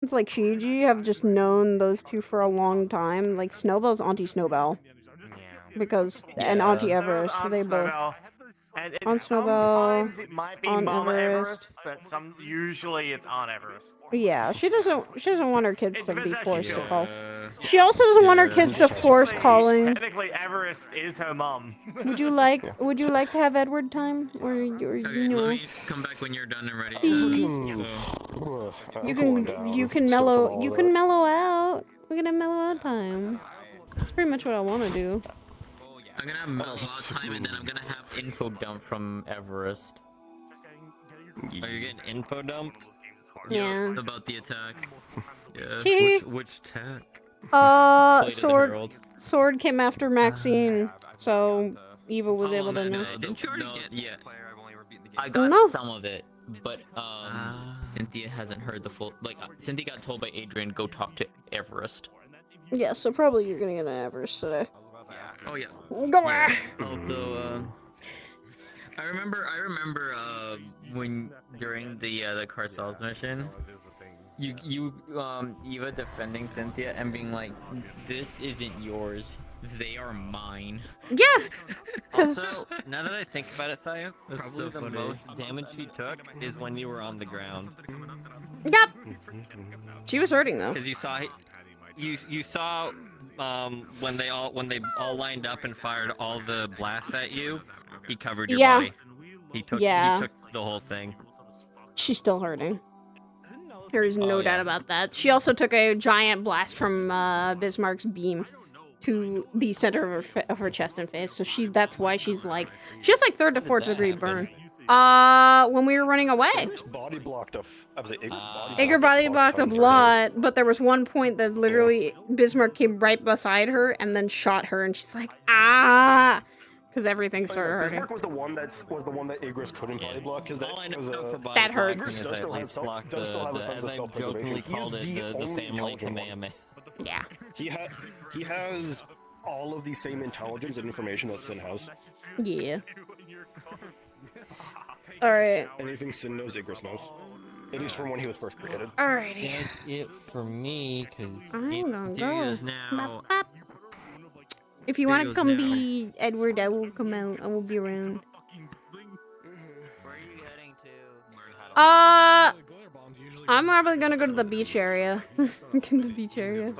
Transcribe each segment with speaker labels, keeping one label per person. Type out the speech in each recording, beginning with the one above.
Speaker 1: It's like Shiji have just known those two for a long time. Like Snowbell's Auntie Snowbell.
Speaker 2: Yeah.
Speaker 1: Because and
Speaker 2: Yeah.
Speaker 1: Auntie Everest,
Speaker 3: Aunt
Speaker 1: they both
Speaker 3: Snowbell. And
Speaker 1: Aunt Snowbell,
Speaker 3: sometimes it might be
Speaker 1: Aunt
Speaker 3: Mama
Speaker 1: Everest.
Speaker 3: Everest, but usually it's Aunt Everest.
Speaker 1: Yeah, she doesn't want her kids
Speaker 3: It
Speaker 1: to
Speaker 3: depends
Speaker 1: be
Speaker 3: how she
Speaker 1: forced to
Speaker 3: feels.
Speaker 1: call.
Speaker 2: Yeah.
Speaker 1: She also doesn't want her
Speaker 2: Yeah.
Speaker 1: kids to force calling.
Speaker 3: Technically, Everest is her mom.
Speaker 1: Would you like to have Edward time, or
Speaker 2: Okay,
Speaker 1: you know?
Speaker 2: let me come back when you're done and ready.
Speaker 1: Please.
Speaker 2: So.
Speaker 1: You can mellow out. We're gonna mellow out time. That's pretty much what I want to do.
Speaker 2: I'm gonna have mellow out time and then I'm gonna have info dump from Everest.
Speaker 4: Are you getting info dumped?
Speaker 1: Yeah.
Speaker 2: About the attack. Yeah.
Speaker 4: Which attack?
Speaker 1: Sword came after Maxine, so Eva was able to know.
Speaker 4: Didn't you already get?
Speaker 2: Yeah. I got some of it, but Cynthia hasn't heard the full. Like Cynthia got told by Adrian, go talk to Everest.
Speaker 1: Yeah, so probably you're gonna get an Everest today.
Speaker 2: Oh yeah.
Speaker 1: Go on.
Speaker 2: Also, I remember when during the Carcels mission, you Eva defending Cynthia and being like, this isn't yours, they are mine.
Speaker 1: Yeah,
Speaker 4: Also, now that I think about it, Thaya,
Speaker 2: That's
Speaker 4: probably
Speaker 2: so
Speaker 4: the
Speaker 2: funny.
Speaker 4: most damage she took is when you were on the ground.
Speaker 1: Yep. She was hurting though.
Speaker 4: Because you saw when they all lined up and fired all the blasts at you, he covered your body. He took the whole thing.
Speaker 1: She's still hurting. There is no doubt about that. She also took a giant blast from Bismarck's beam to the center of her chest and face. So that's why she has like 3rd to 4th degree burn. When we were running away.
Speaker 5: Body blocked a.
Speaker 1: Igor body blocked a lot, but there was one point that literally Bismarck came right beside her and then shot her, and she's like, ah, because everything started hurting.
Speaker 5: Bismarck was the one that Igris couldn't body block because
Speaker 1: that hurts.
Speaker 5: Does still have
Speaker 4: as I jokingly called it, the family commandment.
Speaker 1: Yeah.
Speaker 5: He has all of the same intelligence and information that Sin has.
Speaker 1: Yeah. Alright.
Speaker 5: Anything Sin knows, Igris knows. At least from when he was first created.
Speaker 1: Alrighty.
Speaker 4: That's it for me, because
Speaker 1: I'm gonna go.
Speaker 4: now.
Speaker 1: If you want to come be Edward, I will come out. I will be around.
Speaker 2: Where are you heading to?
Speaker 1: I'm probably gonna go to the beach area. To the beach area.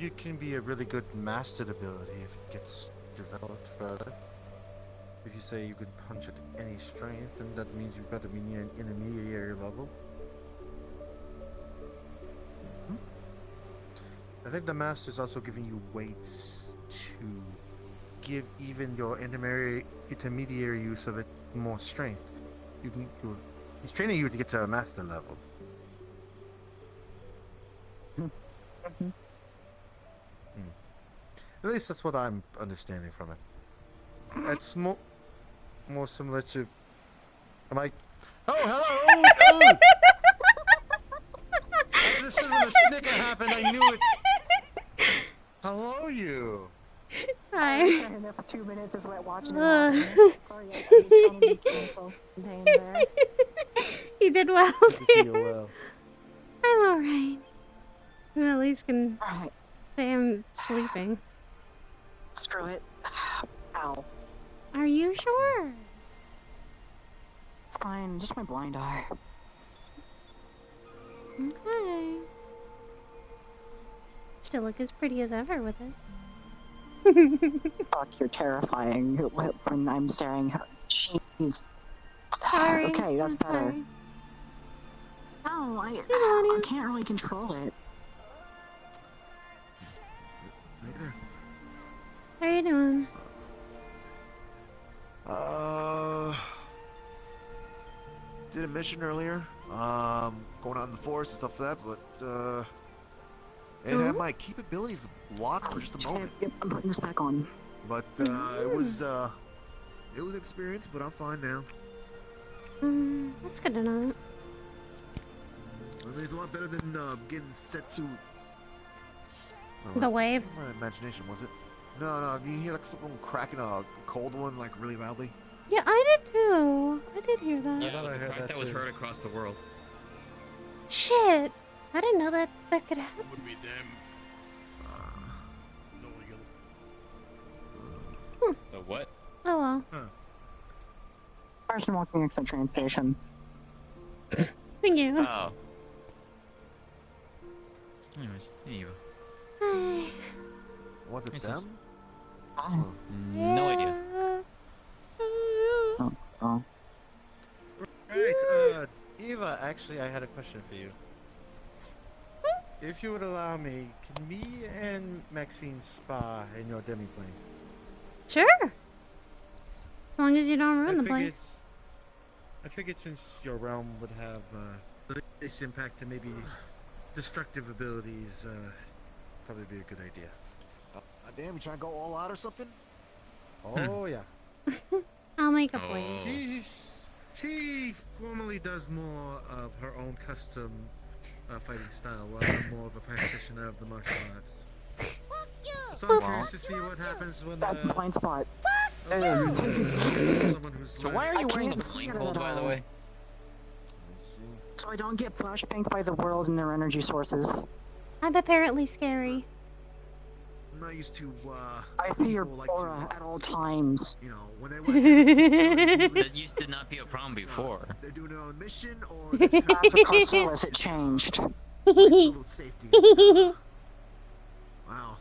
Speaker 6: you can be a really good mastered ability if it gets developed further. If you say you could punch at any strength, then that means you've got to be near an intermediary level. I think the master's also giving you weights to give even your intermediary use of it more strength. He's training you to get to a master level. At least that's what I'm understanding from it. It's more similar to. Am I? Oh, hello! Oh! I understood when the snicker happened. I knew it. Hello, you.
Speaker 1: Hi.
Speaker 7: I was standing there for 2 minutes as we're watching it. Sorry, I was trying to be careful. Contained there.
Speaker 1: You did well,
Speaker 6: Good to see you
Speaker 1: too.
Speaker 6: well.
Speaker 1: I'm alright. I at least can
Speaker 7: Alright,
Speaker 1: say I'm sleeping.
Speaker 7: screw it. Ow.
Speaker 1: Are you sure?
Speaker 7: It's fine, just my blind eye.
Speaker 1: Okay. Still look as pretty as ever with it.
Speaker 7: Fuck, you're terrifying when I'm staring at her. Jeez.
Speaker 1: Sorry.
Speaker 7: Okay, that's
Speaker 1: I'm
Speaker 7: better.
Speaker 1: sorry.
Speaker 7: No, I
Speaker 1: Honey.
Speaker 7: can't really control it.
Speaker 8: Hey there.
Speaker 1: How are you doing?
Speaker 8: Did a mission earlier. Going out in the forest and stuff like that, but it had my capabilities blocked for just a moment.
Speaker 7: Yep, I'm putting this back on.
Speaker 8: But it was an experience, but I'm fine now.
Speaker 1: That's good to know.
Speaker 8: I mean, it's a lot better than getting set to.
Speaker 1: The waves.
Speaker 8: My imagination, was it? No, you hear like someone cracking a cold one like really loudly.
Speaker 1: Yeah, I did too. I did hear that.
Speaker 6: I thought I heard that
Speaker 4: that was
Speaker 6: too.
Speaker 4: heard across the world.
Speaker 1: Shit. I didn't know that could happen.
Speaker 2: The what?
Speaker 1: Oh well.
Speaker 7: Person walking next to the train station.
Speaker 1: Thank you.
Speaker 2: Oh. Anyways, hey Eva.
Speaker 1: Hi.
Speaker 8: Was it
Speaker 2: Yes,
Speaker 8: them?
Speaker 7: Oh.
Speaker 2: No idea.
Speaker 7: Oh.
Speaker 6: Right, Eva, actually, I had a question for you. If you would allow me, can me and Maxine spa in your demi-plane?
Speaker 1: Sure. As long as you don't ruin the place.
Speaker 6: I figured since your realm would have this impact to maybe destructive abilities, probably be a good idea.
Speaker 8: Damn, you trying to go all out or something?
Speaker 6: Oh yeah.
Speaker 1: I'll make a
Speaker 2: Oh.
Speaker 1: point.
Speaker 6: She formally does more of her own custom fighting style, while I'm more of a practitioner of the martial arts. So I'm curious to see what happens when
Speaker 7: That's the blind spot.
Speaker 6: someone who's
Speaker 2: So why are you
Speaker 7: I
Speaker 2: wearing a
Speaker 7: can't see it at
Speaker 2: blindfold, by the
Speaker 7: all.
Speaker 2: way?
Speaker 8: Let's see.
Speaker 7: So I don't get flashbanged by the world and their energy sources.
Speaker 1: I'm apparently scary.
Speaker 8: I'm not used to
Speaker 7: I see your
Speaker 8: people like
Speaker 7: aura
Speaker 8: to,
Speaker 7: at all times.
Speaker 8: you know, when they want to
Speaker 2: That used to not be a problem before.
Speaker 8: they're doing it on a mission or they're
Speaker 7: After Carcelis, it changed.
Speaker 8: a little safety. Wow.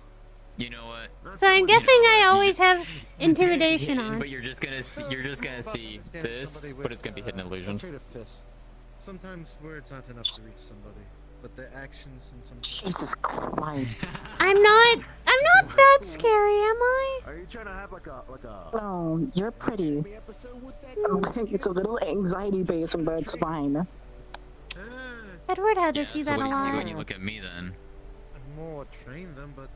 Speaker 2: You know what?
Speaker 8: Not
Speaker 1: So I'm
Speaker 8: someone-
Speaker 1: guessing I always have intimidation on.
Speaker 2: But you're just gonna see this, but it's gonna be hidden illusion.
Speaker 6: Trade a fist. Sometimes words aren't enough to reach somebody, but their actions and some.
Speaker 7: Jesus Christ.
Speaker 1: I'm not that scary, am I?
Speaker 8: Are you trying to have like a
Speaker 7: No, you're pretty.
Speaker 8: anime episode with that?
Speaker 7: It's a little anxiety based, but it's fine.
Speaker 1: Edward had to
Speaker 2: Yeah,
Speaker 1: see
Speaker 2: so
Speaker 1: that
Speaker 2: what
Speaker 1: a
Speaker 2: do you see
Speaker 1: lot.
Speaker 2: when you look at me then?
Speaker 6: I'm more trained them, but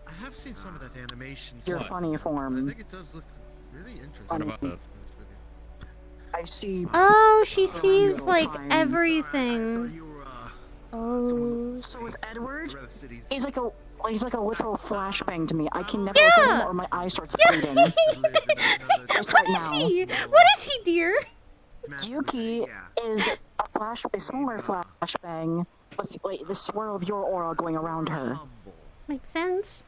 Speaker 6: I have seen some of that animation.
Speaker 7: Your
Speaker 2: What?
Speaker 7: funny
Speaker 6: I
Speaker 7: form.
Speaker 6: think it does look really interesting.
Speaker 2: What about it?
Speaker 7: I see.
Speaker 1: Oh, she sees
Speaker 7: Little
Speaker 1: like
Speaker 7: time.
Speaker 8: I thought
Speaker 1: everything.
Speaker 8: you were
Speaker 1: Oh.
Speaker 7: So with Edward,
Speaker 8: rather cities.
Speaker 7: he's like a literal flashbang to me. I can never look at him or my eye starts bleeding. Just right
Speaker 1: What is
Speaker 7: now.
Speaker 1: he? What is he, dear?
Speaker 7: Yuki is a smaller flashbang, with like, the swirl of your aura going around her.
Speaker 1: Makes sense.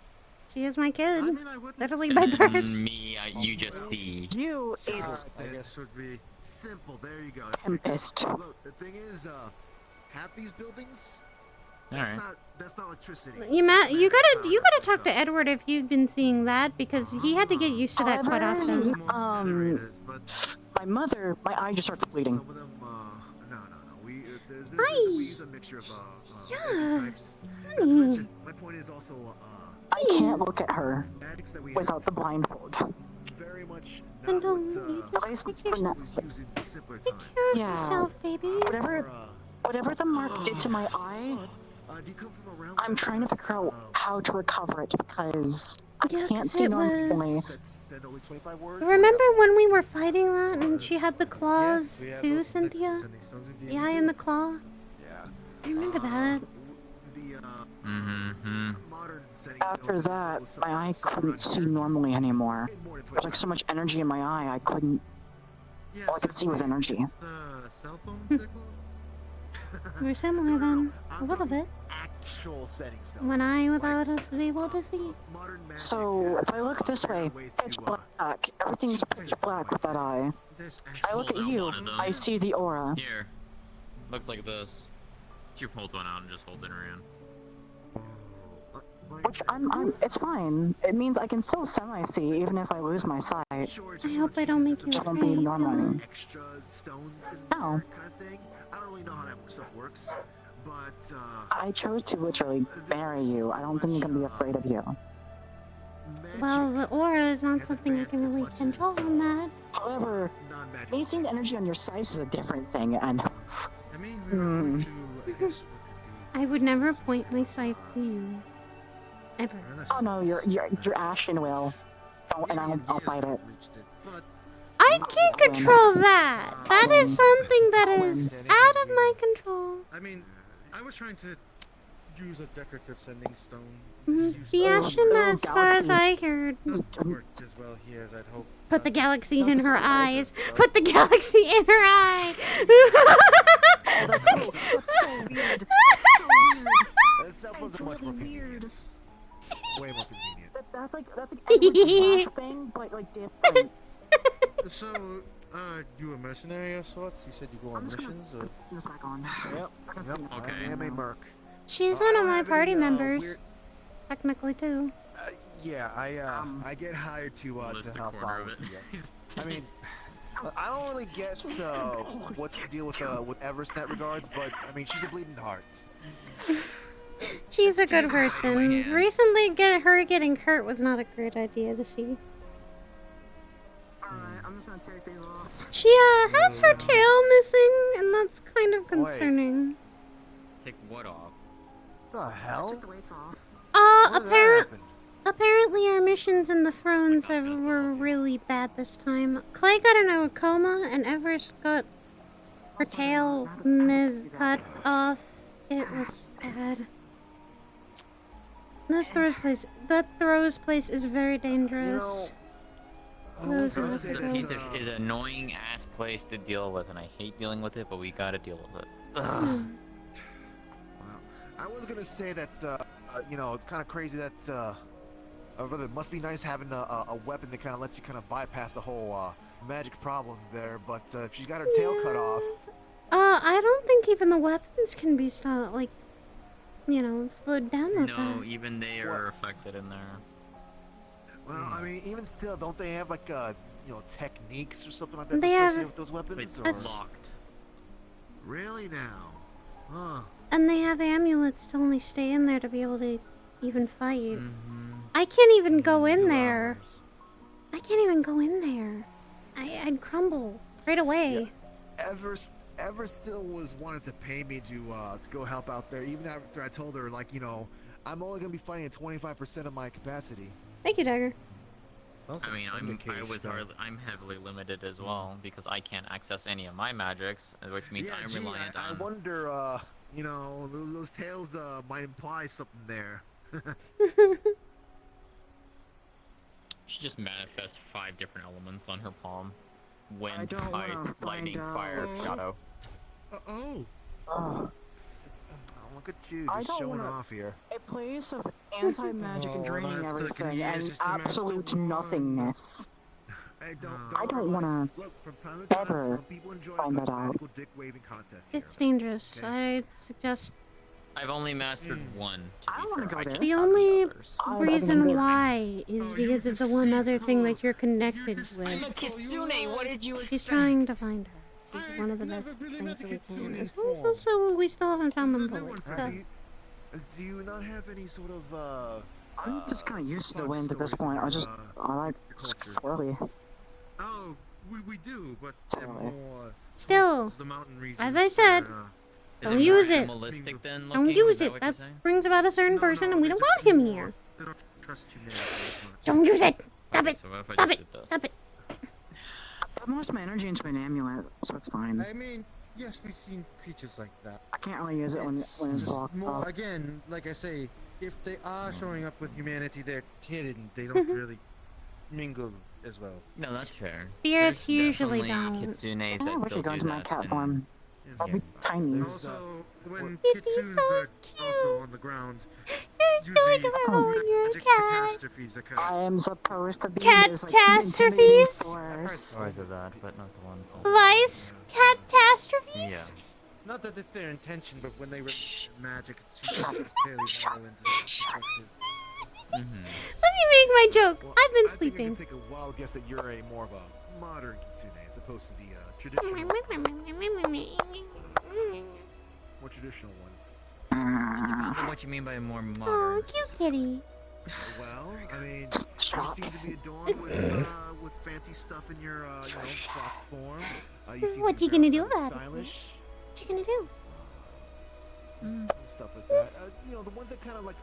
Speaker 1: She is my kid.
Speaker 6: I wouldn't
Speaker 1: Literally
Speaker 6: say
Speaker 1: by
Speaker 2: And
Speaker 1: birth.
Speaker 2: me, you just see.
Speaker 7: You, it's
Speaker 6: I guess would be
Speaker 8: Simple. There you go.
Speaker 7: Tempest.
Speaker 8: Look, the thing is, half these buildings
Speaker 2: Alright.
Speaker 8: That's not electricity.
Speaker 1: You gotta talk to Edward if you've been seeing that because he had to get used to that quite often.
Speaker 7: My mother, my eye just starts bleeding.
Speaker 8: Some of them, no. There's a mixture of
Speaker 1: Yeah.
Speaker 8: types. Not to mention, my point is also,
Speaker 7: I can't look at her
Speaker 8: addicts that we
Speaker 7: without the blindfold.
Speaker 8: very much
Speaker 1: And
Speaker 8: not
Speaker 1: don't
Speaker 8: what
Speaker 7: At least
Speaker 1: Take
Speaker 7: for
Speaker 1: care-
Speaker 7: now.
Speaker 8: was used in simpler
Speaker 1: Take
Speaker 8: times.
Speaker 1: care of
Speaker 7: Yeah.
Speaker 1: yourself, baby.
Speaker 7: Whatever the mark did to my eye,
Speaker 8: Do you come from around
Speaker 7: I'm trying to figure out how to recover it because I
Speaker 1: Yeah,
Speaker 7: can't
Speaker 1: 'cause
Speaker 7: see
Speaker 1: it
Speaker 7: normally.
Speaker 1: was...
Speaker 8: said only 25 words?
Speaker 1: Remember when we were fighting that and she had the claws too, Cynthia? The eye and the claw?
Speaker 8: Yeah.
Speaker 1: I remember that.
Speaker 8: The
Speaker 2: Mm-hmm.
Speaker 8: modern settings
Speaker 7: After that, my eye couldn't see normally anymore. There's like so much energy in my eye, I couldn't. All I could see was energy.
Speaker 6: Cell phone signal?
Speaker 1: We're similar then. A little bit.
Speaker 8: actual settings though.
Speaker 1: One eye without us to be able to see.
Speaker 8: Modern magic
Speaker 7: So
Speaker 8: has
Speaker 7: if I look this way,
Speaker 8: ways
Speaker 7: pitch
Speaker 8: to,
Speaker 7: black. Everything's pitch black with that eye. I look at
Speaker 2: Hold
Speaker 7: you,
Speaker 2: one of them.
Speaker 7: I see the aura.
Speaker 2: Here. Looks like this. She pulls one out and just holds it around.
Speaker 7: Which it's fine. It means I can still semi-see even if I lose my sight.
Speaker 1: I hope I don't make you
Speaker 7: It won't be
Speaker 1: afraid.
Speaker 7: normal.
Speaker 8: extra stones and
Speaker 7: No.
Speaker 8: kind of thing. I don't really know how that stuff works, but
Speaker 7: I chose to literally bury you. I don't think I'm gonna be afraid of you.
Speaker 1: Well, the aura is not something I can really control on that.
Speaker 7: However,
Speaker 8: non-magic.
Speaker 7: basing the energy on your sights is a different thing, and
Speaker 6: I mean, we were going to, I guess, what could be...
Speaker 1: I would never point my scythe to you. Ever.
Speaker 7: oh no, your Ashen will. Oh, and I'll fight it.
Speaker 1: I can't control that! That is something that is out of my control.
Speaker 6: I mean, I was trying to use a decorative sending stone.
Speaker 1: The Ashen, as far as I heard,
Speaker 6: Not worked as well here as I'd hoped.
Speaker 1: put the galaxy in her eyes. Put the galaxy in her eye!
Speaker 7: Oh, that's so weird. That's so weird.
Speaker 8: That stuff was
Speaker 7: It's
Speaker 8: much more
Speaker 7: really weird.
Speaker 8: convenient. Way more convenient.
Speaker 7: That's like Edward's flashbang, but like different.
Speaker 6: So, you a mercenary of sorts? You said you go on
Speaker 7: I'm just gonna
Speaker 6: missions, or...
Speaker 7: put this back on.
Speaker 8: Yep.
Speaker 2: Okay.
Speaker 8: I am a merc.
Speaker 1: She's one of my
Speaker 8: have
Speaker 1: party
Speaker 8: any,
Speaker 1: members.
Speaker 8: weird-
Speaker 1: Technically, too.
Speaker 8: Yeah, I get hired to
Speaker 2: List the
Speaker 8: help
Speaker 2: corner
Speaker 8: out
Speaker 2: of it.
Speaker 8: with the, I mean, I don't really get what's the deal with Everest in that regards, but I mean, she's a bleeding heart.
Speaker 1: She's a good person. Recently, her getting hurt was not a great idea to see.
Speaker 7: Alright, I'm just gonna take these off.
Speaker 1: She has her tail missing, and that's kind of concerning.
Speaker 2: Take what off?
Speaker 8: The hell?
Speaker 7: Take the weights off.
Speaker 1: Apparently our missions in the thrones were really bad this time. Clay got in a coma, and Everest got her tail cut off. It was bad. That Throws place is very dangerous.
Speaker 2: This is an annoying ass place to deal with, and I hate dealing with it, but we gotta deal with it. Ugh.
Speaker 8: Well, I was gonna say that, you know, it's kind of crazy that, it must be nice having a weapon that kind of lets you kind of bypass the whole magic problem there. But if she's got her tail cut off,
Speaker 1: I don't think even the weapons can be slowed down with
Speaker 2: No,
Speaker 1: that.
Speaker 2: even they are affected in there.
Speaker 8: well, I mean, even still, don't they have like techniques or something like that
Speaker 1: They
Speaker 8: associated
Speaker 1: have-
Speaker 8: with those weapons?
Speaker 2: It's
Speaker 1: That's-
Speaker 2: locked.
Speaker 8: Really now? Huh?
Speaker 1: And they have amulets to only stay in there to be able to even fight.
Speaker 2: Mm-hmm.
Speaker 1: I can't even go in there. I can't even go in there. I'd crumble right away.
Speaker 8: Ever still was wanted to pay me to go help out there, even after I told her, like, I'm only gonna be fighting at 25% of my capacity.
Speaker 1: Thank you, Dagger.
Speaker 2: I mean, I'm heavily limited as well because I can't access any of my magics, which means I'm reliant
Speaker 8: I
Speaker 2: on.
Speaker 8: wonder, those tales might imply something there.
Speaker 2: She just manifests 5 different elements on her palm:
Speaker 7: I
Speaker 2: wind,
Speaker 7: don't wanna
Speaker 2: ice,
Speaker 7: find
Speaker 2: lightning,
Speaker 7: out.
Speaker 2: fire, shadow.
Speaker 6: Oh!
Speaker 7: Oh,
Speaker 8: Look at you,
Speaker 7: I
Speaker 8: just
Speaker 7: don't
Speaker 8: showing
Speaker 7: wanna-
Speaker 8: off here.
Speaker 7: a place of anti-magic and draining
Speaker 6: that's the
Speaker 7: everything
Speaker 6: convenience
Speaker 7: and
Speaker 6: to master
Speaker 7: absolute
Speaker 6: one.
Speaker 7: nothingness.
Speaker 8: Hey,
Speaker 7: I don't wanna
Speaker 8: Look, from time to time,
Speaker 7: ever
Speaker 8: some people enjoy
Speaker 7: find
Speaker 8: a
Speaker 7: that
Speaker 8: good
Speaker 7: out.
Speaker 8: magical dick waving contest here.
Speaker 1: It's dangerous.
Speaker 8: Okay.
Speaker 1: I suggest
Speaker 2: I've only mastered one.
Speaker 7: I don't want to go there.
Speaker 1: The only
Speaker 7: I
Speaker 1: reason
Speaker 7: don't
Speaker 1: why is because of the one other thing that you're connected
Speaker 2: I'm a
Speaker 1: with.
Speaker 2: kitsune. What did you
Speaker 1: She's
Speaker 2: expect?
Speaker 1: trying to find her. She's one of the best things that we can. And also, we still haven't found them fully. So.
Speaker 8: Do you not have any sort of
Speaker 7: I'm just kind of used to the wind at this point. I like swirly.
Speaker 6: Oh, we do, but
Speaker 7: Totally.
Speaker 6: more
Speaker 1: Still,
Speaker 6: the mountain region.
Speaker 1: as I said,
Speaker 2: Is
Speaker 1: don't
Speaker 2: it more
Speaker 1: use it.
Speaker 2: animalistic then
Speaker 1: Don't
Speaker 2: looking?
Speaker 1: use
Speaker 2: Is that
Speaker 1: it.
Speaker 2: what
Speaker 1: That
Speaker 2: you're saying?
Speaker 1: brings about a certain person, and we don't want him here.
Speaker 6: They don't trust you as much.
Speaker 1: Don't use it. Stop
Speaker 2: Okay,
Speaker 1: it.
Speaker 2: so what if I
Speaker 1: Stop
Speaker 2: just
Speaker 1: it.
Speaker 2: did this?
Speaker 1: Stop it.
Speaker 7: I put most of my energy into an amulet, so it's fine.
Speaker 6: I mean, yes, we've seen creatures like that.
Speaker 7: I can't really use it when it's
Speaker 6: just
Speaker 7: blocked
Speaker 6: more,
Speaker 7: off.
Speaker 6: again, like I say, if they are showing up with humanity, they're hidden. They don't really mingle as well.
Speaker 2: No, that's fair.
Speaker 1: Spirits
Speaker 2: There's
Speaker 1: usually
Speaker 2: definitely
Speaker 1: don't.
Speaker 2: kitsunes
Speaker 7: I
Speaker 2: that
Speaker 7: wish
Speaker 2: still
Speaker 7: I'd gone
Speaker 2: do
Speaker 7: to my
Speaker 2: that.
Speaker 7: cat
Speaker 2: and-
Speaker 7: form. I'll be tiny.
Speaker 6: Also, when
Speaker 1: It'd be
Speaker 6: kitsunes
Speaker 1: so
Speaker 6: are
Speaker 1: cute.
Speaker 6: also on the ground,
Speaker 1: You're so
Speaker 6: usually
Speaker 1: adorable when you're a
Speaker 6: magic
Speaker 1: cat.
Speaker 6: catastrophes occur.
Speaker 7: I am supposed to be this, like,
Speaker 1: Catastrophes?
Speaker 7: intimidating
Speaker 2: I've heard
Speaker 7: force.
Speaker 2: stories of that, but not the ones that...
Speaker 1: Vice catastrophes?
Speaker 2: Yeah.
Speaker 6: Not that it's their intention, but when they were magic, it's just fairly violent and destructive.
Speaker 2: Mm-hmm.
Speaker 1: Let me make my joke.
Speaker 8: Well,
Speaker 1: I've been
Speaker 8: I think I
Speaker 1: sleeping.
Speaker 8: can take a wild guess that you're a more of a modern kitsune as opposed to the traditional, more traditional ones.
Speaker 2: Depends on what you mean by more
Speaker 1: Oh,
Speaker 2: modern.
Speaker 1: cute kitty.
Speaker 8: Well, I mean, you seem to be adorned with fancy stuff in your fox form. You seem
Speaker 1: What
Speaker 8: to
Speaker 1: you
Speaker 8: be
Speaker 1: gonna
Speaker 8: very
Speaker 1: do about it?
Speaker 8: stylish.
Speaker 1: What you gonna do?
Speaker 8: And stuff like that. The ones that kind of like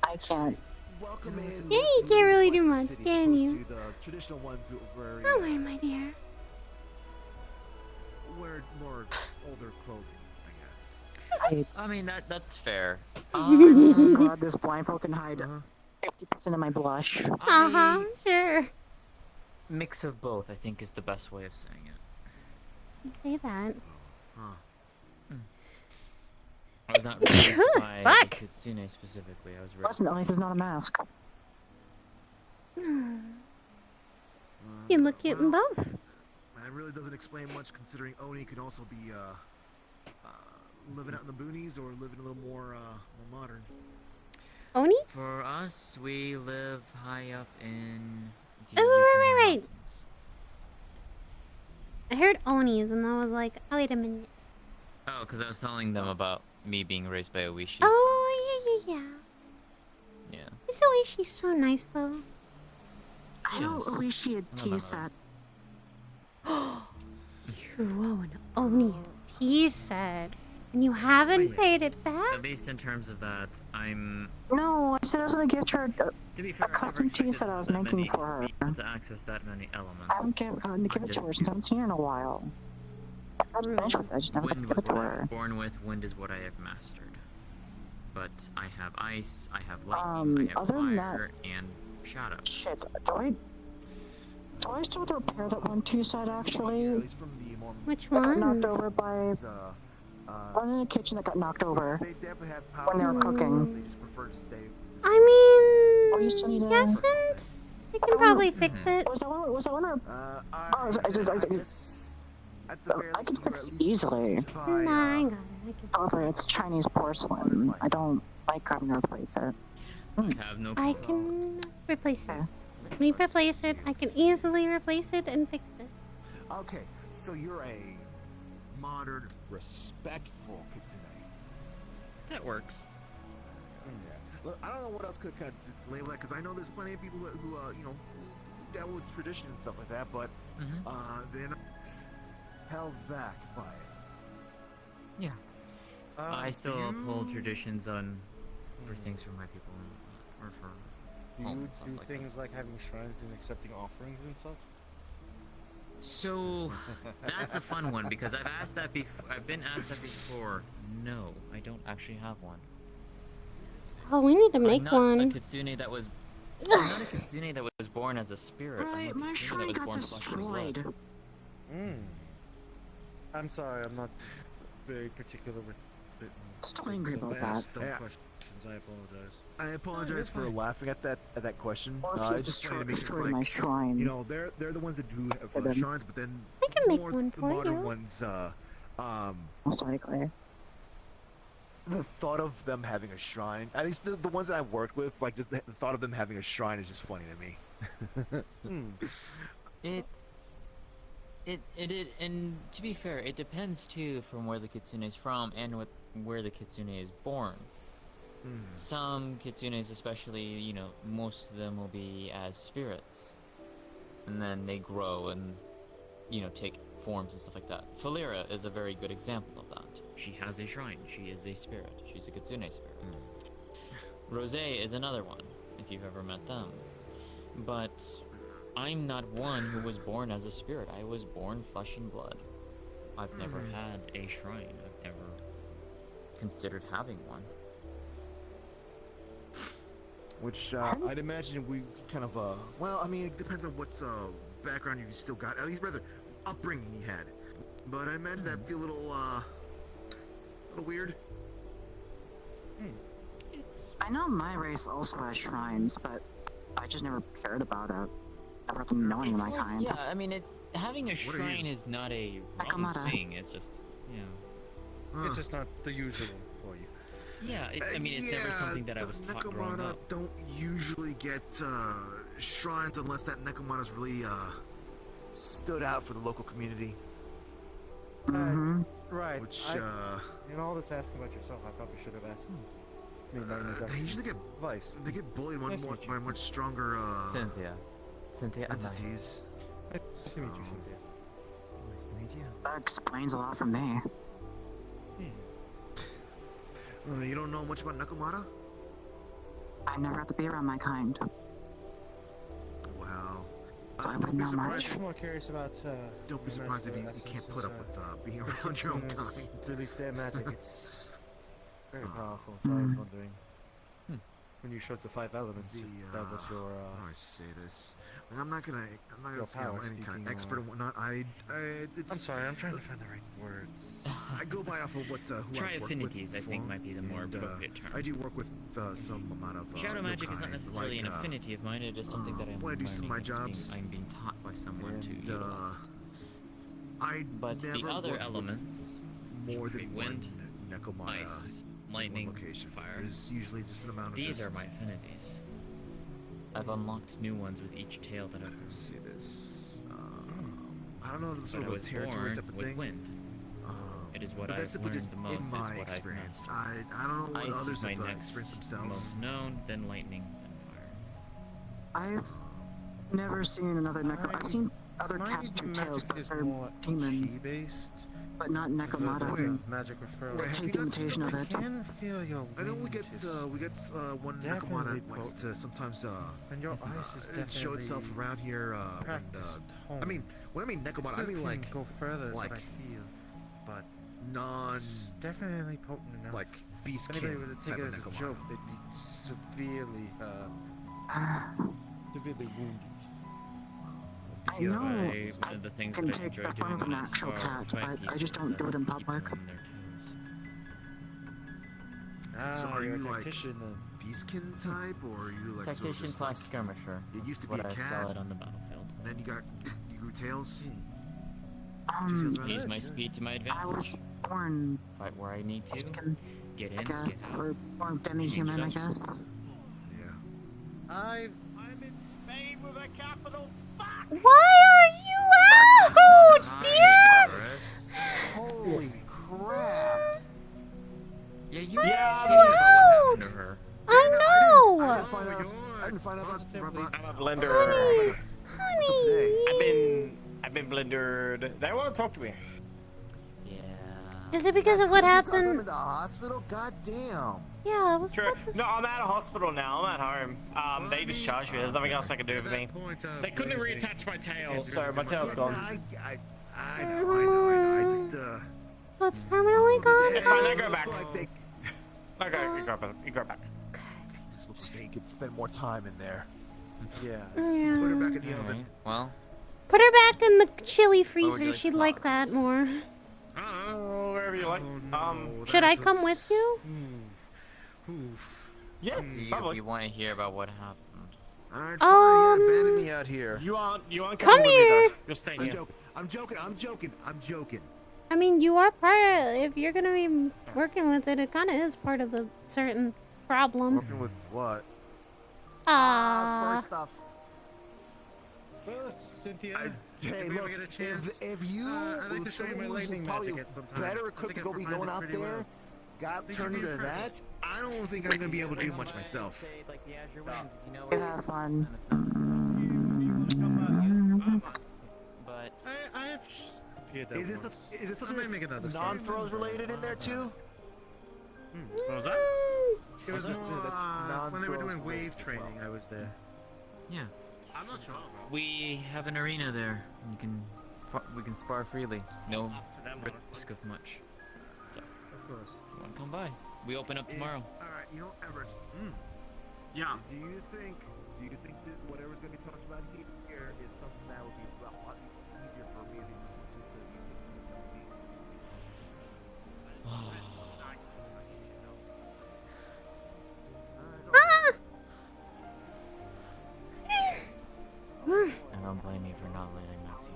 Speaker 7: I can't.
Speaker 8: welcome in.
Speaker 1: Yeah, you can't really do
Speaker 8: like the
Speaker 1: much,
Speaker 8: city, as
Speaker 1: can
Speaker 8: opposed
Speaker 1: you?
Speaker 8: to the traditional ones who are very
Speaker 1: Don't worry, my dear.
Speaker 8: wear more older clothing, I guess.
Speaker 2: I mean, that's fair.
Speaker 7: I'm so glad this blindfold can hide
Speaker 8: Uh-huh.
Speaker 7: 50% of my blush.
Speaker 1: Uh-huh, sure.
Speaker 2: Mix of both, I think, is the best way of saying it.
Speaker 1: You say that.
Speaker 2: I was not raised by a
Speaker 1: Fuck.
Speaker 2: kitsune specifically. I was raised.
Speaker 7: Listen, at least it's not a mask.
Speaker 1: You look cute in both.
Speaker 8: That really doesn't explain much, considering Oni could also be living out in the boonies or living a little more modern.
Speaker 1: Oni?
Speaker 2: For us, we live high up in
Speaker 1: Oh,
Speaker 2: the
Speaker 1: right.
Speaker 2: Yukon Mountains.
Speaker 1: I heard Onis and I was like, oh, wait a minute.
Speaker 2: Oh, because I was telling them about me being raised by Oishi.
Speaker 1: Oh, yeah.
Speaker 2: Yeah.
Speaker 1: Miss Oishi's so nice, though.
Speaker 7: I don't wish she had
Speaker 2: I
Speaker 7: tea
Speaker 2: remember.
Speaker 7: set.
Speaker 1: You owe an Oni a tea set. And you haven't paid it back?
Speaker 2: At least in terms of that, I'm.
Speaker 7: No, I said I was gonna gift her
Speaker 2: To be fair, I never
Speaker 7: custom tea
Speaker 2: expected
Speaker 7: set I was
Speaker 2: that
Speaker 7: making
Speaker 2: many
Speaker 7: for her.
Speaker 2: people to access that many elements.
Speaker 7: I haven't gotten to give it to her since I haven't seen her in a while. I got to finish with it, I just never got to
Speaker 2: Wind
Speaker 7: give
Speaker 2: was
Speaker 7: it to
Speaker 2: what I was
Speaker 7: her.
Speaker 2: born with. Wind is what I have mastered. But I have ice. I have lightning. I have
Speaker 7: Other than that-
Speaker 2: fire and shadow.
Speaker 7: Shit, do I still have to repair that one tea set actually?
Speaker 8: At least from the more
Speaker 1: Which
Speaker 7: I got
Speaker 1: one?
Speaker 7: knocked over by one in the kitchen that got knocked over when they were cooking.
Speaker 8: They just prefer to stay.
Speaker 1: I
Speaker 7: Oh, you still need
Speaker 1: mean,
Speaker 7: a...
Speaker 1: yes, and I can probably fix it.
Speaker 7: Was that one or...
Speaker 8: I guess at the very
Speaker 7: I can
Speaker 8: least, you're
Speaker 7: fix
Speaker 8: at
Speaker 7: it
Speaker 8: least
Speaker 7: easily.
Speaker 8: supposed to buy,
Speaker 1: Nah, I got it. I can
Speaker 7: However, it's Chinese porcelain. I don't like having to replace it.
Speaker 2: I have no.
Speaker 1: I can replace it. Let me replace it. I can easily replace it and fix it.
Speaker 8: Okay, so you're a modern, respectful kitsune.
Speaker 2: That works.
Speaker 8: Yeah. Look, I don't know what else could kind of label that, because I know there's plenty of people who dealt with tradition and stuff like that, but they're not held back by it.
Speaker 2: Yeah. I still uphold traditions for things for my people or for
Speaker 6: Do
Speaker 2: home
Speaker 6: you
Speaker 2: and stuff
Speaker 6: do
Speaker 2: like
Speaker 6: things like having shrines and accepting offerings and such?
Speaker 2: that. So that's a fun one because I've asked that before. I've been asked that before. No, I don't actually have one.
Speaker 1: Oh, we need to
Speaker 2: I'm
Speaker 1: make
Speaker 2: not
Speaker 1: one.
Speaker 2: a kitsune that was. I'm not a kitsune that was born as a spirit.
Speaker 7: Right,
Speaker 2: I'm a
Speaker 7: my
Speaker 2: kitsune
Speaker 7: shrine
Speaker 2: that was
Speaker 7: got
Speaker 2: born flesh and blood.
Speaker 7: destroyed.
Speaker 6: I'm sorry, I'm not very particular with it.
Speaker 7: Still angry about that.
Speaker 6: Dumb
Speaker 8: Yeah.
Speaker 6: questions, I apologize.
Speaker 8: I apologize for
Speaker 2: fine.
Speaker 8: laughing at that question.
Speaker 7: Or if
Speaker 8: It's
Speaker 7: he's
Speaker 8: just funny to me, 'cause,
Speaker 7: destroyed my
Speaker 8: like,
Speaker 7: shrine.
Speaker 8: they're the ones that do have
Speaker 7: Instead of-
Speaker 8: shrines, but then
Speaker 1: I can make
Speaker 8: more,
Speaker 1: one
Speaker 8: the
Speaker 1: for
Speaker 8: modern
Speaker 1: you.
Speaker 8: ones
Speaker 7: Most likely.
Speaker 8: The thought of them having a shrine, at least the ones that I've worked with, like just the thought of them having a shrine is just funny to me.
Speaker 2: And to be fair, it depends too from where the kitsune is from and where the kitsune is born. Some kitsunes, especially, you know, most of them will be as spirits, and then they grow and, you know, take forms and stuff like that. Falira is a very good example of that. She has a shrine. She is a spirit. She's a kitsune spirit. Rosé is another one, if you've ever met them. But I'm not one who was born as a spirit. I was born flesh and blood. I've never had a shrine. I've never considered having one.
Speaker 8: Which I'd imagine we kind of well, I mean, it depends on what background you still got, at least rather upbringing you had. But I imagine that'd feel a little weird.
Speaker 7: I know my race also has shrines, but I just never cared about it. Never had to know any of my kind.
Speaker 2: Yeah, I mean, it's having a shrine is not a wrong thing. It's just,
Speaker 6: It's just not the usual for you.
Speaker 2: Yeah, I mean, it's never something that I was taught growing
Speaker 8: Nekomata
Speaker 2: up.
Speaker 8: don't usually get shrines unless that Nekomata's really stood out for the local community.
Speaker 6: Right.
Speaker 8: Which
Speaker 6: in all this asking about yourself, I probably should have asked.
Speaker 8: they usually get they get bullied by much stronger
Speaker 2: Cynthia,
Speaker 8: entities.
Speaker 6: Nice to meet you, Cynthia.
Speaker 2: Nice to meet you.
Speaker 7: That explains a lot for me.
Speaker 8: You don't know much about Nekomata?
Speaker 7: I never had to be around my kind.
Speaker 8: Well,
Speaker 7: So I
Speaker 8: don't
Speaker 7: wouldn't
Speaker 8: be
Speaker 7: know much.
Speaker 8: surprised.
Speaker 6: I'm more curious about.
Speaker 8: Don't be surprised if you can't put up with being around your own kind.
Speaker 6: Release their magic. It's very powerful. So I was wondering. When you showed the 5 elements, that was your.
Speaker 8: How do I say this? I'm not gonna say I'm
Speaker 6: power
Speaker 8: any kind of
Speaker 6: speaking,
Speaker 8: expert and whatnot. It's.
Speaker 6: I'm sorry, I'm trying to find the right words.
Speaker 8: I go by off of what who
Speaker 2: Try
Speaker 8: I've worked
Speaker 2: affinities,
Speaker 8: with
Speaker 2: I think,
Speaker 8: before,
Speaker 2: might be the more
Speaker 8: and,
Speaker 2: appropriate term.
Speaker 8: I do work with some amount of
Speaker 2: Shadow magic is not
Speaker 8: yokai,
Speaker 2: necessarily
Speaker 8: like,
Speaker 2: an affinity of mine. It is something that I'm
Speaker 8: when I do some of my
Speaker 2: learning,
Speaker 8: jobs,
Speaker 2: I'm being taught by someone to
Speaker 8: and
Speaker 2: utilize. But
Speaker 8: never
Speaker 2: the other
Speaker 8: worked with
Speaker 2: elements,
Speaker 8: more
Speaker 2: tree,
Speaker 8: than
Speaker 2: wind,
Speaker 8: one Nekomata
Speaker 2: ice,
Speaker 8: in
Speaker 2: lightning,
Speaker 8: one location.
Speaker 2: fire.
Speaker 8: There's usually just an amount of
Speaker 2: These
Speaker 8: just,
Speaker 2: are my affinities. I've unlocked new ones with each tale that I've
Speaker 8: Let's see this. I don't know the sort
Speaker 2: But I
Speaker 8: of
Speaker 2: was
Speaker 8: a territory
Speaker 2: born
Speaker 8: type of
Speaker 2: with
Speaker 8: thing.
Speaker 2: wind. It is what
Speaker 8: But
Speaker 2: I've
Speaker 8: that's
Speaker 2: learned
Speaker 8: because
Speaker 2: the most.
Speaker 8: in
Speaker 2: It's
Speaker 8: my
Speaker 2: what
Speaker 8: experience,
Speaker 2: I've known.
Speaker 8: I don't know what
Speaker 2: Ice
Speaker 8: others
Speaker 2: is my
Speaker 8: have
Speaker 2: next
Speaker 8: experienced themselves.
Speaker 2: most known, then lightning, then fire.
Speaker 7: I've never seen another I've seen other cats two tails, but they're demon,
Speaker 6: based.
Speaker 7: but not Nekomata.
Speaker 6: Magic referral.
Speaker 8: Wait, have
Speaker 7: Take
Speaker 8: you
Speaker 7: the
Speaker 8: not seen
Speaker 7: imitation of
Speaker 6: I
Speaker 7: it.
Speaker 6: can feel your
Speaker 8: I know we get
Speaker 6: wind
Speaker 8: one
Speaker 6: definitely
Speaker 8: Nekomata that likes to sometimes
Speaker 6: and your ice is
Speaker 8: it show itself
Speaker 6: definitely
Speaker 8: around here when
Speaker 6: practiced home.
Speaker 8: I mean when I mean Nekomata I mean
Speaker 6: Still
Speaker 8: like
Speaker 6: can go further
Speaker 8: like
Speaker 6: than I feel, but
Speaker 8: non
Speaker 6: definitely potent enough.
Speaker 8: like beast
Speaker 6: If anybody
Speaker 8: kin
Speaker 6: were to
Speaker 8: type
Speaker 6: take it
Speaker 8: of
Speaker 6: as a
Speaker 8: Nekomata.
Speaker 6: joke, they'd be severely wounded.
Speaker 7: I know
Speaker 2: One of the things
Speaker 7: can
Speaker 2: that I
Speaker 7: take
Speaker 2: enjoy
Speaker 7: the form of
Speaker 2: doing
Speaker 7: an
Speaker 2: when I
Speaker 7: actual
Speaker 2: spar
Speaker 7: cat,
Speaker 2: with my
Speaker 7: but I just
Speaker 2: people
Speaker 7: don't do
Speaker 2: is
Speaker 7: it in
Speaker 2: I keep
Speaker 7: public.
Speaker 2: them on their toes.
Speaker 8: So are
Speaker 6: you're
Speaker 8: you
Speaker 6: a
Speaker 8: like
Speaker 6: tactician then.
Speaker 8: beastkin type or are you like sort of
Speaker 2: Tactician
Speaker 8: just
Speaker 2: slash
Speaker 8: like,
Speaker 2: skirmisher.
Speaker 8: it used to
Speaker 2: That's
Speaker 8: be a
Speaker 2: what I
Speaker 8: cat
Speaker 2: sell it on the battlefield.
Speaker 8: and then you grew tails?
Speaker 2: Use my speed to my advantage.
Speaker 7: I was born
Speaker 2: Fight where I need to.
Speaker 7: beastkin,
Speaker 2: Get in.
Speaker 7: I guess,
Speaker 2: Get out.
Speaker 7: or born demi-human, I guess.
Speaker 8: Yeah.
Speaker 6: I'm
Speaker 3: in Spain with a capital fuck!
Speaker 1: Why are you out,
Speaker 2: Hi,
Speaker 1: dear?
Speaker 2: Doris.
Speaker 8: Holy crap!
Speaker 2: Yeah, you
Speaker 3: Yeah,
Speaker 2: kidding about what happened to her.
Speaker 1: I know!
Speaker 8: I didn't find out about
Speaker 3: I'm a blender.
Speaker 1: Honey!
Speaker 3: I've been blendered. They want to talk to me.
Speaker 2: Yeah.
Speaker 1: Is it because of what
Speaker 8: I'm
Speaker 1: happened?
Speaker 8: in the hospital? God damn.
Speaker 1: Yeah, I was
Speaker 3: Sure.
Speaker 1: about to
Speaker 3: No, I'm at a hospital now. I'm at home. They discharged me. There's nothing else I can do for me. They couldn't reattach my tail, so my tail's gone.
Speaker 8: I know. I just
Speaker 1: So it's permanently gone?
Speaker 3: It's fine. I go back.
Speaker 8: like they
Speaker 3: Okay, you go back. You go back.
Speaker 8: just look like they could spend more time in there.
Speaker 6: yeah.
Speaker 8: Put her
Speaker 1: Yeah.
Speaker 8: back in the
Speaker 2: Alright,
Speaker 8: oven.
Speaker 2: well,
Speaker 1: Put her back in the chili
Speaker 2: would you
Speaker 1: freezer.
Speaker 2: like
Speaker 1: She'd
Speaker 2: to
Speaker 1: like
Speaker 2: talk?
Speaker 1: that more.
Speaker 3: Wherever you like.
Speaker 1: Should I come with you?
Speaker 3: Yeah,
Speaker 2: see if
Speaker 3: probably.
Speaker 2: you want to hear about what happened.
Speaker 8: Alright, fine, yeah, abandon me out here.
Speaker 3: You aren't
Speaker 1: Come
Speaker 3: coming with me,
Speaker 1: here.
Speaker 3: though. Just staying
Speaker 8: I'm
Speaker 3: here.
Speaker 8: joking. I'm joking.
Speaker 1: I mean, you are part of, if you're gonna be working with it, it kind of is part of the certain problem.
Speaker 6: Working with what?
Speaker 1: Ah.
Speaker 8: stuff.
Speaker 9: Cynthia,
Speaker 8: Hey, look, if you,
Speaker 9: I'd like to show you my lightning
Speaker 8: probably
Speaker 9: magic at some time.
Speaker 8: better
Speaker 9: I
Speaker 8: equipped to
Speaker 9: think
Speaker 8: go
Speaker 9: I
Speaker 8: be
Speaker 9: refined
Speaker 8: going
Speaker 9: it
Speaker 8: out
Speaker 9: pretty
Speaker 8: there,
Speaker 9: well.
Speaker 8: got
Speaker 9: Think
Speaker 8: turned
Speaker 9: you'd be
Speaker 8: into
Speaker 9: impressed.
Speaker 8: that, I don't think I'm gonna be able to do much myself.
Speaker 2: Like the Azure Wings, if you know
Speaker 7: You
Speaker 2: where
Speaker 7: have fun.
Speaker 2: But
Speaker 9: I have appeared that
Speaker 8: Is this
Speaker 9: once.
Speaker 8: is this
Speaker 9: I
Speaker 8: something
Speaker 9: might make another
Speaker 8: that's
Speaker 9: story.
Speaker 8: non-throws related in there too?
Speaker 3: What was that?
Speaker 9: It was
Speaker 8: That's
Speaker 9: more when they were doing
Speaker 8: non-throws
Speaker 9: wave
Speaker 8: as
Speaker 9: training.
Speaker 8: well.
Speaker 9: I was there.
Speaker 2: yeah,
Speaker 3: I'm not sure.
Speaker 2: we have an arena there. We can spar freely. No
Speaker 3: Up to them, honestly.
Speaker 2: risk of much. So,
Speaker 9: Of course.
Speaker 2: you want to come by? We open up tomorrow.
Speaker 8: All right, you know, Everest.
Speaker 3: Yeah.
Speaker 8: Do you think that whatever's gonna be talked about here is something that would be a lot easier for me to listen to? Because you think you know me.
Speaker 2: I don't blame you for not letting Maxine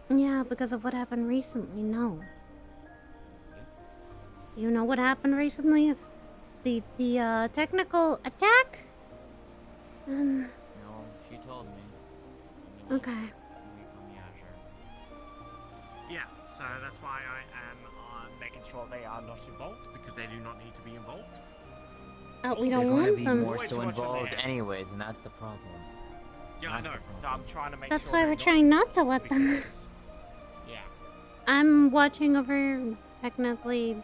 Speaker 2: hear.
Speaker 1: Yeah, because of what happened recently, no. You know what happened recently? The technical attack?
Speaker 2: No, she told me.
Speaker 1: Okay.
Speaker 2: On the Azure.
Speaker 3: Yeah, so that's why I am making sure they are not involved, because they do not need to be involved.
Speaker 1: We
Speaker 2: They're
Speaker 1: don't
Speaker 2: going to
Speaker 1: want
Speaker 2: be
Speaker 1: them.
Speaker 2: more
Speaker 3: Way
Speaker 2: so
Speaker 3: too much in
Speaker 2: involved
Speaker 3: there.
Speaker 2: anyways, and that's the problem.
Speaker 3: Yeah, I
Speaker 2: That's
Speaker 3: know.
Speaker 2: the
Speaker 3: So I'm trying to make
Speaker 1: That's
Speaker 3: sure
Speaker 1: why
Speaker 3: they're
Speaker 1: we're
Speaker 3: not,
Speaker 1: trying not to let them.
Speaker 3: because- Yeah.
Speaker 1: I'm watching over, technically,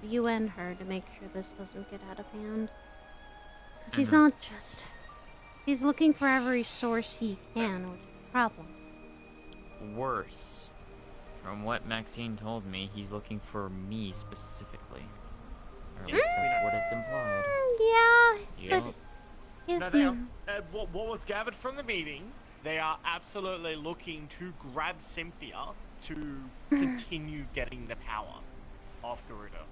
Speaker 1: you and her to make sure this doesn't get out of hand. Because he's not just... He's looking for every source he can, which is a problem.
Speaker 2: Worse. From what Maxine told me, he's looking for me specifically. Or at least that's what it's implied.
Speaker 1: Yeah,
Speaker 2: Yeah.
Speaker 1: but his
Speaker 3: No, they are.
Speaker 1: name...
Speaker 3: What was gathered from the meeting, they are absolutely looking to grab Cynthia to continue getting the power of Garuda.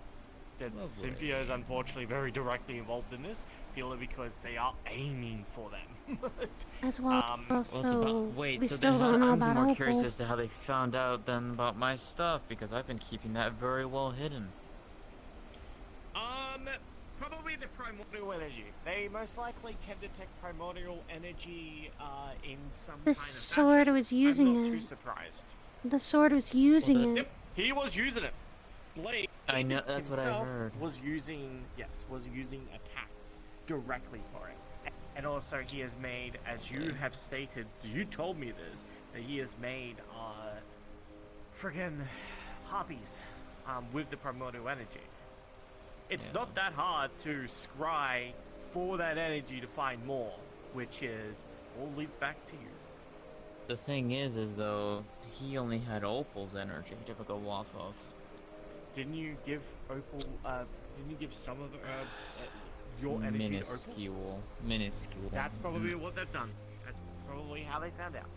Speaker 3: That
Speaker 2: Lovely.
Speaker 3: Cynthia is unfortunately very directly involved in this, purely because they are aiming for them.
Speaker 1: As well,
Speaker 3: Well,
Speaker 1: also,
Speaker 2: Well, it's about. Wait,
Speaker 1: we
Speaker 2: so
Speaker 1: still
Speaker 2: then
Speaker 1: don't know
Speaker 2: I'm
Speaker 1: about
Speaker 2: more
Speaker 1: Opal.
Speaker 2: curious as to how they found out than about my stuff, because I've been keeping that very well hidden.
Speaker 3: Probably the primordial energy. They most likely can detect primordial energy in some
Speaker 1: The
Speaker 3: kind of
Speaker 1: sword
Speaker 3: fashion.
Speaker 1: was using
Speaker 3: I'm not too
Speaker 1: it.
Speaker 3: surprised.
Speaker 1: The sword was using it.
Speaker 3: Yep, he was using it. Blade
Speaker 2: I know, that's what I
Speaker 3: himself
Speaker 2: heard.
Speaker 3: was using attacks directly for it. And also he has made, as you have stated, you told me this, that he has made friggin' harpies with the primordial energy. It's
Speaker 2: Yeah.
Speaker 3: not that hard to scry for that energy to find more, which is all leads back to you.
Speaker 2: The thing is though, he only had Opal's energy to go off of.
Speaker 3: Didn't you give Opal? Didn't you give some of your energy to Opal?
Speaker 2: Minuscule.
Speaker 3: That's probably what they've done. That's probably how they found out.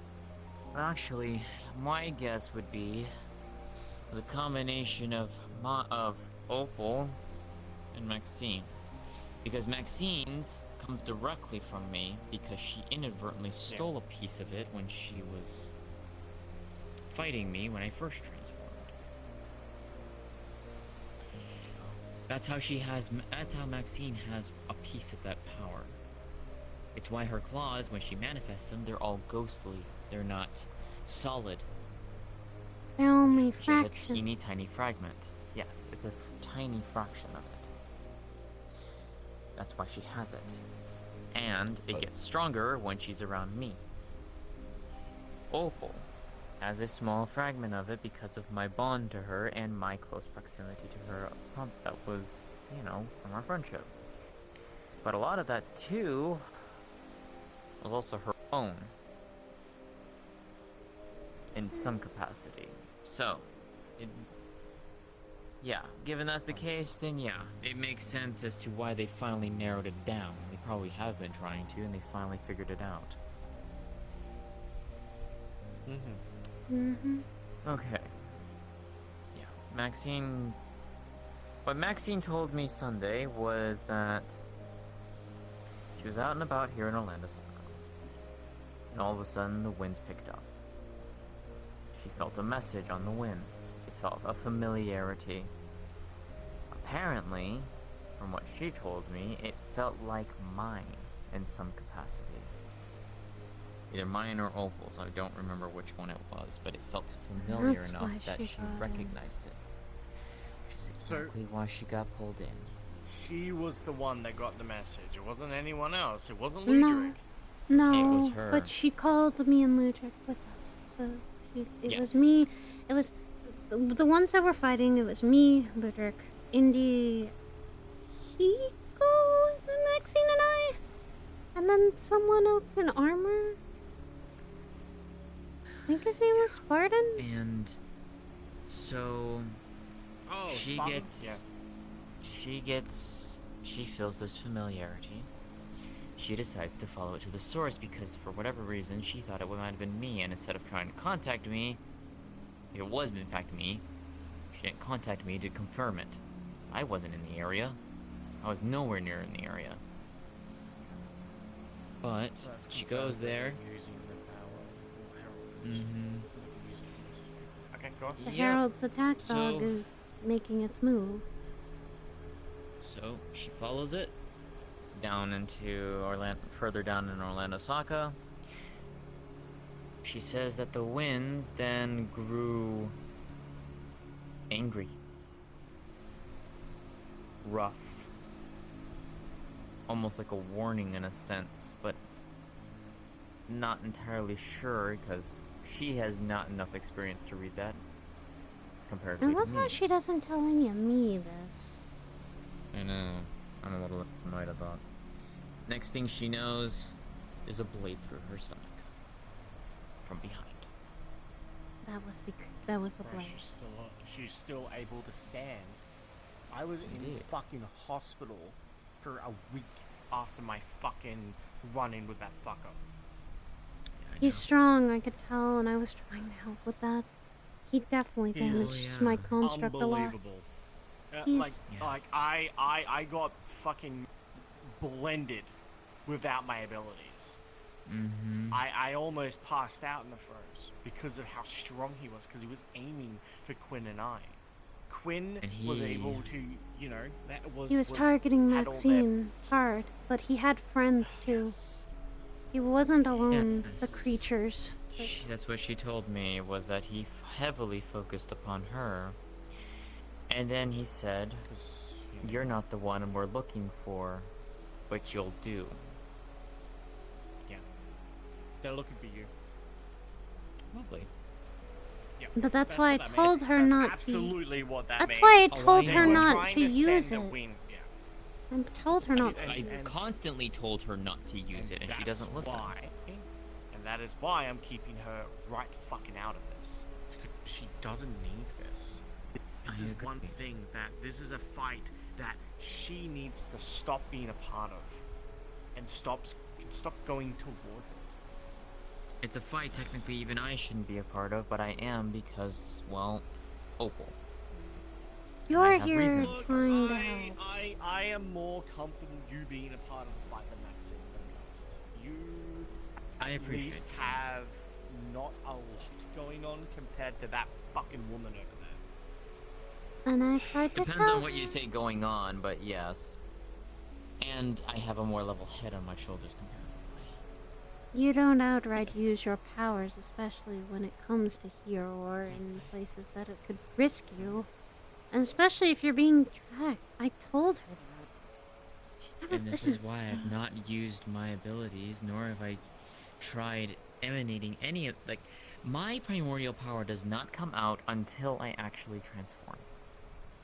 Speaker 2: Actually, my guess would be it was a combination of Opal and Maxine, because Maxine's comes directly from me because she inadvertently stole a piece of it when she was fighting me when I first transformed. That's how Maxine has a piece of that power. It's why her claws, when she manifests them, they're all ghostly. They're not solid.
Speaker 1: They're only
Speaker 2: She has a
Speaker 1: fraction.
Speaker 2: teeny tiny fragment. Yes, it's a tiny fraction of it. That's why she has it. And it gets stronger when she's around me. Opal has a small fragment of it because of my bond to her and my close proximity to her that was, from our friendship. But a lot of that, too, was also her own. In some capacity. So, given that's the case, then yeah, it makes sense as to why they finally narrowed it down. They probably have been trying to, and they finally figured it out. Okay. Yeah, Maxine... What Maxine told me Sunday was that she was out and about here in Orlando, and all of a sudden the winds picked up. She felt a message on the winds. It felt a familiarity. Apparently, from what she told me, it felt like mine in some capacity. Either mine or Opal's, I don't remember which one it was, but it felt familiar
Speaker 1: That's
Speaker 2: enough
Speaker 1: why
Speaker 2: that
Speaker 1: she
Speaker 2: she
Speaker 1: got it.
Speaker 2: recognized it. Which is exactly why she got pulled in.
Speaker 3: She was the one that got the message. It wasn't anyone else. It wasn't
Speaker 1: No.
Speaker 3: Ludwig.
Speaker 1: No,
Speaker 2: It was her.
Speaker 1: but she called me and Ludwig with us. So it was
Speaker 2: Yes.
Speaker 1: me. It was the ones that were fighting. It was me, Ludwig, Indy, Hiko, and Maxine and I, and then someone else in armor. I think his name was Spartan.
Speaker 2: And so
Speaker 3: Oh,
Speaker 2: she
Speaker 3: Spartan?
Speaker 2: she feels this familiarity. She decides to follow it to the source because for whatever reason she thought it might have been me, and instead of trying to contact me, it was in fact me. She didn't contact me to confirm it. I wasn't in the area. I was nowhere near in the area. But
Speaker 3: So that's
Speaker 2: she
Speaker 3: confirmed
Speaker 2: goes
Speaker 3: that
Speaker 2: there.
Speaker 3: they're using the power.
Speaker 2: Mm-hmm.
Speaker 3: Okay, go on.
Speaker 1: The
Speaker 2: Yep.
Speaker 1: Herald's attack dog
Speaker 2: So-
Speaker 1: is making its move.
Speaker 2: So she follows it down into Orlando, further down in Orlando Saka. She says that the winds then grew angry, rough, almost like a warning in a sense, but not entirely sure because she has not enough experience to read that
Speaker 1: I
Speaker 2: comparatively to
Speaker 1: love
Speaker 2: me.
Speaker 1: how she doesn't tell any of me this.
Speaker 2: I know. I'm a little annoyed at that. Next thing she knows, there's a blade through her stomach. From behind.
Speaker 1: That was the
Speaker 3: Bro,
Speaker 1: blade.
Speaker 3: she's still able to stand. I was in
Speaker 2: Indeed.
Speaker 3: fucking hospital for a week after my fucking run-in with that fucker.
Speaker 2: I
Speaker 1: He's
Speaker 2: know.
Speaker 1: strong, I could tell, and I was trying to help with that. He definitely
Speaker 3: He is
Speaker 1: damaged my construct a lot.
Speaker 3: Unbelievable. Like,
Speaker 1: He's-
Speaker 2: Yeah.
Speaker 3: like I got fucking blended without my abilities.
Speaker 2: Mm-hmm.
Speaker 3: I almost passed out in the throes because of how strong he was, because he was aiming for Quinn and I. Quinn
Speaker 2: And
Speaker 3: was
Speaker 2: he-
Speaker 3: able to, you know, that was.
Speaker 1: He was targeting
Speaker 3: had all their-
Speaker 1: Maxine hard, but he had friends too. He wasn't alone, the
Speaker 2: Yes.
Speaker 1: creatures.
Speaker 2: That's what she told me, was that he heavily focused upon her. And then he said,
Speaker 3: 'Cause, you know,
Speaker 2: "You're not the one we're looking for, but you'll do."
Speaker 3: they're looking for you.
Speaker 2: Lovely.
Speaker 3: Yeah.
Speaker 1: But that's why I
Speaker 3: what that
Speaker 1: told
Speaker 3: meant.
Speaker 1: her
Speaker 3: That's
Speaker 1: not to.
Speaker 3: absolutely what that
Speaker 1: That's
Speaker 3: meant.
Speaker 1: why I
Speaker 2: Oh,
Speaker 1: told
Speaker 2: I
Speaker 1: her
Speaker 2: know.
Speaker 1: not
Speaker 3: Trying
Speaker 1: to use
Speaker 3: send a
Speaker 1: it.
Speaker 3: wind- yeah.
Speaker 1: I told her not
Speaker 3: And-
Speaker 1: to.
Speaker 2: I constantly told her not to use it, and she
Speaker 3: that's
Speaker 2: doesn't listen.
Speaker 3: Why, and that is why I'm keeping her right fucking out of this. She doesn't need this. This
Speaker 2: I
Speaker 3: is
Speaker 2: agree.
Speaker 3: one thing that this is a fight that she needs to stop being a part of, and stop going towards it.
Speaker 2: It's a fight technically even I shouldn't be a part of, but I am because, well, Opal.
Speaker 1: You're
Speaker 2: I have
Speaker 1: here
Speaker 2: reasons.
Speaker 1: trying to help.
Speaker 3: I am more comfortable you being a part of the fight than Maxine, to be honest. You
Speaker 2: I
Speaker 3: at
Speaker 2: appreciate
Speaker 3: least
Speaker 2: that.
Speaker 3: have not a lot going on compared to that fucking woman over there.
Speaker 1: And I tried to
Speaker 2: Depends
Speaker 1: tell
Speaker 2: on what you
Speaker 1: her.
Speaker 2: say going on, but yes. And I have a more level head on my shoulders comparatively.
Speaker 1: You don't outright use your powers, especially when it comes to here or in places that it could risk you. And especially if you're being tracked. I told her that. She never
Speaker 2: And this
Speaker 1: listens
Speaker 2: is why
Speaker 1: to
Speaker 2: I've
Speaker 1: me.
Speaker 2: not used my abilities, nor have I tried emanating any of, like, my primordial power does not come out until I actually transform.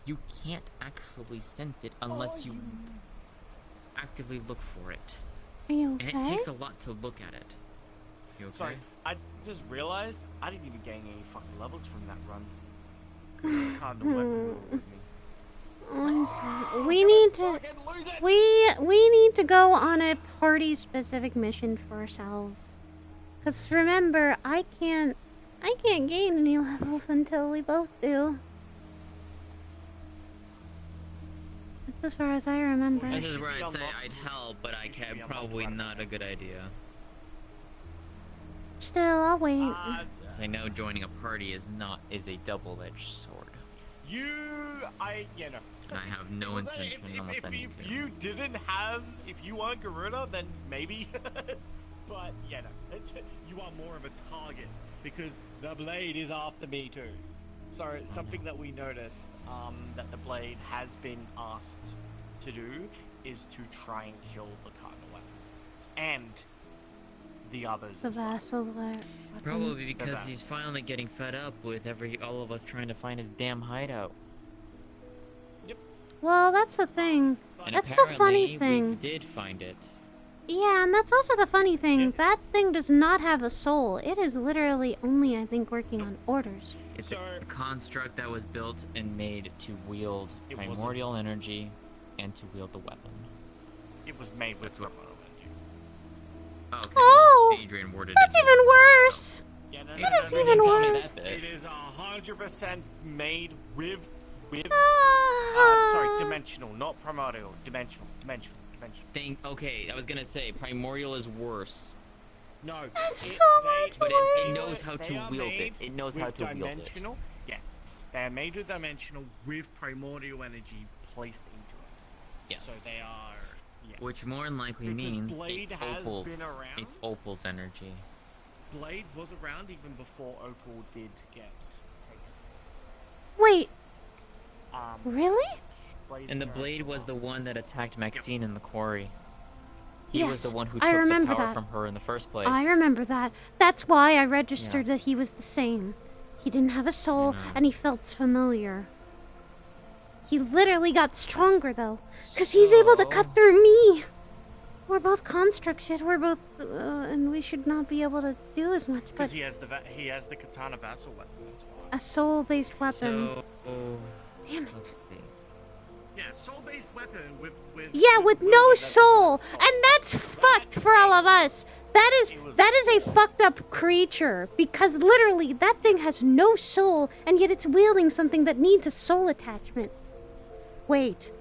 Speaker 2: You can't actually sense it unless you actively look for it.
Speaker 1: Are you okay?
Speaker 2: And it takes a lot to look at it. You okay?
Speaker 3: Sorry, I just realized I didn't even gain any fucking levels from that run. 'Cause I can't the weapon with me.
Speaker 1: I'm sorry. We need to.
Speaker 3: Fucking lose it!
Speaker 1: We need to go on a party-specific mission for ourselves. Cause remember, I can't gain any levels until we both do. That's as far as I remember.
Speaker 2: This is
Speaker 3: should
Speaker 2: where
Speaker 3: be
Speaker 2: I'd say
Speaker 3: unlocked.
Speaker 2: I'd help, but I
Speaker 3: You should
Speaker 2: can
Speaker 3: be
Speaker 2: probably
Speaker 3: unlocked
Speaker 2: not a good idea.
Speaker 1: Still, I'll wait.
Speaker 2: As I know, joining a party is a double-edged sword.
Speaker 3: You no.
Speaker 2: And I have no intention unless I need to.
Speaker 3: If you weren't Garuda, then maybe. But no, you are more of a target because the blade is after me too. So something that we noticed that the blade has been asked to do is to try and kill the cardinal weapons and the others.
Speaker 1: The vassals were.
Speaker 2: Probably because he's finally getting fed up with all of us trying to find his damn hideout.
Speaker 1: Well, that's the thing.
Speaker 2: And
Speaker 1: That's the funny thing.
Speaker 2: We did find it.
Speaker 1: Yeah, and that's also the funny thing. That thing does not have a soul. It is literally only, I think, working on orders.
Speaker 2: It's a construct that was built and made to wield primordial energy and to wield the weapon.
Speaker 3: It was made with primordial energy.
Speaker 2: Okay,
Speaker 1: Oh,
Speaker 2: well, Adrian worded
Speaker 1: that's
Speaker 2: it
Speaker 1: even worse. That is even
Speaker 2: tell me
Speaker 1: worse.
Speaker 2: that bit.
Speaker 3: It is 100% made with
Speaker 1: Ah.
Speaker 3: dimensional, not primordial, dimensional.
Speaker 2: Okay, I was gonna say primordial is worse.
Speaker 3: No,
Speaker 1: That's so much
Speaker 2: But
Speaker 1: worse.
Speaker 2: it knows how to wield it. It knows how to wield it.
Speaker 3: Yes, they're made with dimensional with primordial energy placed into it.
Speaker 2: Yes.
Speaker 3: So they are. Yes.
Speaker 2: Which more than likely
Speaker 3: Because
Speaker 2: means
Speaker 3: Blade
Speaker 2: it's
Speaker 3: has
Speaker 2: Opal's.
Speaker 3: been around.
Speaker 2: It's Opal's energy.
Speaker 3: Blade was around even before Opal did get taken.
Speaker 1: Wait,
Speaker 3: Um,
Speaker 1: really?
Speaker 3: Blade's
Speaker 2: And the
Speaker 3: been around
Speaker 2: blade
Speaker 3: for a
Speaker 2: was the
Speaker 3: while.
Speaker 2: one that attacked Maxine in the quarry. He
Speaker 1: Yes,
Speaker 2: was the one who
Speaker 1: I
Speaker 2: took the
Speaker 1: remember
Speaker 2: power
Speaker 1: that.
Speaker 2: from her in the first place.
Speaker 1: I remember that. That's why I registered that he was the same. He didn't have a soul, and he felt familiar. He literally got stronger, though, because he's able to cut through me. We're both constructs, yet we're both, and we should not be able to do as much,
Speaker 3: Because
Speaker 1: but
Speaker 3: he has the katana vassal weapon. That's why.
Speaker 1: a soul-based weapon.
Speaker 2: So,
Speaker 1: Damn
Speaker 2: let's
Speaker 1: it.
Speaker 2: see.
Speaker 3: Yeah, soul-based weapon with
Speaker 1: Yeah, with no soul, and that's fucked for all of us. That is a fucked up creature, because literally that thing has no soul, and yet it's wielding something that needs a soul attachment. Wait.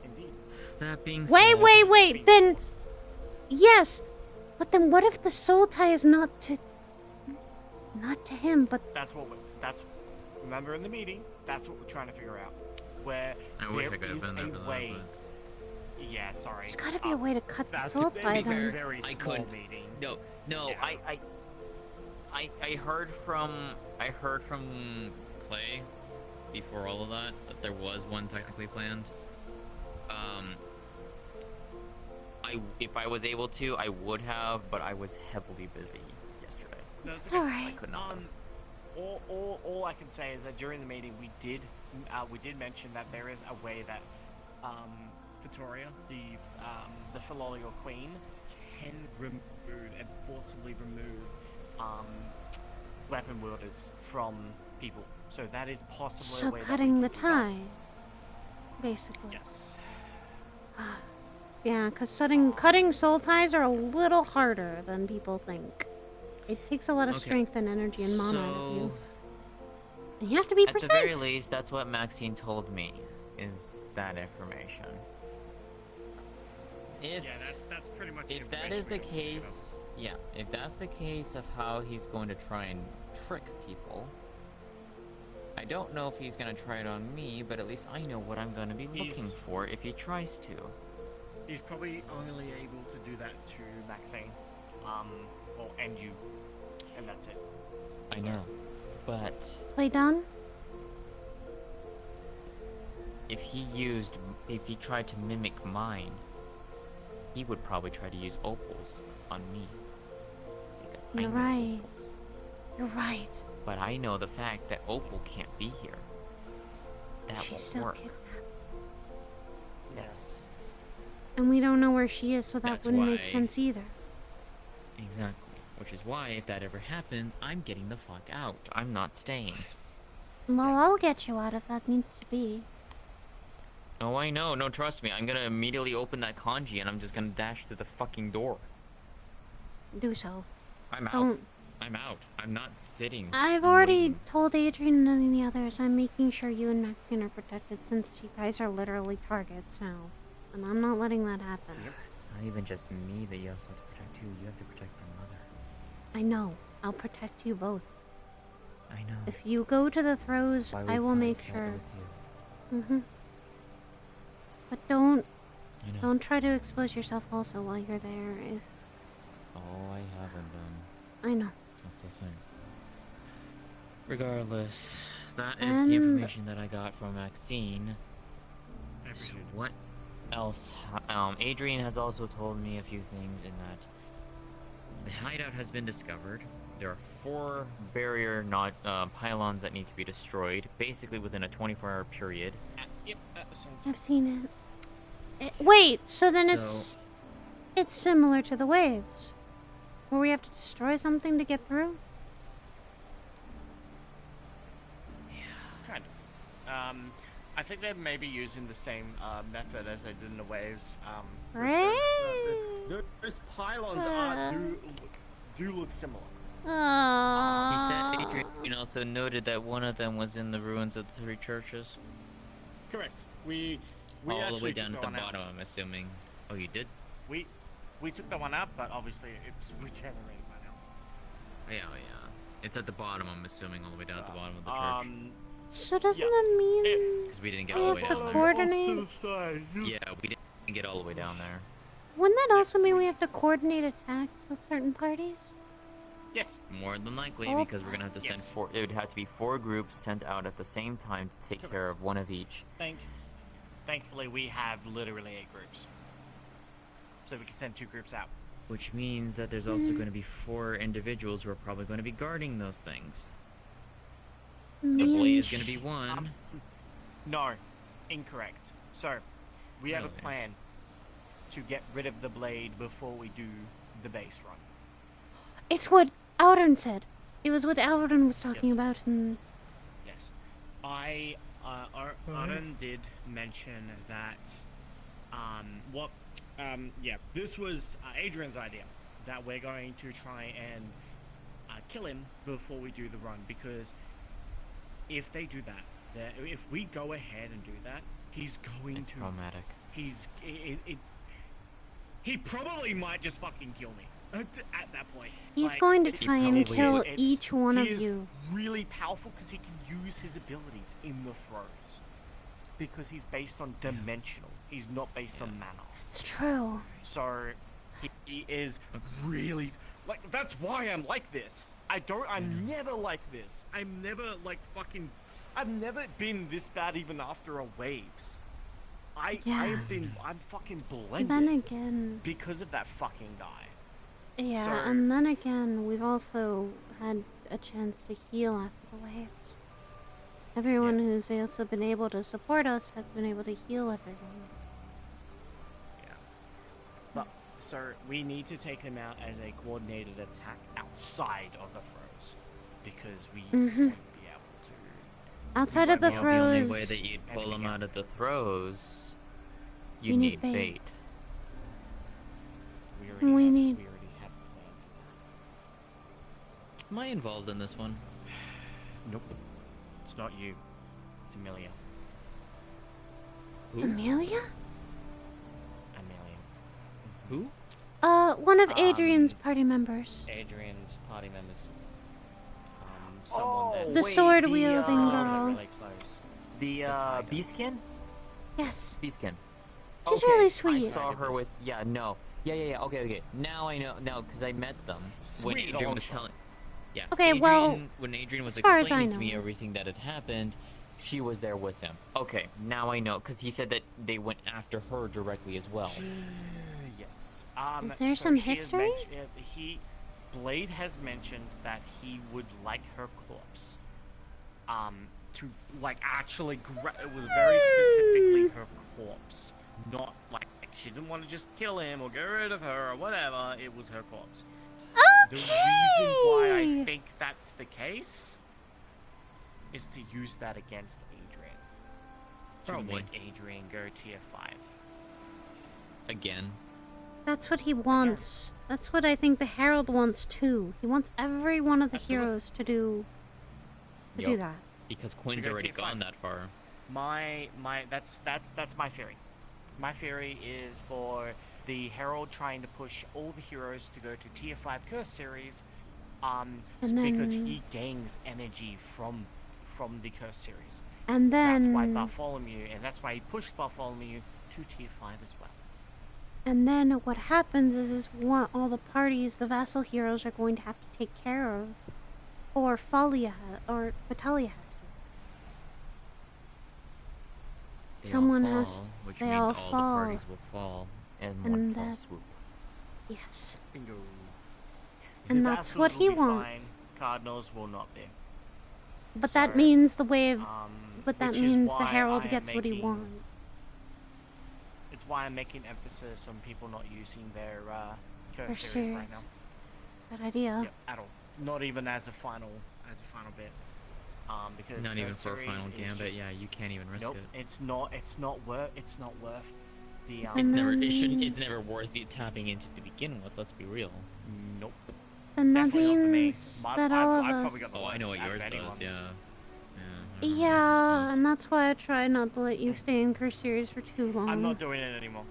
Speaker 2: That being
Speaker 1: Wait.
Speaker 2: said,
Speaker 1: Then, yes, but then what if the soul tie is not to him, but
Speaker 3: remember in the meeting. That's what we're trying to figure out. Where
Speaker 2: I wish I
Speaker 3: there
Speaker 2: could have
Speaker 3: is
Speaker 2: been there
Speaker 3: a
Speaker 2: for that,
Speaker 3: way.
Speaker 2: but
Speaker 3: Yeah, sorry.
Speaker 1: there's gotta be a way to cut the
Speaker 3: That's
Speaker 1: soul
Speaker 3: to
Speaker 1: tie
Speaker 3: be fair,
Speaker 1: then.
Speaker 3: very
Speaker 2: I
Speaker 3: small
Speaker 2: couldn't.
Speaker 3: meeting.
Speaker 2: No,
Speaker 3: Yeah.
Speaker 2: I heard from Clay before all of that there was one technically planned. If I was able to, I would have, but I was heavily busy yesterday.
Speaker 3: No,
Speaker 1: It's
Speaker 3: okay.
Speaker 1: alright.
Speaker 2: I could not have.
Speaker 3: All I can say is that during the meeting we did mention that there is a way that Victoria, the Philolial Queen, can remove and forcibly remove weapon wielders from people. So that is possibly a
Speaker 1: So
Speaker 3: way that
Speaker 1: cutting
Speaker 3: we
Speaker 1: the
Speaker 3: can do that.
Speaker 1: tie, basically.
Speaker 3: Yes.
Speaker 1: Yeah, because cutting soul ties are a little harder than people think. It takes a lot of
Speaker 2: Okay.
Speaker 1: strength and energy and mana out of
Speaker 2: So,
Speaker 1: you. And you have to be
Speaker 2: at
Speaker 1: precise.
Speaker 2: the very least, that's what Maxine told me, is that information. If
Speaker 3: Yeah, that's pretty much.
Speaker 2: if that is the case, yeah, if that's the case of how he's going to try and trick people, I don't know if he's going to try it on me, but at least I know what I'm going to be looking for if he tries to.
Speaker 3: He's probably only able to do that to Maxine, and you, and that's it.
Speaker 2: I know, but
Speaker 1: Play done?
Speaker 2: if he tried to mimic mine, he would probably try to use Opal's on me. Because I
Speaker 1: You're
Speaker 2: know
Speaker 1: right.
Speaker 2: Opal's.
Speaker 1: You're right.
Speaker 2: But I know the fact that Opal can't be here. That
Speaker 1: She's
Speaker 2: won't
Speaker 1: still
Speaker 2: work.
Speaker 1: kidnapped.
Speaker 2: Yes.
Speaker 1: And we don't know where she is, so that
Speaker 2: That's
Speaker 1: wouldn't make
Speaker 2: why-
Speaker 1: sense either.
Speaker 2: Exactly. Which is why, if that ever happens, I'm getting the fuck out. I'm not staying.
Speaker 1: Well, I'll get you out if that needs to be.
Speaker 2: Oh, I know. No, trust me. I'm gonna immediately open that kanji and I'm just gonna dash through the fucking door.
Speaker 1: Do so.
Speaker 2: I'm out.
Speaker 1: Don't.
Speaker 2: I'm out. I'm not sitting.
Speaker 1: I've already told Adrian and the others I'm making sure you and Maxine are protected since you guys are literally targets now. And I'm not letting that happen.
Speaker 2: It's not even just me that you also have to protect too. You have to protect my mother.
Speaker 1: I know. I'll protect you both.
Speaker 2: I know.
Speaker 1: If you go to the throws,
Speaker 2: Why
Speaker 1: I
Speaker 2: we
Speaker 1: will make
Speaker 2: promised that
Speaker 1: sure.
Speaker 2: with you.
Speaker 1: Mm-hmm. But don't
Speaker 2: I know.
Speaker 1: don't try to expose yourself also while you're there. If
Speaker 2: Oh, I haven't done.
Speaker 1: I know.
Speaker 2: That's the thing. Regardless, that is
Speaker 1: And-
Speaker 2: the information that I got from Maxine.
Speaker 9: I
Speaker 2: So
Speaker 9: appreciate it.
Speaker 2: what else? Adrian has also told me a few things in that the hideout has been discovered. There are 4 barrier not pylons that need to be destroyed, basically within a 24-hour period.
Speaker 3: Yep, at the same time.
Speaker 1: I've seen it. Wait, so then
Speaker 2: So-
Speaker 1: it's similar to the waves, where we have to destroy something to get through.
Speaker 3: Kind of. I think they may be using the same method as they did in the waves. Those pylons do look similar.
Speaker 2: He said
Speaker 1: Aww.
Speaker 2: Adrian also noted that one of them was in the ruins of the 3 churches.
Speaker 3: Correct. We
Speaker 2: All the
Speaker 3: actually
Speaker 2: way
Speaker 3: took
Speaker 2: down at the
Speaker 3: one out.
Speaker 2: bottom, I'm assuming. Oh, you did?
Speaker 3: We took that one out, but obviously it's regenerated by now.
Speaker 2: Yeah, yeah. It's at the bottom, I'm assuming, all the way down at the bottom of the church.
Speaker 1: So doesn't
Speaker 3: Yeah.
Speaker 1: that mean
Speaker 2: Because we didn't get
Speaker 1: we
Speaker 2: all the
Speaker 1: have
Speaker 2: way
Speaker 1: to
Speaker 2: down there.
Speaker 1: coordinate?
Speaker 2: Yeah, we didn't get all the way down there.
Speaker 1: Wouldn't that also mean we have to coordinate attacks with certain parties?
Speaker 3: Yes.
Speaker 2: More than likely,
Speaker 1: Oh.
Speaker 2: because we're gonna have to send
Speaker 3: Yes.
Speaker 2: 4. It would have to be 4 groups sent out at the same time to take care of one of each.
Speaker 3: Thankfully, we have literally 8 groups, so we can send 2 groups out.
Speaker 2: Which means that there's also going to be 4 individuals who are probably going to be guarding those things. The blade is going to be one.
Speaker 3: No, incorrect. So, we have a
Speaker 2: Really?
Speaker 3: plan to get rid of the blade before we do the base run.
Speaker 1: It's what Alden said. It was what Alden was talking
Speaker 3: Yes.
Speaker 1: about, and
Speaker 10: Yes. Arden did mention that, this was Adrian's idea, that we're going to try and kill him before we do the run, because if they do that, if we go ahead and do that, he's going
Speaker 2: It's
Speaker 10: to,
Speaker 2: problematic.
Speaker 10: he probably might just fucking kill me at that point.
Speaker 1: he's
Speaker 10: Like,
Speaker 1: going to
Speaker 10: it-
Speaker 1: try and
Speaker 2: probably
Speaker 1: kill
Speaker 2: would.
Speaker 1: each one of
Speaker 3: He is
Speaker 1: you.
Speaker 3: really powerful because he can use his abilities in the throws. Because he's based on dimensional. He's not based on mana.
Speaker 1: It's true.
Speaker 3: So he is really like, that's why I'm like this. I'm never like this. I'm never like fucking, I've never been this bad even after a waves. I'm fucking blended
Speaker 1: Then again,
Speaker 3: because of that fucking guy.
Speaker 1: yeah,
Speaker 3: So-
Speaker 1: and then again, we've also had a chance to heal after the waves. Everyone who's also been able to support us has been able to heal everyone.
Speaker 3: But so we need to take them out as a coordinated attack outside of the throws, because we won't be able to.
Speaker 1: Outside of the
Speaker 3: might
Speaker 2: The
Speaker 3: be able
Speaker 2: only
Speaker 1: throws,
Speaker 2: way that you'd pull them
Speaker 3: everything
Speaker 2: out of the throws, you
Speaker 1: You need
Speaker 2: need
Speaker 1: bait.
Speaker 2: bait.
Speaker 3: We
Speaker 1: We
Speaker 3: already
Speaker 1: need-
Speaker 3: have a plan for
Speaker 2: Am I involved in this one?
Speaker 3: that. Nope. It's not you. It's Amelia.
Speaker 2: Who?
Speaker 1: Amelia?
Speaker 3: Amelia.
Speaker 2: Who?
Speaker 1: One of Adrian's party members.
Speaker 3: Adrian's party members. Someone that
Speaker 1: The
Speaker 3: Wait,
Speaker 1: sword-wielding
Speaker 3: really,
Speaker 1: girl.
Speaker 3: really close.
Speaker 2: The
Speaker 3: tiger.
Speaker 2: Beaskin?
Speaker 1: Yes.
Speaker 2: Beaskin.
Speaker 1: She's really sweet.
Speaker 2: I saw her with. Yeah, no. Yeah. Okay. Now I know. No, because I met them when
Speaker 3: Sweet
Speaker 2: Adrian was
Speaker 3: ultra.
Speaker 2: telling. Yeah.
Speaker 1: Okay,
Speaker 2: Adrian,
Speaker 1: well,
Speaker 2: when Adrian was
Speaker 1: as far as I
Speaker 2: explaining to me
Speaker 1: know.
Speaker 2: everything that had happened, she was there with him. Okay, now I know, because he said that they went after her directly as well.
Speaker 3: Yes.
Speaker 1: Is there
Speaker 3: so
Speaker 1: some
Speaker 3: she has
Speaker 1: history?
Speaker 3: Blade has mentioned that he would like her corpse. To like actually, it was very specifically her corpse, not like she didn't want to just kill him or get rid of her or whatever. It was her corpse. The reason why I
Speaker 1: Okay.
Speaker 3: think that's the case is to use that against Adrian. To
Speaker 2: Probably.
Speaker 3: make Adrian go tier 5.
Speaker 2: Again.
Speaker 1: That's what he wants. That's what I think the Herald wants too. He wants every one of the
Speaker 3: Absolutely.
Speaker 1: heroes to do
Speaker 2: Yup.
Speaker 1: that.
Speaker 2: Because Quinn's
Speaker 3: To go
Speaker 2: already
Speaker 3: tier
Speaker 2: gone
Speaker 3: 5.
Speaker 2: that far.
Speaker 3: That's my theory. My theory is for the Herald trying to push all the heroes to go to tier 5 curse series Because he gains energy from the curse series.
Speaker 1: And
Speaker 3: That's why
Speaker 1: then
Speaker 3: Bartholomew, and that's why he pushed Bartholomew to tier 5 as well.
Speaker 1: and then what happens is what all the parties, the vassal heroes, are going to have to take care of, or Vitalia has to.
Speaker 2: They
Speaker 1: Someone
Speaker 2: all fall,
Speaker 1: has.
Speaker 2: which
Speaker 1: They
Speaker 2: means
Speaker 1: all
Speaker 2: all
Speaker 1: fall.
Speaker 2: the parties will fall in one
Speaker 1: And
Speaker 2: fell
Speaker 1: that's
Speaker 2: swoop.
Speaker 1: yes.
Speaker 3: Bingo.
Speaker 1: And
Speaker 3: The
Speaker 1: that's
Speaker 3: vassals
Speaker 1: what
Speaker 3: will
Speaker 1: he
Speaker 3: be
Speaker 1: wants.
Speaker 3: Fine. Cardinals will not be.
Speaker 1: But that
Speaker 3: So,
Speaker 1: means the wave. But that
Speaker 3: which is
Speaker 1: means the
Speaker 3: why
Speaker 1: herald
Speaker 3: I am
Speaker 1: gets what he
Speaker 3: making-
Speaker 1: wants.
Speaker 3: It's why I'm making emphasis on people not using their
Speaker 1: They're
Speaker 3: curse series right
Speaker 1: serious.
Speaker 3: now.
Speaker 1: Good idea.
Speaker 3: Yep, at all. Not even as a final bit. Because
Speaker 2: Not even
Speaker 3: curse
Speaker 2: for a
Speaker 3: series
Speaker 2: final
Speaker 3: is
Speaker 2: gambit.
Speaker 3: just-
Speaker 2: Yeah, you can't even risk
Speaker 3: Nope,
Speaker 2: it.
Speaker 3: it's not worth the
Speaker 2: It's
Speaker 1: And
Speaker 2: never.
Speaker 1: then-
Speaker 2: It shouldn't. It's never worth it tapping into to begin with. Let's be real.
Speaker 3: Nope.
Speaker 1: And that
Speaker 3: Definitely not for me.
Speaker 1: means
Speaker 3: My-
Speaker 1: that
Speaker 3: I've-
Speaker 1: all of
Speaker 3: I've
Speaker 1: us.
Speaker 3: probably got the
Speaker 2: Oh, I know what
Speaker 3: worst out
Speaker 2: yours
Speaker 3: of
Speaker 2: does.
Speaker 3: anyone's.
Speaker 2: Yeah. Yeah.
Speaker 1: Yeah, and that's why I try not to let you stay in curse series for too long.
Speaker 3: I'm not doing it anymore.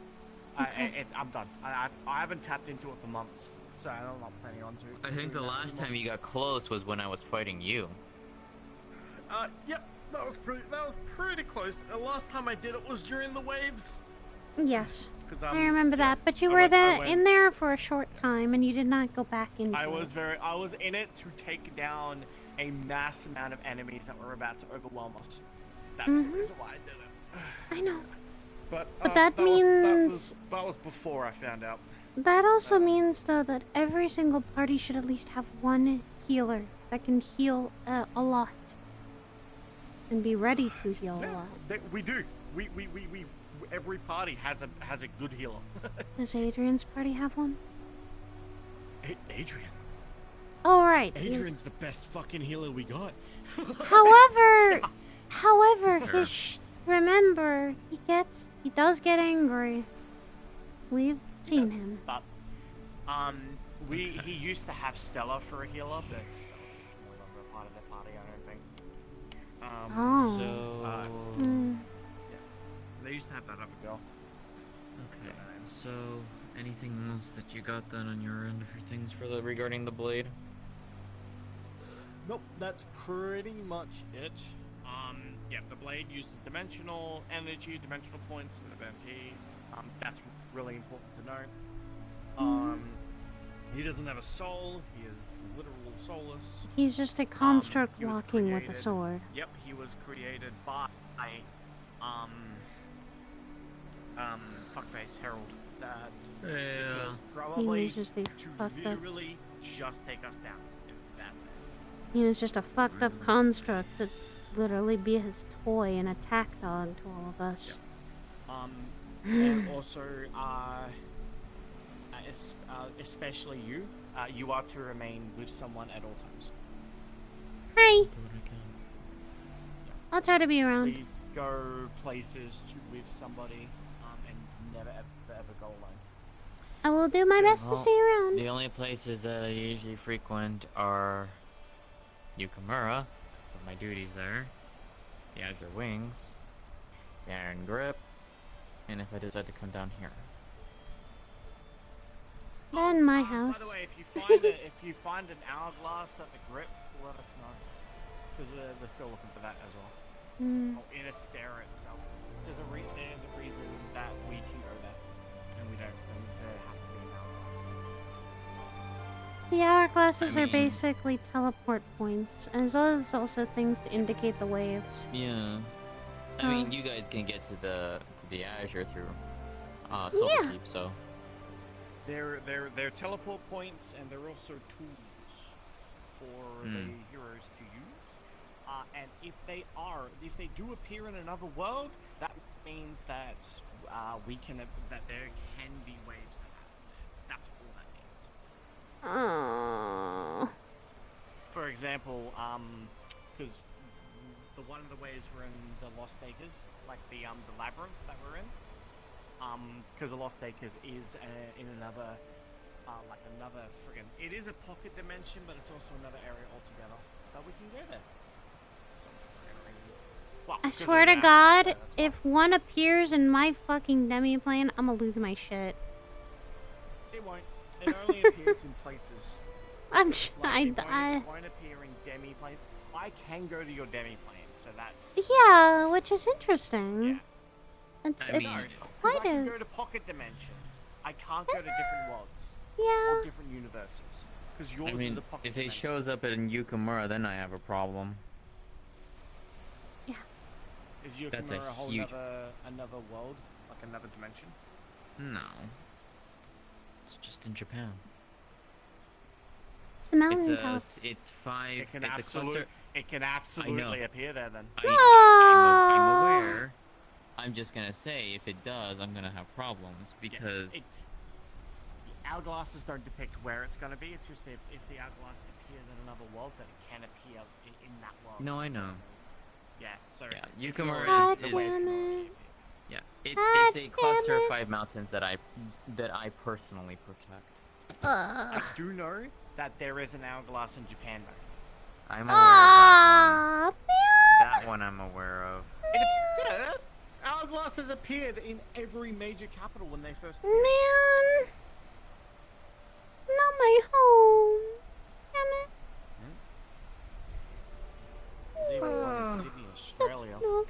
Speaker 1: Okay.
Speaker 3: I'm done. I haven't tapped into it for months, so I'm not planning on to.
Speaker 2: I think the last time you got close was when I was fighting you.
Speaker 3: Yep, that was pretty close. The last time I did it was during the waves.
Speaker 1: Yes,
Speaker 3: 'Cause,
Speaker 1: I remember
Speaker 3: yeah,
Speaker 1: that. But you
Speaker 3: I
Speaker 1: were
Speaker 3: went- I
Speaker 1: there
Speaker 3: went-
Speaker 1: in there for a short time, and you did not go back into
Speaker 3: I
Speaker 1: it.
Speaker 3: was in it to take down a mass amount of enemies that were about to overwhelm us. That's the reason why I did it.
Speaker 1: I know.
Speaker 3: But
Speaker 1: that means-
Speaker 3: that was before I found out.
Speaker 1: That also means, though, that every single party should at least have one healer that can heal a lot. And be ready to heal a lot.
Speaker 3: We do. We every party has a good healer.
Speaker 1: Does Adrian's party have one?
Speaker 3: Adrian.
Speaker 1: Oh, right.
Speaker 10: Adrian's the best fucking healer we got.
Speaker 1: However, remember, he does get angry. We've seen him.
Speaker 3: But he used to have Stella for a healer, but Stella's no longer a part of their party, I don't think.
Speaker 1: Oh.
Speaker 3: They used to have that other girl.
Speaker 2: Okay. So, anything else that you got then on your end for things regarding the blade?
Speaker 3: Nope, that's pretty much it. Yeah, the blade uses dimensional energy, dimensional points, and MP. That's really important to know. He doesn't have a soul. He is literal soulless.
Speaker 1: He's just a construct
Speaker 3: he was
Speaker 1: walking with a
Speaker 3: created-
Speaker 1: sword.
Speaker 3: Yep, he was created by fuckface Herald. That was probably
Speaker 1: was just a
Speaker 3: to
Speaker 1: fucked up-
Speaker 3: literally just take us down. And that's it.
Speaker 1: He was just a fucked up construct to literally be his toy and attack dog to all of us.
Speaker 3: And also, especially you, you are to remain with someone at all times.
Speaker 1: Hi!
Speaker 2: Do what I can.
Speaker 1: I'll try to be around.
Speaker 3: Please go places with somebody, and never ever go alone.
Speaker 1: I will do my best to
Speaker 2: Well,
Speaker 1: stay around.
Speaker 2: The only places that I usually frequent are Yukamura, so my duty's there, the Azure Wings, the Iron Grip, and if I decide to come down here.
Speaker 1: Then my
Speaker 3: By
Speaker 1: house.
Speaker 3: the way, if you find an hourglass at the grip, let us know, because we're still looking for that as well.
Speaker 1: Hmm.
Speaker 3: Oh, in a stair itself. There's a reason that we can go there, and we don't. And there has to be an hourglass.
Speaker 1: The hourglasses
Speaker 2: I
Speaker 1: are
Speaker 2: mean-
Speaker 1: basically teleport points, as well as also things to indicate the waves.
Speaker 2: Yeah.
Speaker 1: So-
Speaker 2: I mean, you guys can get to the Azure through Silver
Speaker 1: Yeah.
Speaker 2: Keep, so
Speaker 3: They're teleport points, and they're also tools for the heroes to use. And if they do appear in another world, that means that that there can be waves that happen. That's all that means.
Speaker 1: Oh.
Speaker 3: For example, because one of the ways we're in the Lost Acres, like the labyrinth that we're in, because the Lost Acres is in another, another friggin'. It is a pocket dimension, but it's also another area altogether. But we can go there. Some friggin' reason. Well,
Speaker 1: I
Speaker 3: 'cause of
Speaker 1: swear to
Speaker 3: that,
Speaker 1: God,
Speaker 3: that's why.
Speaker 1: if one appears in my fucking demi-plane, I'm gonna lose my shit.
Speaker 3: It won't. It only appears in places. It won't appear in demi planes. I can go to your demi plane, so that's.
Speaker 1: Yeah, which is interesting.
Speaker 3: Yeah.
Speaker 1: It's
Speaker 2: I mean,
Speaker 1: quite
Speaker 3: I can
Speaker 1: a
Speaker 3: go to pocket dimensions. I can't go to different worlds
Speaker 1: yeah.
Speaker 3: or different universes because yours
Speaker 2: I
Speaker 3: is
Speaker 2: mean,
Speaker 3: a pocket
Speaker 2: if he
Speaker 3: dimension.
Speaker 2: shows up in Yukamura, then I have a problem.
Speaker 3: Is Yukamura
Speaker 2: That's a
Speaker 3: a whole
Speaker 2: huge-
Speaker 3: another world, like another dimension?
Speaker 2: No. It's just in Japan.
Speaker 1: It's the mountain house.
Speaker 2: It's five.
Speaker 3: It can
Speaker 2: It's a cluster.
Speaker 3: It can absolutely appear there then.
Speaker 2: I'm aware. I'm just gonna say, if it does, I'm gonna have problems because.
Speaker 3: Hourglasses don't depict where it's going to be. It's just if the hourglass appears in another world, then it can appear in that world.
Speaker 2: No, I know.
Speaker 3: Yeah, so.
Speaker 2: Yeah, Yukamura
Speaker 1: God
Speaker 2: is
Speaker 1: damn it.
Speaker 2: yeah.
Speaker 1: God
Speaker 2: It's a cluster
Speaker 1: damn
Speaker 2: of
Speaker 1: it.
Speaker 2: 5 mountains that I personally protect.
Speaker 3: I do know that there is an hourglass in Japan, though.
Speaker 2: I'm aware of
Speaker 1: Man.
Speaker 2: that one. I'm aware of.
Speaker 3: Yeah, hourglasses appeared in every major capital when they first appeared.
Speaker 1: Man. Not my home. Damn it.
Speaker 3: There's even one in Sydney,
Speaker 1: That's
Speaker 3: Australia.
Speaker 1: enough.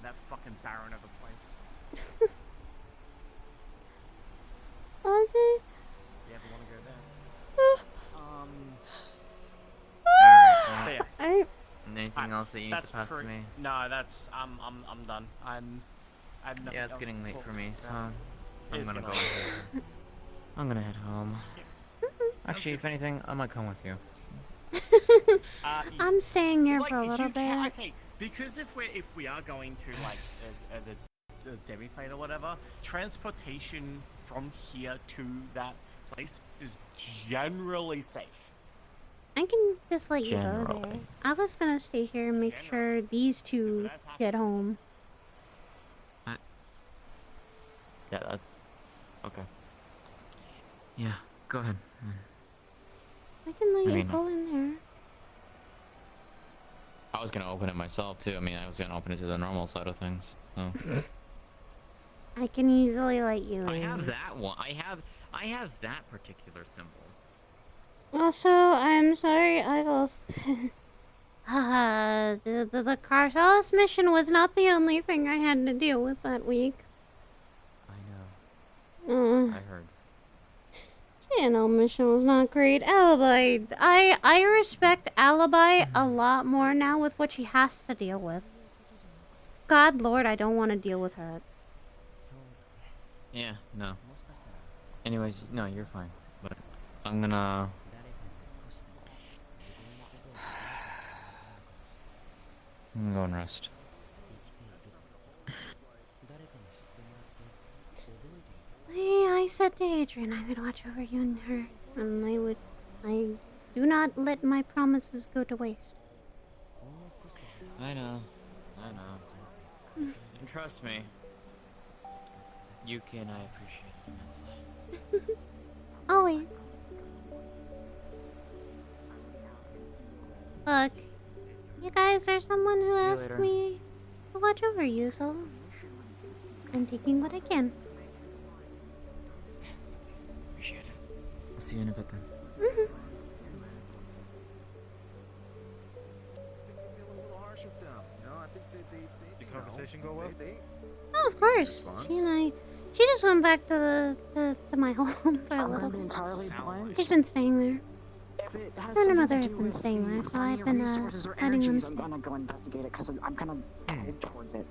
Speaker 3: That fucking barren of a place.
Speaker 1: Was it?
Speaker 3: You ever want to go there?
Speaker 2: Alright.
Speaker 3: So yeah.
Speaker 1: I
Speaker 2: Anything else that you need
Speaker 3: That's
Speaker 2: to pass to me?
Speaker 3: No, that's I'm done. I'm nothing
Speaker 2: Yeah, it's
Speaker 3: else
Speaker 2: getting
Speaker 3: to
Speaker 2: late
Speaker 3: talk
Speaker 2: for me,
Speaker 3: about.
Speaker 2: so
Speaker 3: It
Speaker 2: I'm
Speaker 3: is
Speaker 2: gonna go.
Speaker 3: getting
Speaker 2: Ahead. I'm gonna head home. Actually, if anything, I might come with you.
Speaker 1: I'm staying here
Speaker 3: Like,
Speaker 1: for a
Speaker 3: if
Speaker 1: little
Speaker 3: you can-
Speaker 1: bit.
Speaker 3: okay, because if we are going to like the demi plane or whatever, transportation from here to that place is generally safe.
Speaker 1: I can just let you go there.
Speaker 2: Generally.
Speaker 1: I was gonna stay here and make sure these two get home.
Speaker 2: Yeah. Okay. Yeah. Go ahead.
Speaker 1: I can let
Speaker 2: I
Speaker 1: you
Speaker 2: mean-
Speaker 1: go in there.
Speaker 2: I was gonna open it myself too. I mean, I was gonna open it to the normal side of things. So.
Speaker 1: I can easily let you
Speaker 2: I
Speaker 1: in.
Speaker 2: have that one. I have that particular symbol.
Speaker 1: Also, I'm sorry, I've also... the Carcelis mission was not the only thing I had to deal with that week.
Speaker 2: I know. I heard.
Speaker 1: Channel mission was not great. Alibi, I respect Alibi a lot more now with what she has to deal with. God Lord, I don't want to deal with her.
Speaker 2: Yeah. No. Anyways, no, you're fine. But I'm gonna. I'm gonna go and rest.
Speaker 1: I said to Adrian I would watch over you and her, and I do not let my promises go to waste.
Speaker 2: I know. And trust me, Yuki and I appreciate it immensely.
Speaker 1: Always. Look, you guys are someone who
Speaker 2: See you
Speaker 1: asked
Speaker 2: later.
Speaker 1: me to watch over you, so I'm taking what I can.
Speaker 2: Appreciate it. I'll see you in a bit then.
Speaker 1: Mhm.
Speaker 6: The conversation go well?
Speaker 1: Oh, of course. She just went back to my home for a
Speaker 7: I'm
Speaker 1: little
Speaker 7: gonna be
Speaker 1: bit.
Speaker 7: entirely blunt.
Speaker 1: She's been staying there.
Speaker 7: If it has
Speaker 1: Her and her
Speaker 7: something
Speaker 1: mother
Speaker 7: to
Speaker 1: have
Speaker 7: do
Speaker 1: been
Speaker 7: with
Speaker 1: staying there,
Speaker 7: the
Speaker 1: so I've
Speaker 7: finding
Speaker 1: been
Speaker 7: resources or
Speaker 1: letting them
Speaker 7: energies, I'm
Speaker 1: stay.
Speaker 7: gonna go investigate it because I'm kind of pulled towards it.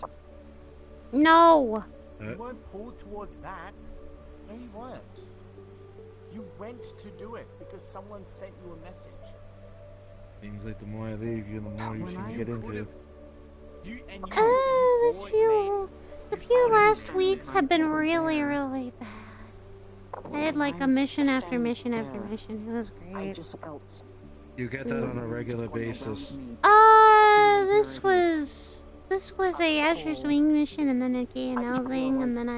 Speaker 1: No.
Speaker 3: You weren't pulled towards that. No, you weren't. You went to do it because someone sent you a message.
Speaker 6: Seems like the more I leave you, the more you
Speaker 7: When
Speaker 6: can
Speaker 7: I
Speaker 6: get into.
Speaker 1: The few last weeks have been really, really bad. I had like a mission after mission after mission. It was
Speaker 7: I
Speaker 1: great.
Speaker 7: just felt
Speaker 6: You get that on a regular basis.
Speaker 1: This was a Asher's Wing mission, and then a KNL thing, and then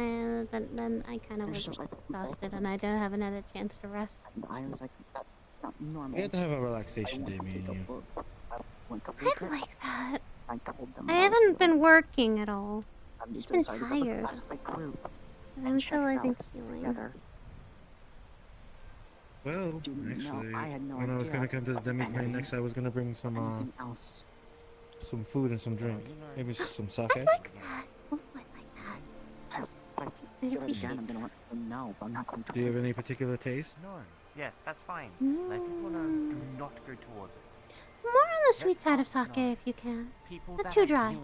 Speaker 1: I kind of was exhausted, and I haven't had a chance to rest.
Speaker 7: I was like, that's not normal.
Speaker 6: We have to have a relaxation day, me and you.
Speaker 1: I'd like that.
Speaker 7: I told them
Speaker 1: I haven't been working at all.
Speaker 7: I'm
Speaker 1: Just been
Speaker 7: decided to
Speaker 1: tired.
Speaker 7: ask my group
Speaker 1: I'm still, I think,
Speaker 7: out
Speaker 1: healing.
Speaker 7: together.
Speaker 6: Well,
Speaker 7: Didn't
Speaker 6: actually,
Speaker 7: know. I had no
Speaker 6: when I was
Speaker 7: idea
Speaker 6: gonna come to the
Speaker 7: of
Speaker 6: demi plane
Speaker 7: anything-
Speaker 6: next, I was gonna bring some
Speaker 7: anything else.
Speaker 6: food and some drink. Maybe some sake.
Speaker 1: I'd like that. Oh, I'd like that.
Speaker 7: But if
Speaker 1: I
Speaker 7: you do it
Speaker 1: appreciate
Speaker 7: again, I'm gonna let them know, but I'm not going to.
Speaker 6: Do you have any particular taste?
Speaker 3: No. Yes, that's fine. Let people know. Do not go towards it.
Speaker 1: More on the sweet side of sake if you can. Not too dry.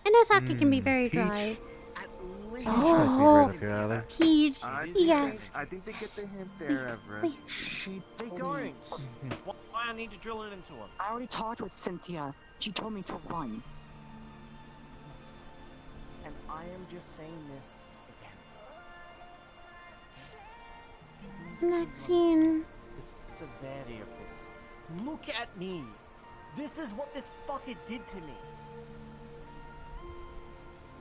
Speaker 1: I know sake can be very
Speaker 6: peach.
Speaker 1: dry.
Speaker 3: At least
Speaker 1: Oh,
Speaker 6: Right up your alley.
Speaker 1: peach. Yes.
Speaker 8: I think they get the hint
Speaker 1: Please,
Speaker 8: there, Everest.
Speaker 1: please.
Speaker 7: She
Speaker 3: they
Speaker 7: told me.
Speaker 3: don't. Why I need to drill it into him?
Speaker 7: I already talked with Cynthia. She told me to run.
Speaker 3: And I am just saying this again. Just need
Speaker 1: That
Speaker 3: to
Speaker 1: scene.
Speaker 3: the severity of this. Look at me. This is what this fucker did to me.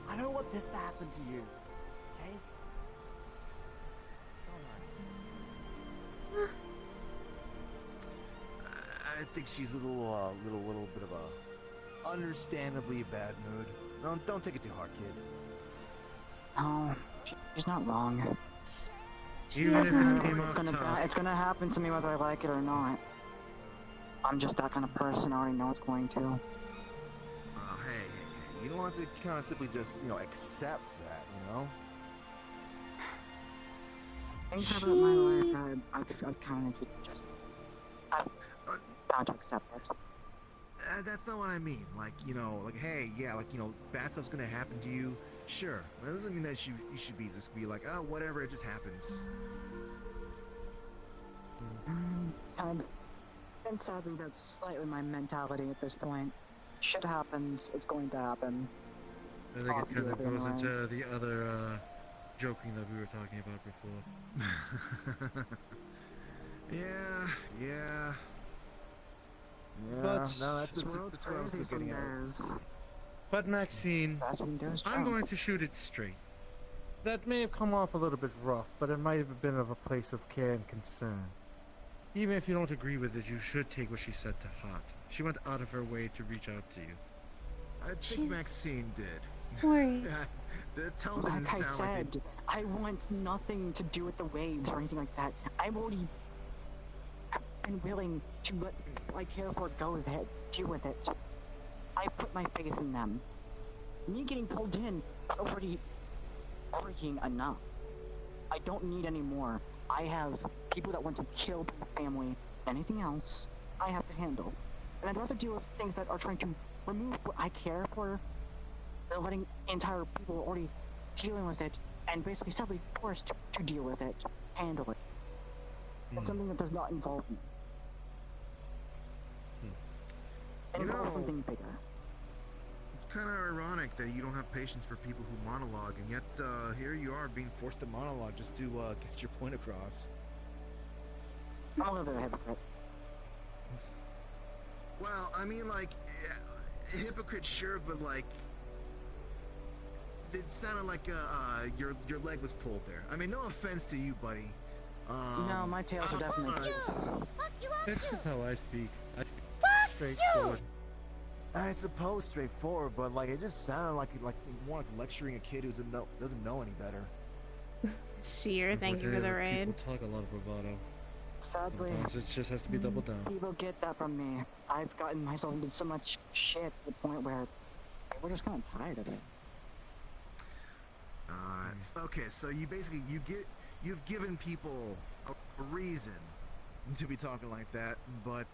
Speaker 3: I don't want this to happen to you. Okay? Don't worry.
Speaker 8: I think she's a little bit of a understandably bad mood. Don't take it too hard, kid.
Speaker 7: No, she's not wrong.
Speaker 6: Even if it
Speaker 1: isn't.
Speaker 6: came off tough.
Speaker 7: It's gonna happen to me whether I like it or not. I'm just that kind of person. I already know it's going to.
Speaker 8: Hey, you don't have to kind of simply just, accept that,
Speaker 7: Things happen in my life. I've kind of just. I've got to accept it.
Speaker 8: That's not what I mean. Hey, yeah, bad stuff's gonna happen to you. Sure, that doesn't mean that you should be like, oh, whatever, it just happens.
Speaker 7: And sadly, that's slightly my mentality at this point. Shit happens, it's going to happen.
Speaker 6: I think
Speaker 7: I'll
Speaker 6: it kind
Speaker 7: deal
Speaker 6: of
Speaker 7: with it
Speaker 6: goes into
Speaker 7: anyways.
Speaker 6: the other joking that we were talking about before.
Speaker 8: Yeah.
Speaker 6: But-
Speaker 8: no,
Speaker 7: This world's
Speaker 8: that's what I was
Speaker 7: crazy some
Speaker 8: getting at.
Speaker 7: days.
Speaker 6: But Maxine,
Speaker 7: That's what he does.
Speaker 6: I'm going to shoot it straight. That may have come off a little bit rough, but it might have been of a place of care and concern. Even if you don't agree with it, you should take what she said to heart. She went out of her way to reach out to you.
Speaker 8: I think
Speaker 1: She's-
Speaker 8: Maxine did.
Speaker 1: Worry.
Speaker 8: The tone didn't
Speaker 7: Like I
Speaker 8: sound like it.
Speaker 7: said, I want nothing to do with the waves or anything like that. I've already been willing to let the people I care for go with it, deal with it. I put my faith in them. Me getting pulled in is already worrying enough. I don't need any more. I have people that want to kill my family. Anything else, I have to handle. And I'd rather deal with things that are trying to remove what I care for than letting entire people already dealing with it and basically sadly forced to deal with it, handle it. It's something that does not involve me. It
Speaker 8: You
Speaker 7: involves
Speaker 8: know-
Speaker 7: something bigger.
Speaker 8: It's kind of ironic that you don't have patience for people who monologue, and yet here you are being forced to monologue just to get your point across.
Speaker 7: I'm a little bit of a hypocrite.
Speaker 8: Well, I mean, hypocrite, sure, but it sounded like your leg was pulled there. I mean, no offense to you, buddy.
Speaker 7: No, my tails are definitely.
Speaker 6: That's just how I speak. I speak straightforward.
Speaker 8: I suppose straightforward, but it just sounded like more like lecturing a kid who doesn't know any better.
Speaker 1: Seer, thank you for the
Speaker 6: Unfortunately,
Speaker 1: raid.
Speaker 6: People talk a lot of bravado.
Speaker 7: Sadly,
Speaker 6: Sometimes it just has to be doubled down.
Speaker 7: people get that from me. I've gotten myself into so much shit to the point where we're just kind of tired of it.
Speaker 8: Okay, so you've given people a reason to be talking like that, but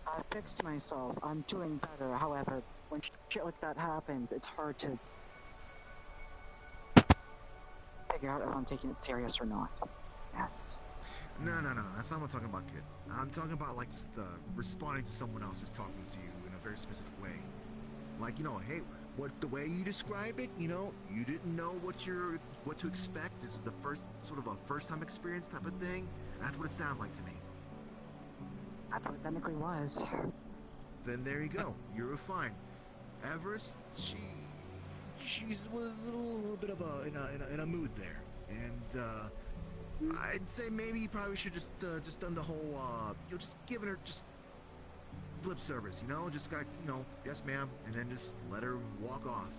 Speaker 7: I fixed myself. I'm doing better. However, when shit like that happens, it's hard to figure out if I'm taking it serious or not. Yes.
Speaker 8: no, that's not what I'm talking about, kid. I'm talking about just responding to someone else who's talking to you in a very specific way. Hey, the way you described it, you didn't know what to expect. This is the first time experience type of thing. That's what it sounds like to me.
Speaker 7: That's what it technically was.
Speaker 8: Then there you go. You're fine. Everest, she was a little bit of in a mood there, and I'd say maybe you probably should just done the whole just giving her just lip service, just got yes ma'am, and then just let her walk off.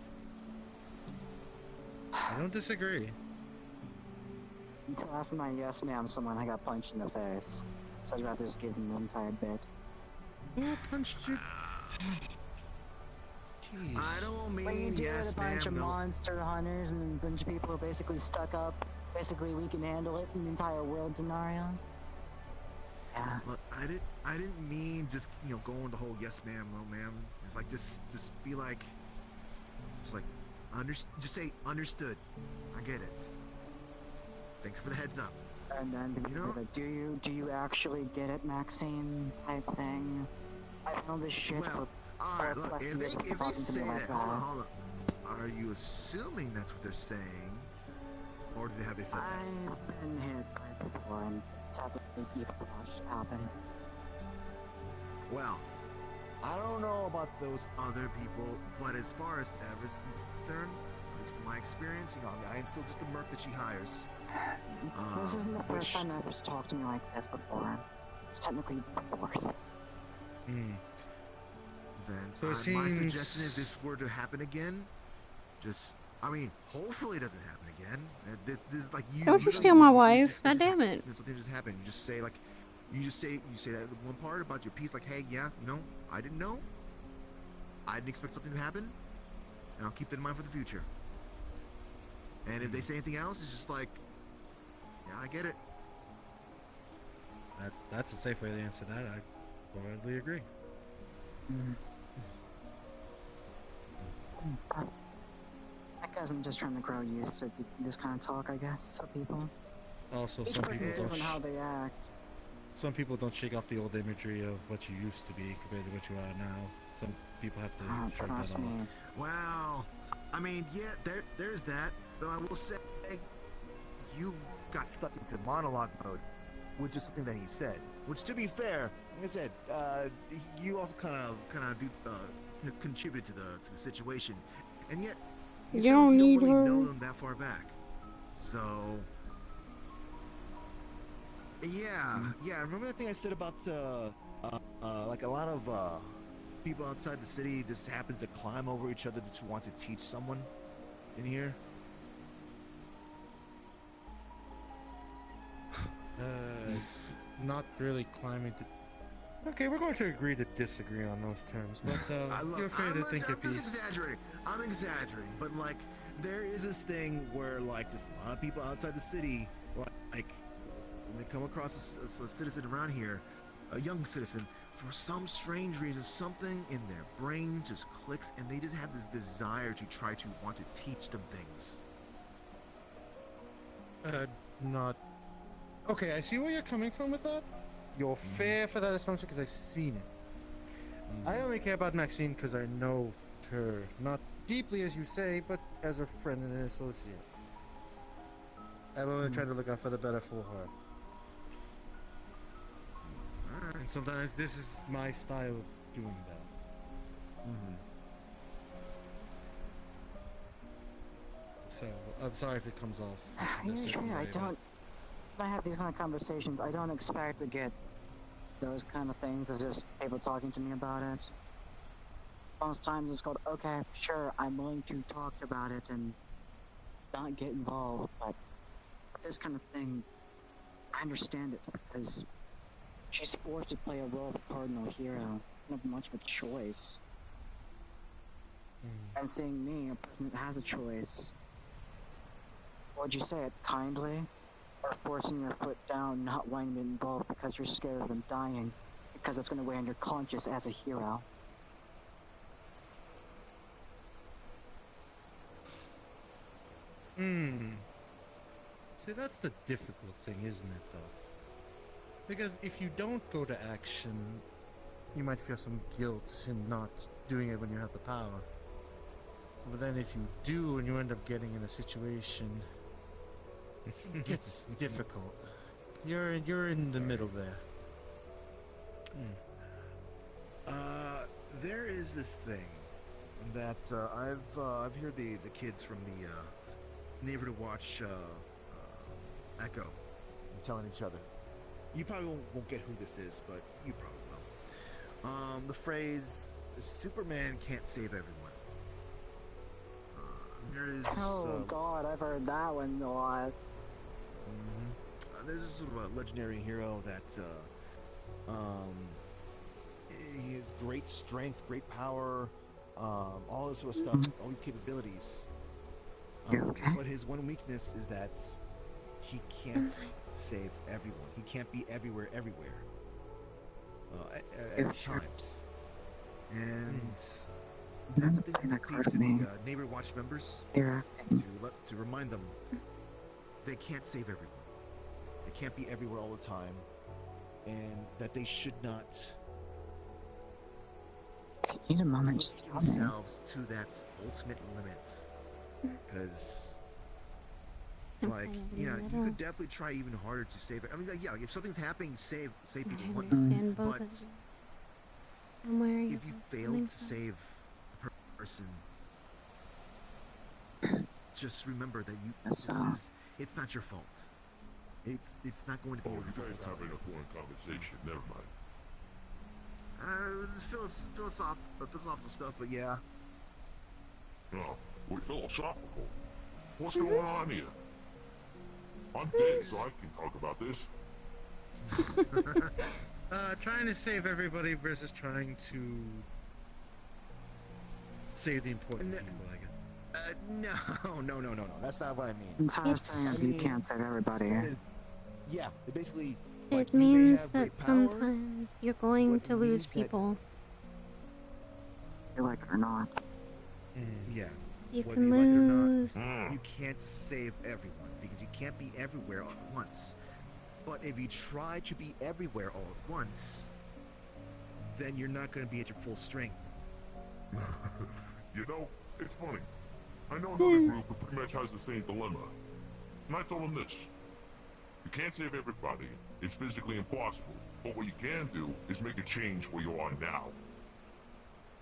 Speaker 6: I don't disagree.
Speaker 7: Until after my yes ma'am someone I got punched in the face. So I'd rather just give them the entire bit.
Speaker 6: Who punched you? Jeez.
Speaker 8: I don't
Speaker 7: When you
Speaker 8: mean
Speaker 7: deal
Speaker 8: yes,
Speaker 7: with a bunch of
Speaker 8: ma'am. No.
Speaker 7: monster hunters and a bunch of people who are basically stuck up, basically we can handle it in the entire world scenario. Yeah.
Speaker 8: Look, I didn't mean just going the whole yes, ma'am, no, ma'am. It's like just be like, just say understood. I get it. Thanks for the heads up.
Speaker 7: And then do you actually get it, Maxine? Type thing. I know this shit
Speaker 8: Well,
Speaker 7: for
Speaker 8: all right. Look,
Speaker 7: plus
Speaker 8: if
Speaker 7: years
Speaker 8: they
Speaker 7: talking to
Speaker 8: say
Speaker 7: me like
Speaker 8: that, hold on. Are you assuming that's what they're saying, or do they have they said that?
Speaker 7: I've been hit by before, and sadly you've watched happen.
Speaker 8: Well, I don't know about those other people, but as far as Ever's concerned, at least from my experience, I am still just the merc that she hires.
Speaker 7: This isn't the first
Speaker 8: which-
Speaker 7: time Ever's talked to me like this before. It's technically the fourth.
Speaker 8: Then
Speaker 6: So it
Speaker 8: my
Speaker 6: seems-
Speaker 8: suggestion, if this were to happen again, hopefully it doesn't happen again. This is like you.
Speaker 1: Don't you
Speaker 8: know,
Speaker 1: steal my
Speaker 8: you
Speaker 1: wife.
Speaker 8: just-
Speaker 1: God
Speaker 8: just-
Speaker 1: damn it.
Speaker 8: Something just happened. You just say you say that one part about your piece, like, hey, yeah, I didn't know. I didn't expect something to happen, and I'll keep that in mind for the future. And if they say anything else, it's just like, yeah, I get it.
Speaker 6: That's a safe way to answer that. I wholeheartedly agree.
Speaker 7: That guy's just trying to grow used to this kind of talk, I guess. So people,
Speaker 6: Also,
Speaker 7: each
Speaker 6: some
Speaker 7: person's
Speaker 6: people don't.
Speaker 7: different how they act.
Speaker 6: Some people don't shake off the old imagery of what you used to be compared to what you are now. Some people have to shrug that
Speaker 7: Trust me.
Speaker 6: off.
Speaker 8: Well, I mean, yeah, there's that. Though I will say, you got stuck into monologue mode, which is something that he said. Which, to be fair, like I said, you also kind of contributed to the situation, and yet
Speaker 1: You
Speaker 8: said
Speaker 1: don't need
Speaker 8: really
Speaker 1: her.
Speaker 8: know them that far back. So, yeah. Remember that thing I said about like a lot of people outside the city just happens to climb over each other to want to teach someone in here?
Speaker 6: Not really climbing to. Okay, we're going to agree to disagree on those terms, but you're free to think your
Speaker 8: I'm just
Speaker 6: piece.
Speaker 8: exaggerating. I'm exaggerating, but like there is this thing where like just a lot of people outside the city, like when they come across a citizen around here, a young citizen, for some strange reason, something in their brain just clicks, and they just have this desire to try to want to teach them things.
Speaker 6: Not. Okay, I see where you're coming from with that. You're fair for that assumption because I've seen it. I only care about Maxine because I know her, not deeply as you say, but as a friend and an associate. I'm only trying to look out for the better for her. And sometimes this is my style of doing that. So, I'm sorry if it comes off. in a certain
Speaker 7: Usually I
Speaker 6: way, but-
Speaker 7: don't. When I have these kind of conversations, I don't expect to get those kind of things of just people talking to me about it. Most times it's called, okay, sure, I'm willing to talk about it and not get involved, but this kind of thing, I understand it because she's forced to play a role of a cardinal hero. Not much of a choice. And seeing me, a person that has a choice, would you say it kindly? Or forcing your foot down, not wanting to be involved because you're scared of them dying, because it's going to weigh on your conscience as a hero.
Speaker 6: See, that's the difficult thing, isn't it, though? Because if you don't go to action, you might feel some guilt in not doing it when you have the power. But then if you do and you end up getting in a situation, it gets difficult. You're in the middle there.
Speaker 8: There is this thing that I've heard the kids from the neighborhood watch echo telling each other. You probably won't get who this is, but you probably will. The phrase "Superman can't save everyone." There is this,
Speaker 7: Oh god, I've heard that one a lot.
Speaker 8: There's this sort of a legendary hero that, he has great strength, great power, all this sort of stuff, all these capabilities. But his one weakness is that he can't save everyone. He can't be everywhere, at times. And that's the thing we repeat to the Neighbor Watch members to remind them they can't save everyone. They can't be everywhere all the time, and that they should not
Speaker 7: Need a moment,
Speaker 8: push
Speaker 7: just
Speaker 8: themselves to that ultimate limit. Because, like, you could definitely try even harder to save it. I mean, like, yeah, if something's happening, save people. But if you fail to save a person, just remember that it's not your fault. It's not going to be your fault.
Speaker 11: You guys having a foreign conversation. Never mind.
Speaker 8: Philosophical stuff, but yeah.
Speaker 11: Oh, we're philosophical. What's going on here? I'm dead, so I can talk about this.
Speaker 9: Trying to save everybody versus trying to save the important people, I guess.
Speaker 8: No. That's not what I mean.
Speaker 7: Entire saying you can't save everybody.
Speaker 8: Yeah, it basically.
Speaker 1: It means that sometimes you're going to lose people.
Speaker 7: You like it or not.
Speaker 8: Yeah.
Speaker 1: You
Speaker 8: Whether
Speaker 1: can
Speaker 8: like it or not,
Speaker 1: lose.
Speaker 8: you can't save everyone because you can't be everywhere all at once. But if you try to be everywhere all at once, then you're not going to be at your full strength.
Speaker 11: You know, it's funny. I know another group who pretty much has the same dilemma. And I told them this. You can't save everybody. It's physically impossible. But what you can do is make a change where you are now.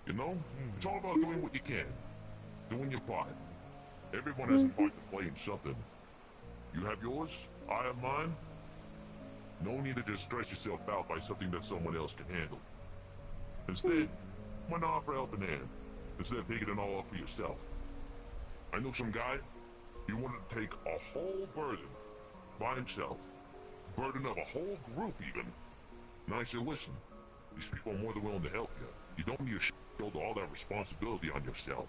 Speaker 11: You know? It's all about doing what you can. Doing your part. Everyone has a part to play in something. You have yours, I have mine. No need to just stress yourself out by something that someone else can handle. Instead, why not offer a helping hand, instead of taking it all off for yourself? I know some guy, he wanted to take a whole burden by himself. Burden of a whole group even. And I said, listen, these people are more than willing to help you. You don't need to shoulder all that responsibility on yourself.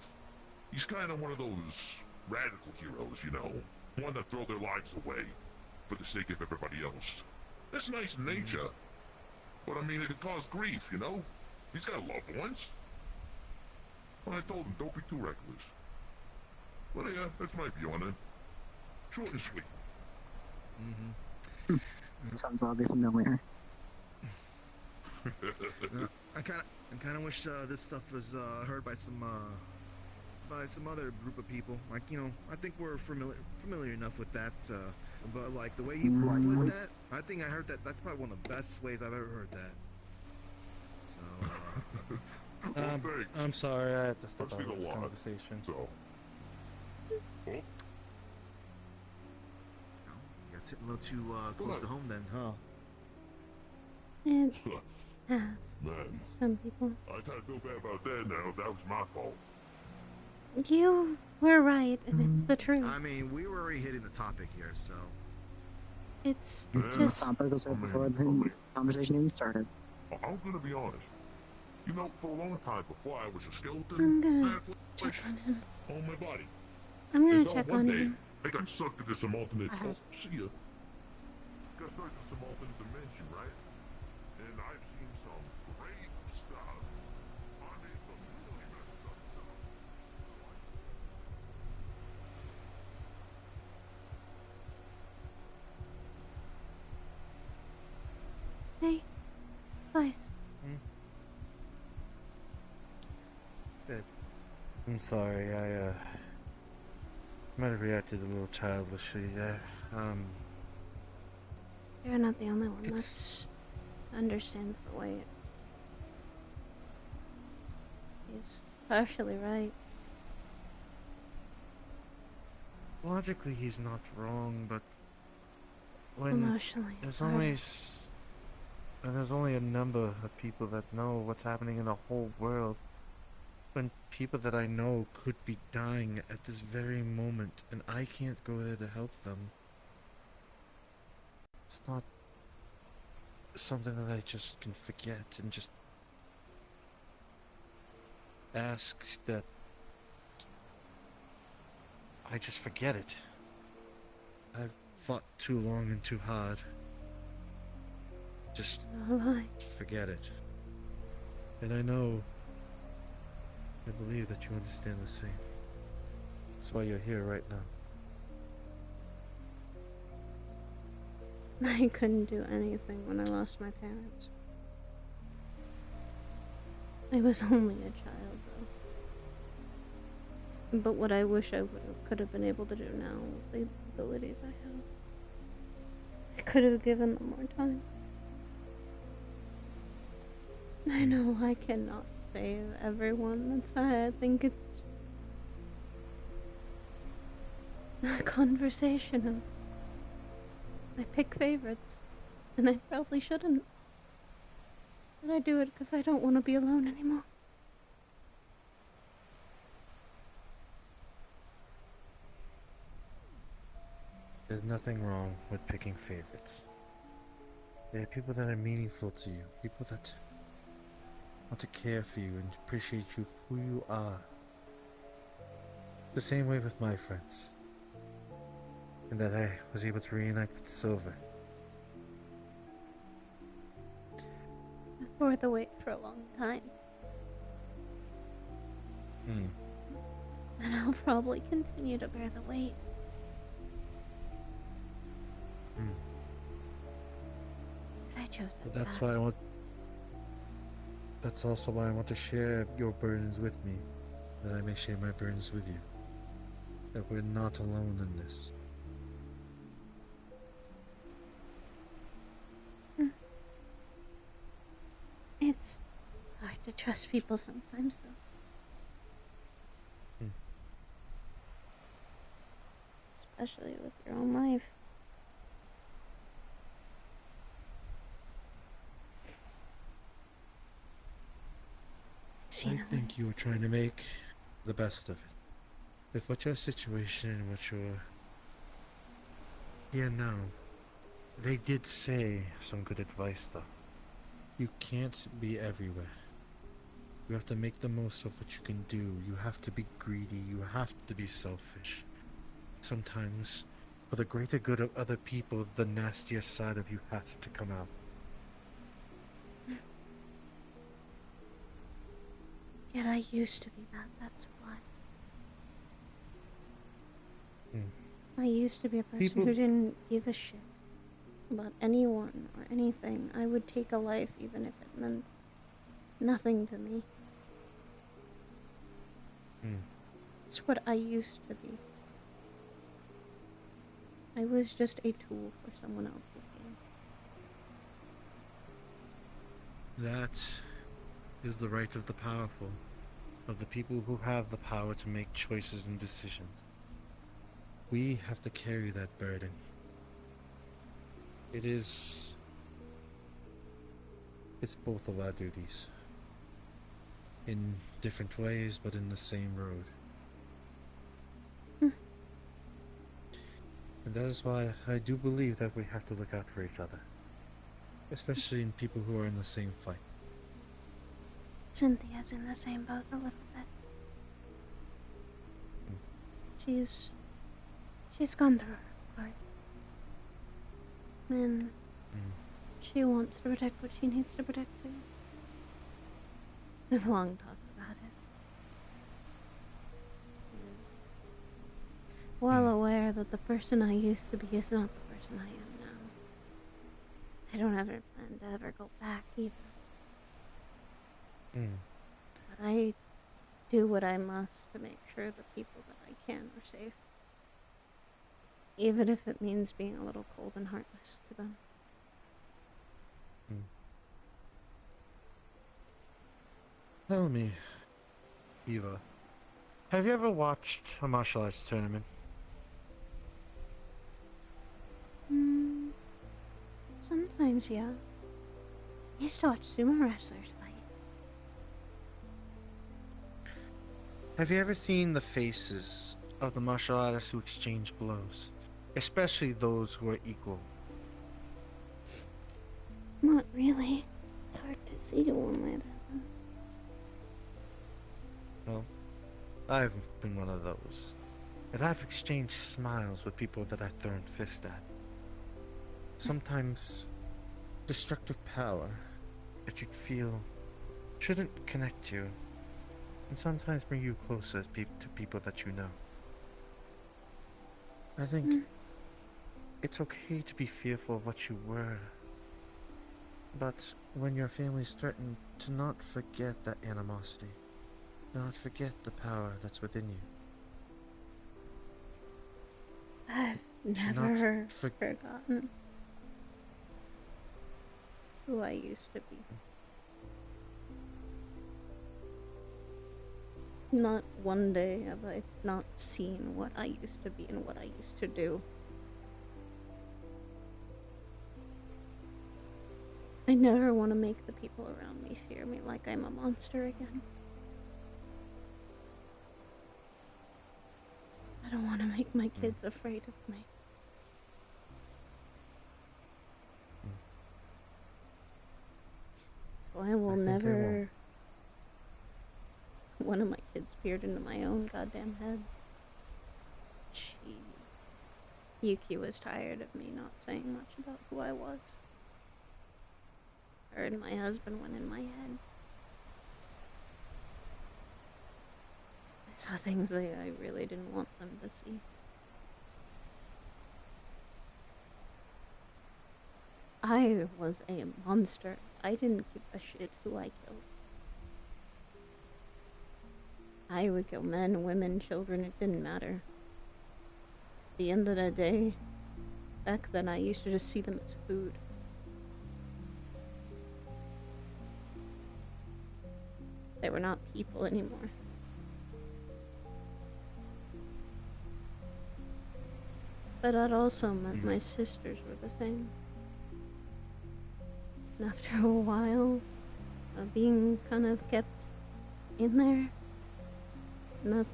Speaker 11: He's kind of one of those radical heroes, you know, one that throw their lives away for the sake of everybody else. That's nice in nature, but I mean, it could cause grief, you know? He's got loved ones. Well, I told him, don't be too reckless. But yeah, that's my view on it. Short and sweet.
Speaker 7: Sounds oddly familiar.
Speaker 8: I kind of wish this stuff was heard by some other group of people. Like, you know, I think we're familiar enough with that. But like the way you put that, I think I heard that. That's probably one of the best ways I've ever heard that. So.
Speaker 9: I'm sorry, I have to step
Speaker 11: Let's
Speaker 9: out
Speaker 11: be
Speaker 9: of
Speaker 11: the
Speaker 9: this
Speaker 11: lot.
Speaker 9: conversation.
Speaker 11: So. Oh,
Speaker 8: You guys hitting a little too close to home then, huh?
Speaker 1: It has.
Speaker 11: man.
Speaker 1: Some people.
Speaker 11: I kind of feel bad about that now. That was my fault.
Speaker 1: You were right, and it's the truth.
Speaker 8: I mean, we were already hitting the topic here, so.
Speaker 1: It's
Speaker 11: Yeah.
Speaker 1: just.
Speaker 7: Topic was there before the conversation even started.
Speaker 11: I'm gonna be honest. You know, for a long time before I was a skeleton,
Speaker 1: I'm
Speaker 11: I
Speaker 1: gonna
Speaker 11: had
Speaker 1: check
Speaker 11: flesh
Speaker 1: on him.
Speaker 11: on my body.
Speaker 1: I'm gonna
Speaker 11: Until
Speaker 1: check
Speaker 11: one
Speaker 1: on
Speaker 11: day,
Speaker 1: him.
Speaker 11: I got sucked into some alternate. Oh, see ya. Got sucked into some alternate dimension, right? And I've seen some great stuff. I mean, some really messed up stuff.
Speaker 1: Hey, Vice.
Speaker 6: I'm sorry, I might have reacted a little childishly there.
Speaker 1: You're not the only one that understands the way it. He's partially right.
Speaker 6: Logically, he's not wrong, but when
Speaker 1: Emotionally.
Speaker 6: there's
Speaker 1: hard.
Speaker 6: there's only a number of people that know what's happening in the whole world. When people that I know could be dying at this very moment, and I can't go there to help them. It's not something that I just can forget and just ask that I just forget it. I've fought too long and too hard. Just forget it. And I believe that you understand the same. That's why you're here right now.
Speaker 1: I couldn't do anything when I lost my parents. I was only a child, though. But what I wish I could have been able to do now with the abilities I have, I could have given them more time. I know I cannot save everyone. That's why I think it's a conversation of I pick favorites, and I probably shouldn't. But I do it because I don't want to be alone anymore.
Speaker 6: There's nothing wrong with picking favorites. There are people that are meaningful to you, people that want to care for you and appreciate you for who you are. The same way with my friends. And that I was able to reunite with Silver.
Speaker 1: I bore the weight for a long time. And I'll probably continue to bear the weight. I chose that
Speaker 6: But that's
Speaker 1: path.
Speaker 6: why I want. That's also why I want to share your burdens with me, that I may share my burdens with you. That we're not alone in this.
Speaker 1: It's hard to trust people sometimes, though. Especially with your own life.
Speaker 6: I think you were trying to make the best of it. With what your situation and what you're here now. They did say some good advice, though. You can't be everywhere. You have to make the most of what you can do. You have to be greedy. You have to be selfish. Sometimes, for the greater good of other people, the nastier side of you has to come out.
Speaker 1: Yet I used to be that, that's why. I used to be a person who didn't give a shit about anyone or anything. I would take a life even if it meant nothing to me. It's what I used to be. I was just a tool for someone else's game.
Speaker 6: That is the right of the powerful, of the people who have the power to make choices and decisions. We have to carry that burden. It's both of our duties. In different ways, but in the same road. And that is why I do believe that we have to look out for each other. Especially in people who are in the same fight.
Speaker 1: Cynthia's in the same boat a little bit. She's gone through her part. And she wants to protect what she needs to protect too. We've long talked about it. Well aware that the person I used to be is not the person I am now. I don't ever plan to ever go back either. But I do what I must to make sure the people that I can are safe. Even if it means being a little cold and heartless to them.
Speaker 6: Tell me, Eva, have you ever watched a martial arts tournament?
Speaker 1: Sometimes, yeah. I used to watch sumo wrestlers fight.
Speaker 6: Have you ever seen the faces of the martial artists who exchange blows? Especially those who are equal.
Speaker 1: Not really. It's hard to see one like that.
Speaker 6: Well, I've been one of those. And I've exchanged smiles with people that I've thrown fists at. Sometimes destructive power that you'd feel shouldn't connect you, and sometimes bring you closer to people that you know. I think it's okay to be fearful of what you were, but when your family's threatened, to not forget that animosity, not forget the power that's within you.
Speaker 1: I've never forgotten who I used to be. Not one day have I not seen what I used to be and what I used to do. I never want to make the people around me fear me like I'm a monster again. I don't want to make my kids afraid of me. So I will never... One of my kids peered into my own goddamn head. Yuki was tired of me not saying much about who I was. Her and my husband went in my head. I saw things that I really didn't want them to see. I was a monster. I didn't give a shit who I killed. I would kill men, women, children, it didn't matter. At the end of the day, back then I used to just see them as food. They were not people anymore. But that also meant my sisters were the same. And after a while of being kind of kept in there, and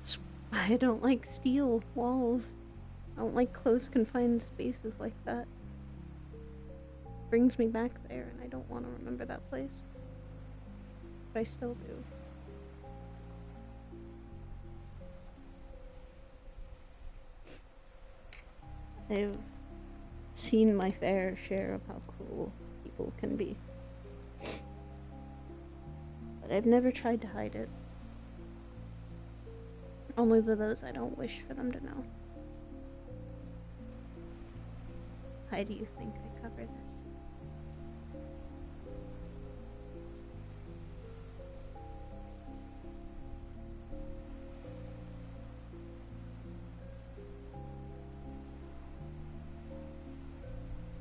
Speaker 1: that's why I don't like steel walls. I don't like closed, confined spaces like that. It brings me back there, and I don't want to remember that place. But I still do. I've seen my fair share of how cruel people can be. But I've never tried to hide it. Only to those I don't wish for them to know. How do you think I cover this?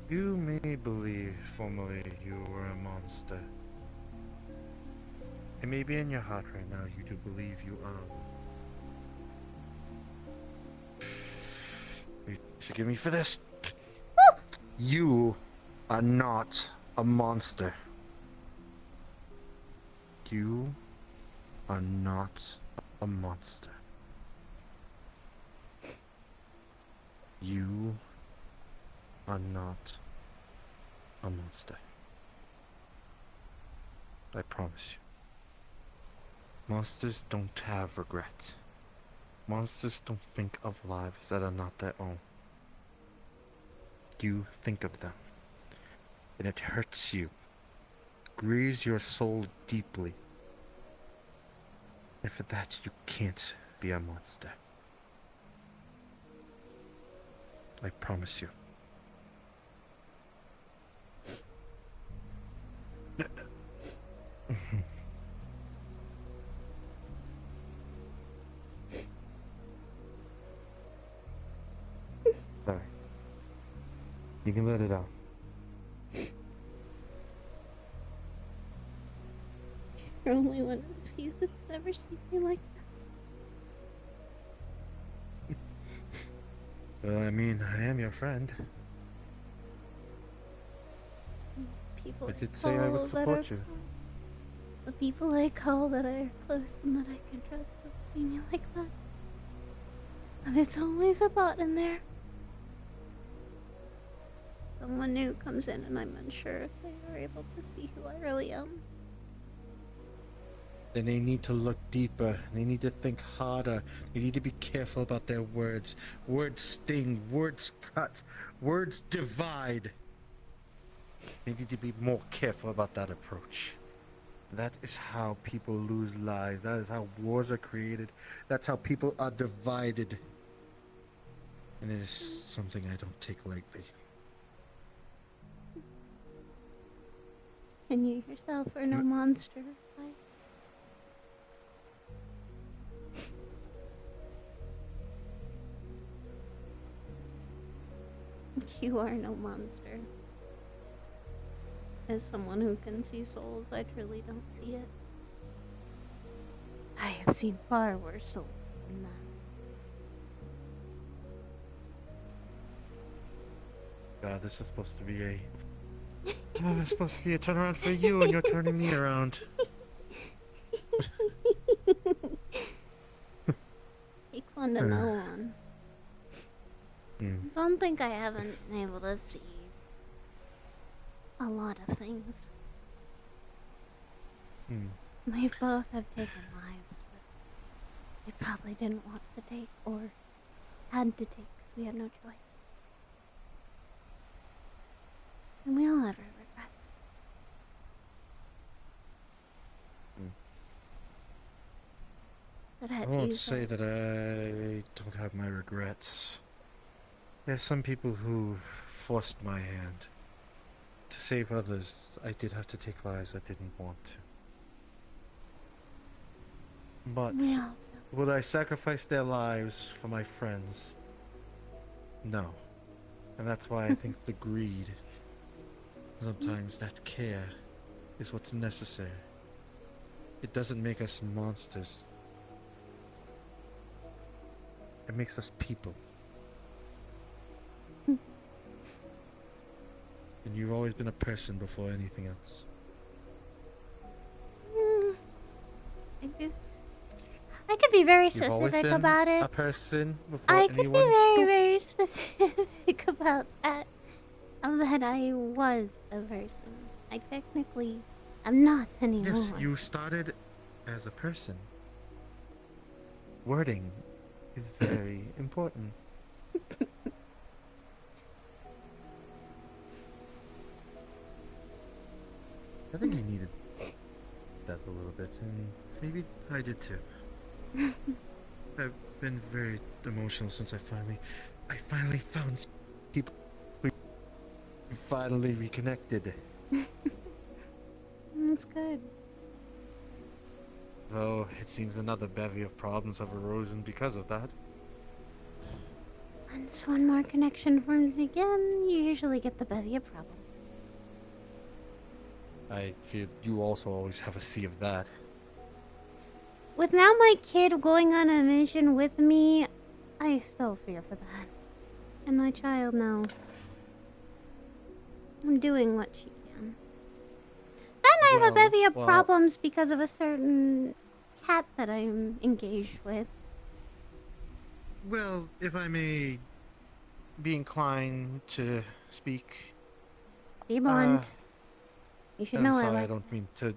Speaker 6: You may believe formerly you were a monster. And maybe in your heart right now you do believe you are. Forgive me for this. You are not a monster. You are not a monster. You are not a monster. I promise you. Monsters don't have regret. Monsters don't think of lives that are not their own. You think of them, and it hurts you, grieves your soul deeply, and for that you can't be a monster. I promise you. Sorry. You can let it out.
Speaker 1: You're only one of the few that's never seen me like that.
Speaker 6: Well, I mean, I am your friend.
Speaker 1: People
Speaker 6: I did say I would support you.
Speaker 1: Close. The people I call that are close and that I can trust don't see me like that. And it's always a thought in there. The someone new comes in and I'm unsure if they are able to see who I really am.
Speaker 6: Then they need to look deeper. They need to think harder. They need to be careful about their words. Words sting. Words cut. Words divide. They need to be more careful about that approach. That is how people lose lives. That is how wars are created. That's how people are divided. And it is something I don't take lightly.
Speaker 1: And you yourself are no monster, right? You are no monster. As someone who can see souls, I truly don't see it. I have seen far worse souls than that.
Speaker 6: God, this is supposed to be a... it's supposed to be a turnaround for you, and you're turning me around.
Speaker 1: Takes one to know one. Don't think I haven't been able to see a lot of things. We both have taken lives that we probably didn't want to take or had to take because we had no choice. And we all have our regrets. But
Speaker 6: I
Speaker 1: as
Speaker 6: won't
Speaker 1: you
Speaker 6: say
Speaker 1: said,
Speaker 6: that I don't have my regrets. There's some people who forced my hand. To save others, I did have to take lives I didn't want to. But
Speaker 1: yeah.
Speaker 6: would I sacrifice their lives for my friends? No. And that's why I think the greed, sometimes that care, is what's necessary. It doesn't make us monsters. It makes us people. And you've always been a person before anything else.
Speaker 1: I could be very
Speaker 6: You've always
Speaker 1: specific
Speaker 6: been
Speaker 1: about it.
Speaker 6: a person before
Speaker 1: I could be
Speaker 6: anyone.
Speaker 1: very, very specific about that. That I was a person. I technically am not anymore.
Speaker 6: Yes, you started as a person. Wording is very important. I think you needed that a little bit, and maybe I did too. I've been very emotional since I finally found people. We finally reconnected.
Speaker 1: That's good.
Speaker 6: Though it seems another bevy of problems have arisen because of that.
Speaker 1: Once one more connection forms again, you usually get the bevy of problems.
Speaker 6: I feel you also always have a sea of that.
Speaker 1: With now my kid going on a mission with me, I still fear for that. And my child now. I'm doing what she can. And I have a bevy of problems because of a certain cat that I'm engaged with.
Speaker 6: Well, if I may be inclined to speak.
Speaker 1: Be blunt. You should know
Speaker 6: sorry,
Speaker 1: I
Speaker 6: I don't mean to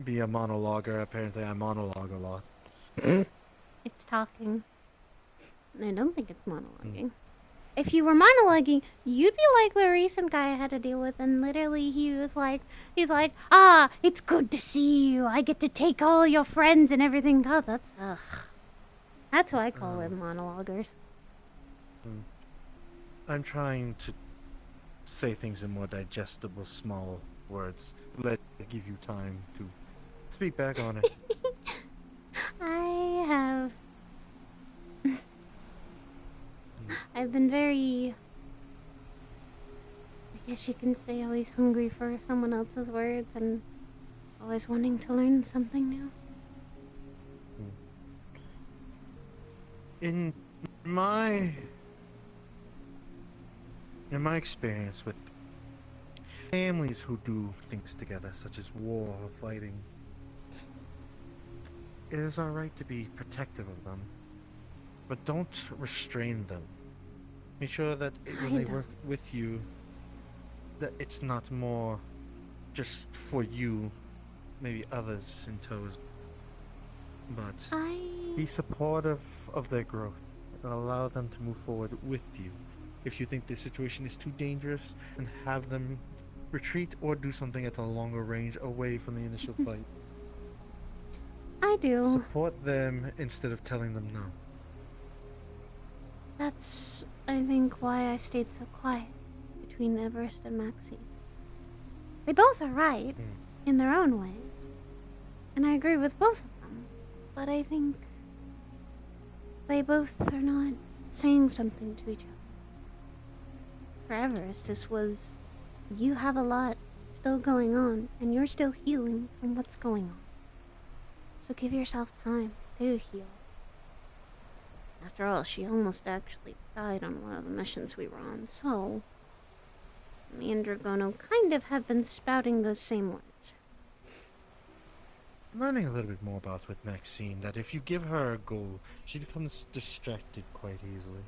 Speaker 6: be a monologuer. Apparently I monologue a lot.
Speaker 1: It's talking. I don't think it's monologuing. If you were monologuing, you'd be like the recent guy I had to deal with, and literally he's like, ah, it's good to see you. I get to take all your friends and everything. God, that's who I call them, monologuers.
Speaker 6: I'm trying to say things in more digestible, small words. Let me give you time to speak back on it.
Speaker 1: I've been very, I guess you can say, always hungry for someone else's words and always wanting to learn something new.
Speaker 6: In my experience with families who do things together, such as war or fighting, it is alright to be protective of them, but don't restrain them. Make sure that when they work with you, that it's not more just for you, maybe others in tows, but be supportive of their growth and allow them to move forward with you. If you think the situation is too dangerous, and have them retreat or do something at a longer range away from the initial fight.
Speaker 1: I do.
Speaker 6: Support them instead of telling them no.
Speaker 1: That's, I think, why I stayed so quiet between Everest and Maxine. They both are right in their own ways, and I agree with both of them, but I think they both are not saying something to each other. For Everest, this was, you have a lot still going on, and you're still healing from what's going on. So give yourself time to heal. After all, she almost actually died on one of the missions we were on, so me and Dragono kind of have been spouting those same words.
Speaker 6: I'm learning a little bit more about with Maxine that if you give her a goal, she becomes distracted quite easily.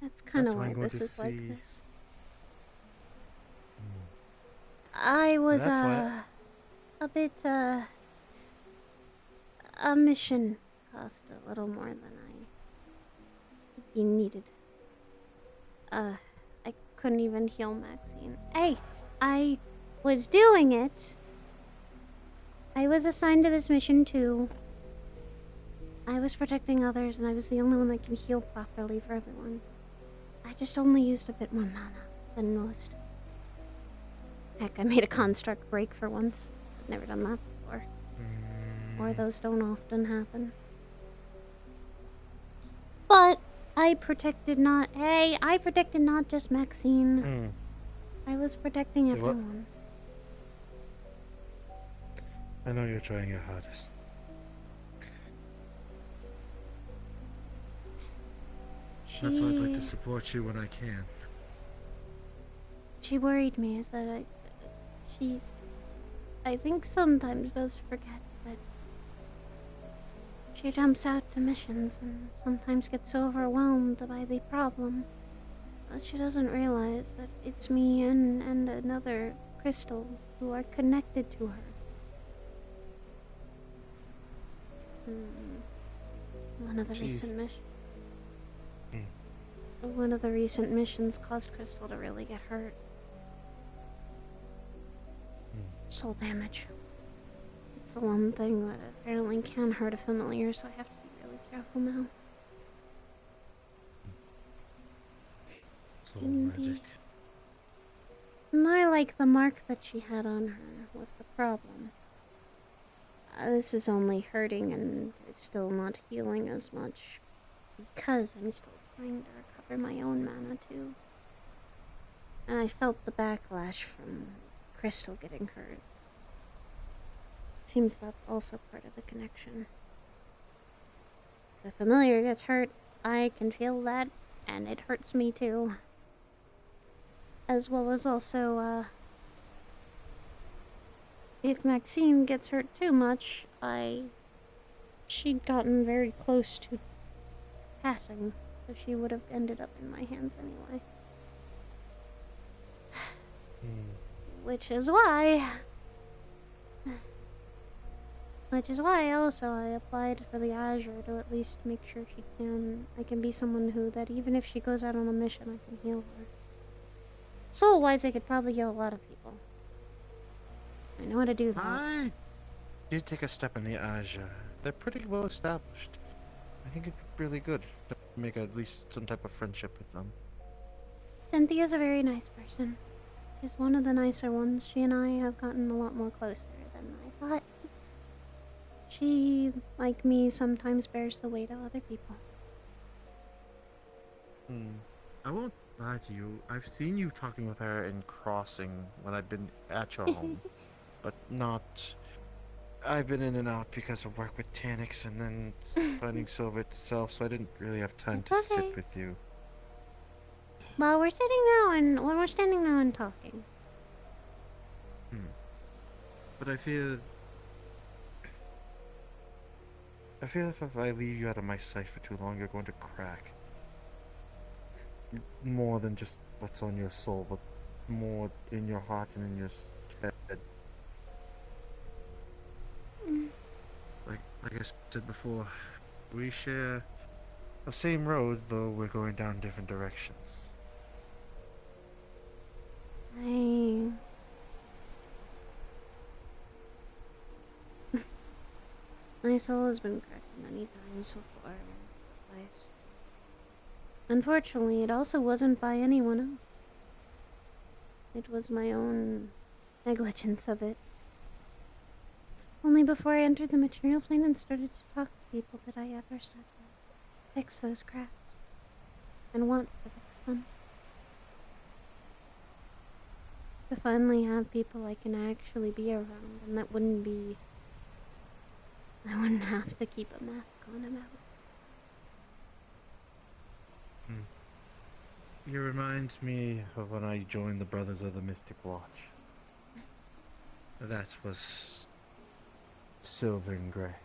Speaker 1: That's kind of why this is like this. I was, a bit, a mission cost a little more than I needed. I couldn't even heal Maxine. Hey, I was doing it. I was assigned to this mission too. I was protecting others, and I was the only one that can heal properly for everyone. I just only used a bit more mana than most. Heck, I made a construct break for once. I've never done that before. Or those don't often happen. But I protected not just Maxine. I was protecting everyone.
Speaker 6: I know you're trying your hardest. That's why I'd like to support you when I can.
Speaker 1: She worried me, is that I think sometimes does forget that she jumps out to missions and sometimes gets overwhelmed by the problem. But she doesn't realize that it's me and another crystal who are connected to her. One of the recent missions caused Crystal to really get hurt. Soul damage. It's the one thing that apparently can hurt a familiar, so I have to be really careful now.
Speaker 6: Soul magic.
Speaker 1: More like the mark that she had on her was the problem. This is only hurting and still not healing as much because I'm still trying to recover my own mana too. And I felt the backlash from Crystal getting hurt. Seems that's also part of the connection. If the familiar gets hurt, I can feel that, and it hurts me too. As well as also, if Maxine gets hurt too much, she'd gotten very close to passing, so she would have ended up in my hands anyway. Which is why also I applied for the Azure to at least make sure I can be someone who, that even if she goes out on a mission, I can heal her. Soul-wise, I could probably heal a lot of people. I know how to do that.
Speaker 6: You take a step in the Azure. They're pretty well established. I think it'd be really good to make at least some type of friendship with them.
Speaker 1: Cynthia's a very nice person. She's one of the nicer ones. She and I have gotten a lot more closer than I thought. She, like me, sometimes bears the weight of other people.
Speaker 6: I won't lie to you. I've seen you talking with her in Crossing when I've been at your home. But not... I've been in and out because of work with Tanix and then finding Silver itself, so I didn't really have time to sit with you.
Speaker 1: Well, we're standing now and talking.
Speaker 6: But I feel if I leave you out of my sight for too long, you're going to crack. more than just what's on your soul, but more in your heart and in your head. Like I said before, we share the same road, though we're going down different directions.
Speaker 1: My soul has been cracked many times before, twice. Unfortunately, it also wasn't by anyone else. It was my own negligence of it. Only before I entered the material plane and started to talk to people did I ever start to fix those cracks. And want to fix them. To finally have people I can actually be around and that wouldn't be... I wouldn't have to keep a mask on and out.
Speaker 6: You remind me of when I joined the Brothers of the Mystic Watch. That was silver and gray.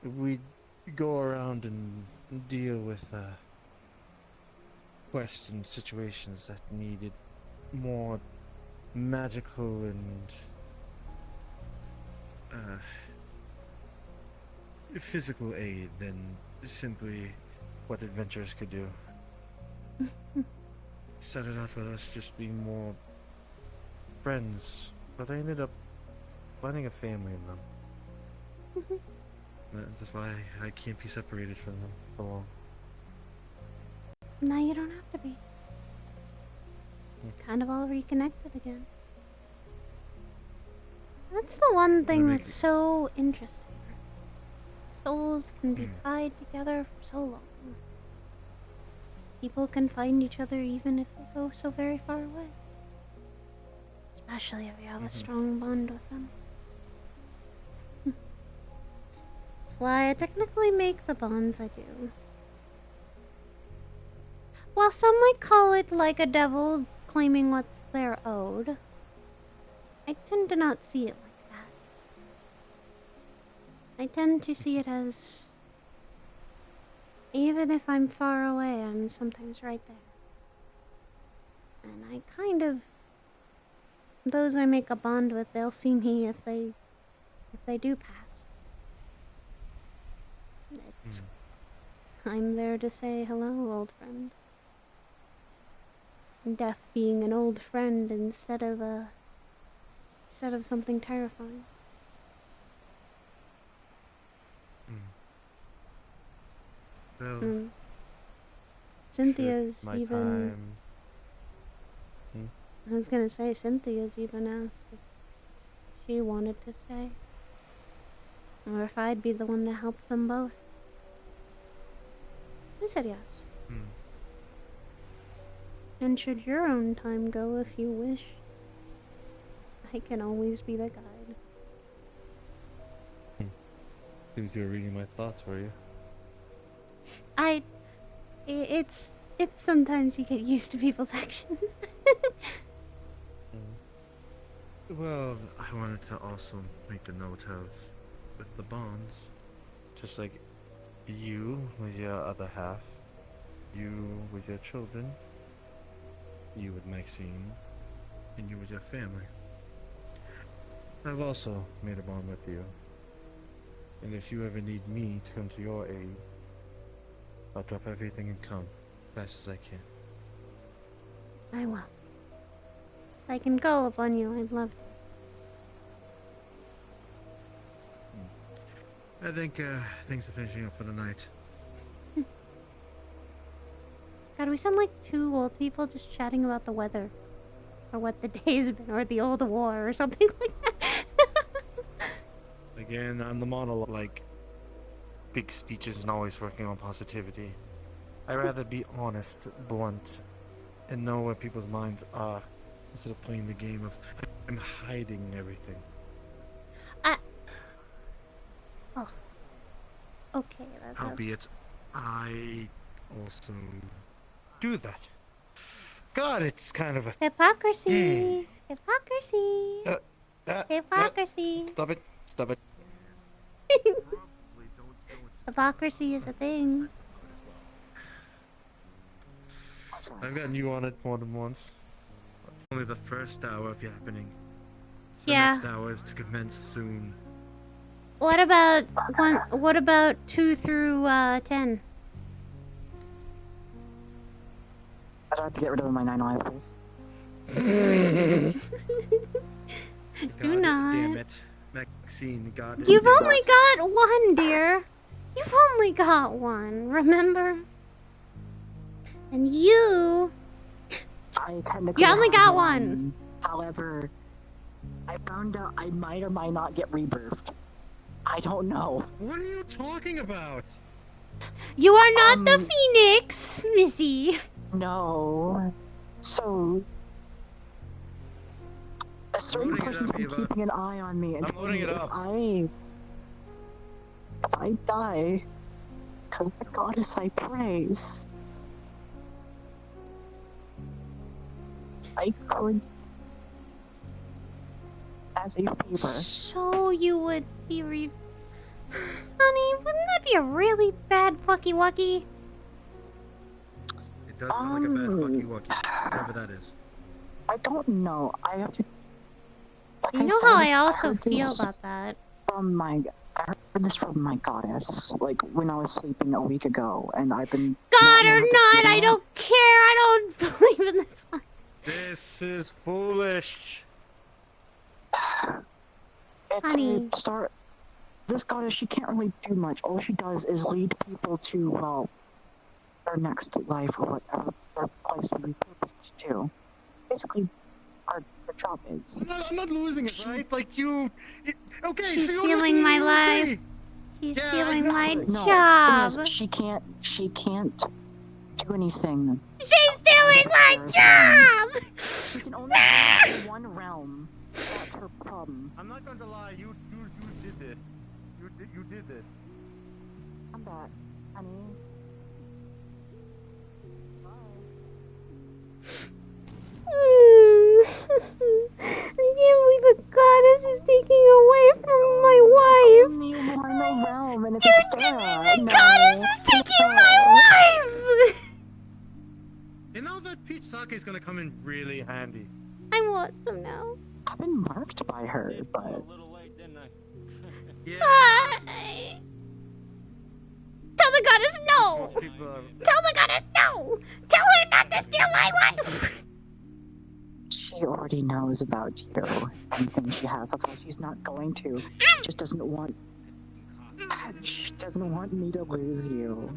Speaker 6: We'd go around and deal with quests and situations that needed more magical and physical aid than simply what adventurers could do. Started out with us just being more friends, but I ended up finding a family in them. That's why I can't be separated from them for long.
Speaker 1: Now you don't have to be. Kind of all reconnected again. That's the one thing that's so interesting. Souls can be tied together for so long. People can find each other even if they go so very far away. Especially if you have a strong bond with them. That's why I technically make the bonds I do. While some might call it like a devil claiming what's their owed, I tend to not see it like that. I tend to see it as... even if I'm far away, I'm sometimes right there. And I kind of... those I make a bond with, they'll see me if they do pass. It's... I'm there to say hello, old friend. Death being an old friend instead of something terrifying.
Speaker 6: Well,
Speaker 1: Cynthia's
Speaker 6: my
Speaker 1: even...
Speaker 6: time...
Speaker 1: I was gonna say, Cynthia's even asked if she wanted to stay. Or if I'd be the one to help them both. I said yes. And should your own time go if you wish, I can always be the guide.
Speaker 6: Seems you were reading my thoughts, were you?
Speaker 1: It's sometimes you get used to people's actions.
Speaker 6: Well, I wanted to also make the note of, with the bonds, just like you with your other half, you with your children, you with Maxine, and you with your family. I've also made a bond with you, and if you ever need me to come to your aid, I'll drop everything and come, fast as I can.
Speaker 1: I will. If I can call upon you, I'd love to.
Speaker 6: I think things are finishing up for the night.
Speaker 1: God, we sound like two old people just chatting about the weather. Or what the day's been, or the old war, or something like that.
Speaker 6: Again, I'm the monologue, like, big speeches and always working on positivity. I'd rather be honest, blunt, and know where people's minds are, instead of playing the game of, I'm hiding everything.
Speaker 1: Oh. Okay, that's...
Speaker 6: Albeit, I also do that. God, it's kind of a...
Speaker 1: Hypocrisy! Hypocrisy! Hypocrisy!
Speaker 6: Stop it. Stop it.
Speaker 1: Hypocrisy is a thing.
Speaker 6: I've gotten you on it more than once. Only the first hour of happening. The
Speaker 1: Yeah.
Speaker 6: next hour is to commence soon.
Speaker 1: What about What about 2 through 10?
Speaker 7: I'd have to get rid of my 9 lives, please.
Speaker 1: Do not.
Speaker 6: Damn it. Maxine, God.
Speaker 1: You've only got one, dear. You've only got one, remember? And you...
Speaker 7: I technically
Speaker 1: You only
Speaker 7: have
Speaker 1: got one.
Speaker 7: However, I found out I might or might not get rebirthed. I don't know.
Speaker 6: What are you talking about?
Speaker 1: You are not the Phoenix, Missy.
Speaker 7: No. So... A certain
Speaker 6: loading it
Speaker 7: person's
Speaker 6: up,
Speaker 7: been
Speaker 6: Eva.
Speaker 7: keeping an eye on me and
Speaker 6: I'm
Speaker 7: telling me
Speaker 6: loading it
Speaker 7: if
Speaker 6: up.
Speaker 7: I die, because the goddess I praise, I could, as a favor.
Speaker 1: So you would be Honey, wouldn't that be a really bad fucky wucky?
Speaker 6: It does sound like a bad fucky wucky. Whatever that is.
Speaker 7: I don't know. I have to. Like
Speaker 1: You know
Speaker 7: said,
Speaker 1: how I also
Speaker 7: heard
Speaker 1: feel
Speaker 7: this
Speaker 1: about that.
Speaker 7: From my, I heard this from my goddess, like when I was sleeping a week ago, and I've been.
Speaker 1: God or
Speaker 7: knowing
Speaker 1: not,
Speaker 7: that-
Speaker 1: I don't care. I don't believe in this one.
Speaker 6: This is foolish.
Speaker 7: It's
Speaker 1: Honey.
Speaker 7: a start. This goddess, she can't really do much. All she does is lead people to, well, their next life or whatever their place they repurposed to. Basically, her job is.
Speaker 6: I'm not losing it, right? Like you. Okay,
Speaker 1: She's
Speaker 6: so you're
Speaker 1: stealing
Speaker 6: looking
Speaker 1: my
Speaker 6: at me
Speaker 1: life.
Speaker 6: okay.
Speaker 1: She's
Speaker 6: Yeah,
Speaker 1: stealing
Speaker 6: I
Speaker 1: my
Speaker 6: know.
Speaker 7: No,
Speaker 1: job.
Speaker 7: thing is, she can't do anything.
Speaker 1: She's stealing my job!
Speaker 7: She can only go in one realm. That's her problem.
Speaker 6: I'm not going to lie. You did this. You did this.
Speaker 7: I'm back, honey.
Speaker 1: I can't believe a goddess is taking away from my wife.
Speaker 7: Only one realm, and it's
Speaker 1: You
Speaker 7: a
Speaker 1: did
Speaker 7: Stara.
Speaker 1: the
Speaker 7: No.
Speaker 1: goddess is taking my wife!
Speaker 6: You know that peach sake is gonna come in really handy.
Speaker 1: I want some now.
Speaker 7: I've been marked by her, but
Speaker 4: A little late, didn't I?
Speaker 6: Yeah.
Speaker 1: Hi. Tell the goddess no!
Speaker 6: Most people are...
Speaker 1: Tell the goddess no! Tell her not to steal my wife!
Speaker 7: she already knows about you. Anything she has. That's why she's not going to. She just doesn't want. She doesn't want me to lose you.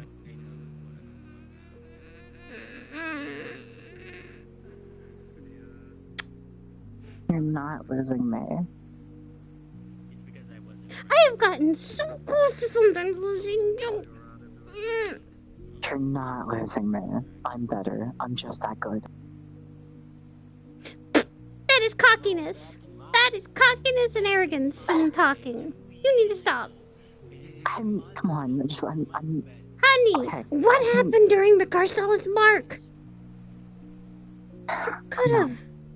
Speaker 7: You're not losing me.
Speaker 10: It's because I wasn't.
Speaker 1: I have gotten so close to sometimes losing you.
Speaker 7: You're not losing me. I'm better. I'm just that good.
Speaker 1: That is cockiness. That is cockiness and arrogance and talking. You need to stop.
Speaker 7: Come on. I'm.
Speaker 1: Honey,
Speaker 7: Okay.
Speaker 1: what happened during the Garcella's mark? You could have.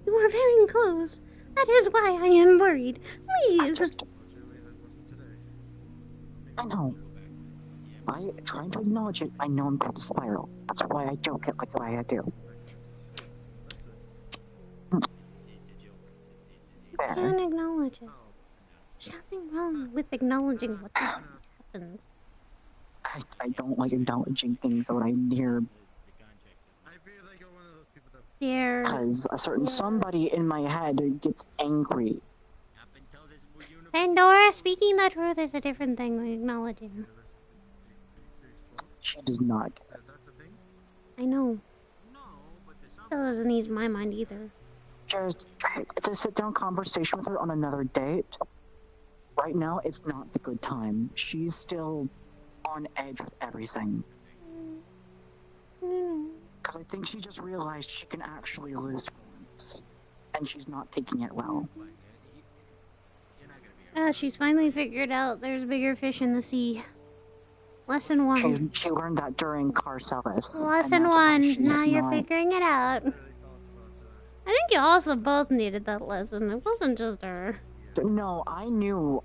Speaker 1: You were very close. That is why I am worried. Please.
Speaker 7: I know. I trying to acknowledge it. I know I'm going to spiral. That's why I joke it like the way I do.
Speaker 1: You can't acknowledge it. There's nothing wrong with acknowledging what happens.
Speaker 7: I don't like acknowledging things when I hear
Speaker 6: I feel like you're one of those people that...
Speaker 1: There.
Speaker 7: because a certain somebody in my head gets angry.
Speaker 1: Pandora, speaking the truth is a different thing than acknowledging.
Speaker 7: She does not get it.
Speaker 6: That's the thing?
Speaker 1: I know. That doesn't ease my mind either.
Speaker 7: Just it's a sit down conversation with her on another date. Right now, it's not the good time. She's still on edge with everything. Because I think she just realized she can actually lose once. And she's not taking it well.
Speaker 1: She's finally figured out there's bigger fish in the sea. Lesson 1.
Speaker 7: She learned that during Carcelis. and
Speaker 1: Lesson
Speaker 7: that's why
Speaker 1: 1.
Speaker 7: she's
Speaker 1: Now you're
Speaker 7: not-
Speaker 1: figuring it out. I think you also both needed that lesson. It wasn't just her.
Speaker 7: No, I know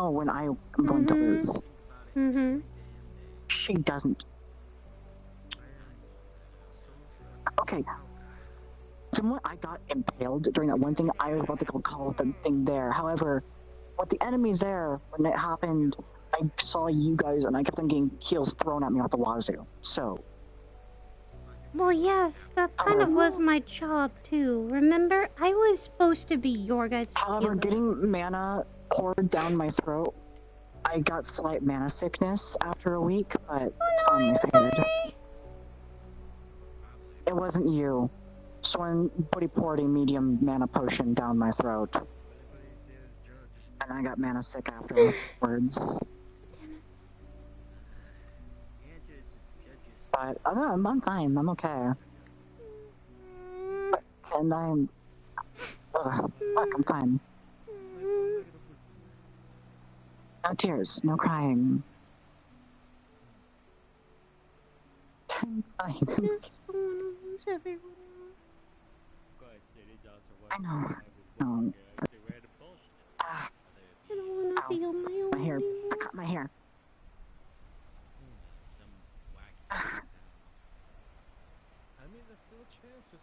Speaker 7: when I'm going to lose.
Speaker 1: Mm-hmm.
Speaker 7: She doesn't. Okay, Okay. The moment I got impaled during that one thing, I was about to go call the thing there. However, with the enemies there, when it happened, I saw you guys and I kept on getting heals thrown at me off the wazoo. So.
Speaker 1: Well, yes, that kind of was my job too. Remember, I was supposed to be your guys'
Speaker 7: However,
Speaker 1: healer.
Speaker 7: getting mana poured down my throat, I got slight mana sickness after a week, but it's finally faded. It wasn't you. Someone poured a medium mana potion down my throat. And I got mana sick afterwards. But I'm fine. I'm okay. And I'm... Ugh, fuck, I'm fine. No tears, no crying. I'm fine. I know. No.
Speaker 1: I don't want to feel my own.
Speaker 7: My hair. I cut my hair.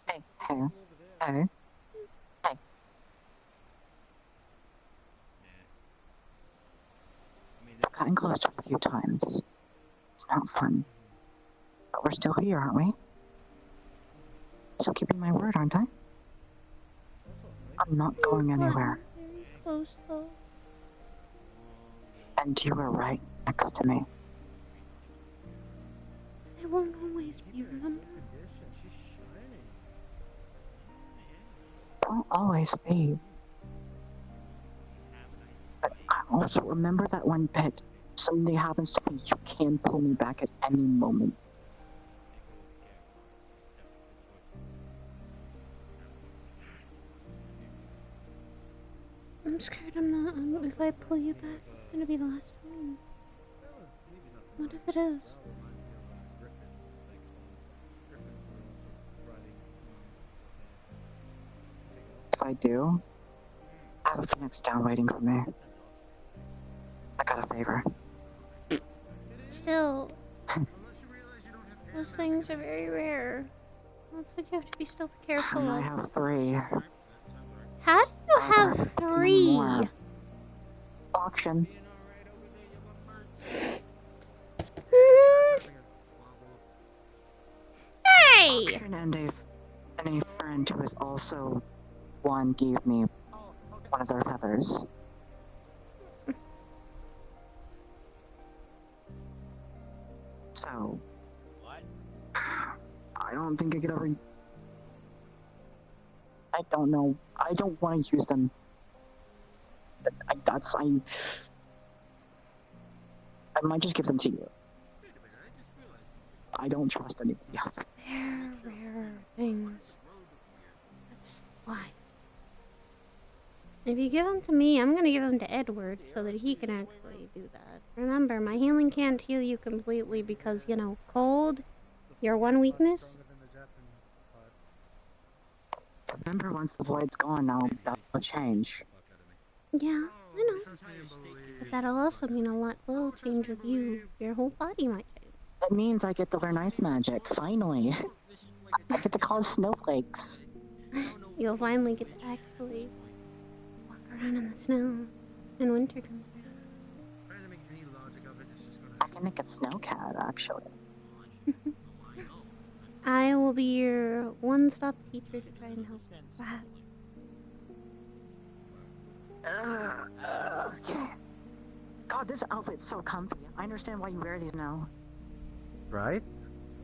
Speaker 7: Hey, hey, hey, hey. We've gotten close to it a few times. It's not fun. But we're still here, aren't we? Still keeping my word, aren't I? I'm not going anywhere.
Speaker 1: Very close though.
Speaker 7: And you were right next to me.
Speaker 1: It won't always be, remember?
Speaker 7: Won't always be. But I also remember that one bit. Something happens to me, you can pull me back at any moment.
Speaker 1: I'm scared I'm not. If I pull you back, it's gonna be the last time. What if it is?
Speaker 7: If I do, I have a Phoenix down waiting for me. I got a favor.
Speaker 1: Still, those things are very rare. That's what you have to be still careful
Speaker 7: And
Speaker 1: of.
Speaker 7: I have 3.
Speaker 1: How do you have 3?
Speaker 7: More. Auction.
Speaker 1: Hey!
Speaker 7: Auction and a friend who is also one gave me one of their feathers. So, I don't think I could ever. I don't know. I don't want to use them. I might just give them to you. I don't trust anybody else.
Speaker 1: They're rare things. That's why. If you give them to me, I'm gonna give them to Edward so that he can actually do that. Remember, my healing can't heal you completely because, you know, cold, your one weakness.
Speaker 7: Remember, once the void's gone, now that'll change.
Speaker 1: Yeah, I know. But that'll also mean a lot will change with you. Your whole body might change.
Speaker 7: That means I get to learn ice magic, finally. I get to cause snowflakes.
Speaker 1: You'll finally get to actually walk around in the snow when winter comes around.
Speaker 7: I can make a snowcat, actually.
Speaker 1: I will be your one-stop teacher to try and help that.
Speaker 7: Okay. God, this outfit's so comfy. I understand why you wear these now.
Speaker 6: Right?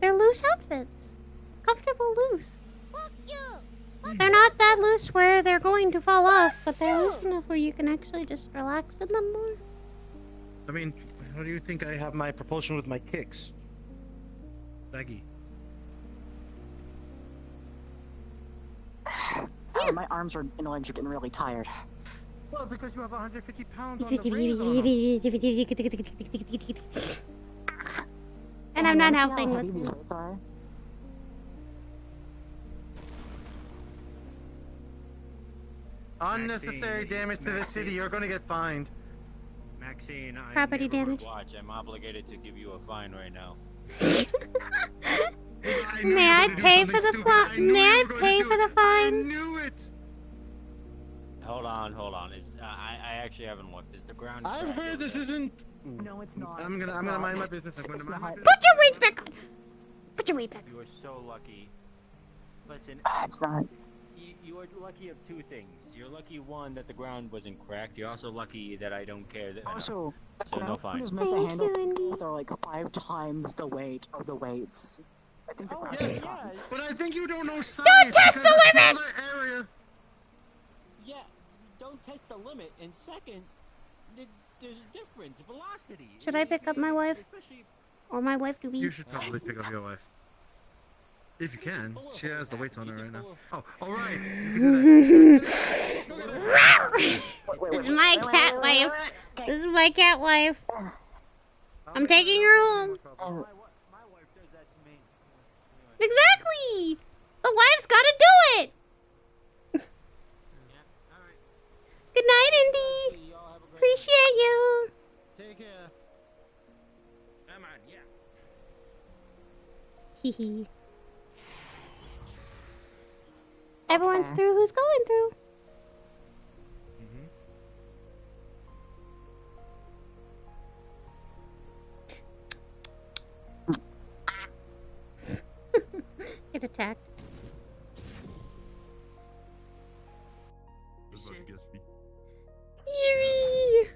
Speaker 1: They're loose outfits. Comfortable loose. They're not that loose where they're going to fall off, but they're loose enough where you can actually just relax in them more.
Speaker 6: I mean, how do you think I have my propulsion with my kicks? Baggy.
Speaker 7: Oh, my arms and legs are getting really tired.
Speaker 6: Well, because you have 150 pounds on the rings on them.
Speaker 1: And I'm not
Speaker 7: See how
Speaker 1: helping
Speaker 7: heavy
Speaker 1: with
Speaker 7: these
Speaker 1: you.
Speaker 7: weights are?
Speaker 6: Unnecessary damage to the city. You're gonna get fined.
Speaker 10: Maxine, I
Speaker 1: Property damage.
Speaker 12: Watch, I'm obligated to give you a fine right now.
Speaker 1: May I pay for the fine? May I pay for the
Speaker 9: I
Speaker 1: fine?
Speaker 9: knew it.
Speaker 12: Hold on. I actually haven't looked. Is the ground?
Speaker 9: I've
Speaker 12: cracked
Speaker 9: heard
Speaker 12: over
Speaker 9: this
Speaker 12: there?
Speaker 9: isn't.
Speaker 7: No, it's not.
Speaker 9: I'm gonna mind my business. I'm gonna mind my business.
Speaker 1: Put your weights back on. Put your weight back.
Speaker 12: You are so lucky. Listen,
Speaker 7: It's not.
Speaker 12: you are lucky of two things. You're lucky, one, that the ground wasn't cracked. You're also lucky that I don't care that.
Speaker 7: Also, the
Speaker 12: So no
Speaker 7: ground
Speaker 12: fine.
Speaker 7: is meant to
Speaker 1: Thank
Speaker 7: handle
Speaker 1: you, Indy.
Speaker 7: people that are like 5 times the weight of the weights. I think the ground is
Speaker 9: Yes,
Speaker 7: fine.
Speaker 9: but I think you don't know science.
Speaker 1: test the
Speaker 9: because a
Speaker 1: limit!
Speaker 9: smaller area.
Speaker 12: Yeah, don't test the limit. And second, there's a difference. Velocity.
Speaker 1: Should I pick up my wife?
Speaker 12: Especially
Speaker 1: Or my wife to be?
Speaker 9: You should probably pick up your wife. If you can. She has the weights on her right now. Oh, alright. You can do that.
Speaker 1: This is my cat wife. This is my cat wife. I'm taking her home.
Speaker 12: my wife does that to me.
Speaker 1: Exactly. The wife's gotta do it.
Speaker 12: Yeah, all right.
Speaker 1: Good night, Indy.
Speaker 12: See y'all. Have a great
Speaker 1: Appreciate you.
Speaker 9: Take care.
Speaker 12: Come on, yeah.
Speaker 1: Hee hee. Everyone's through who's going through. Get attacked. Yuri!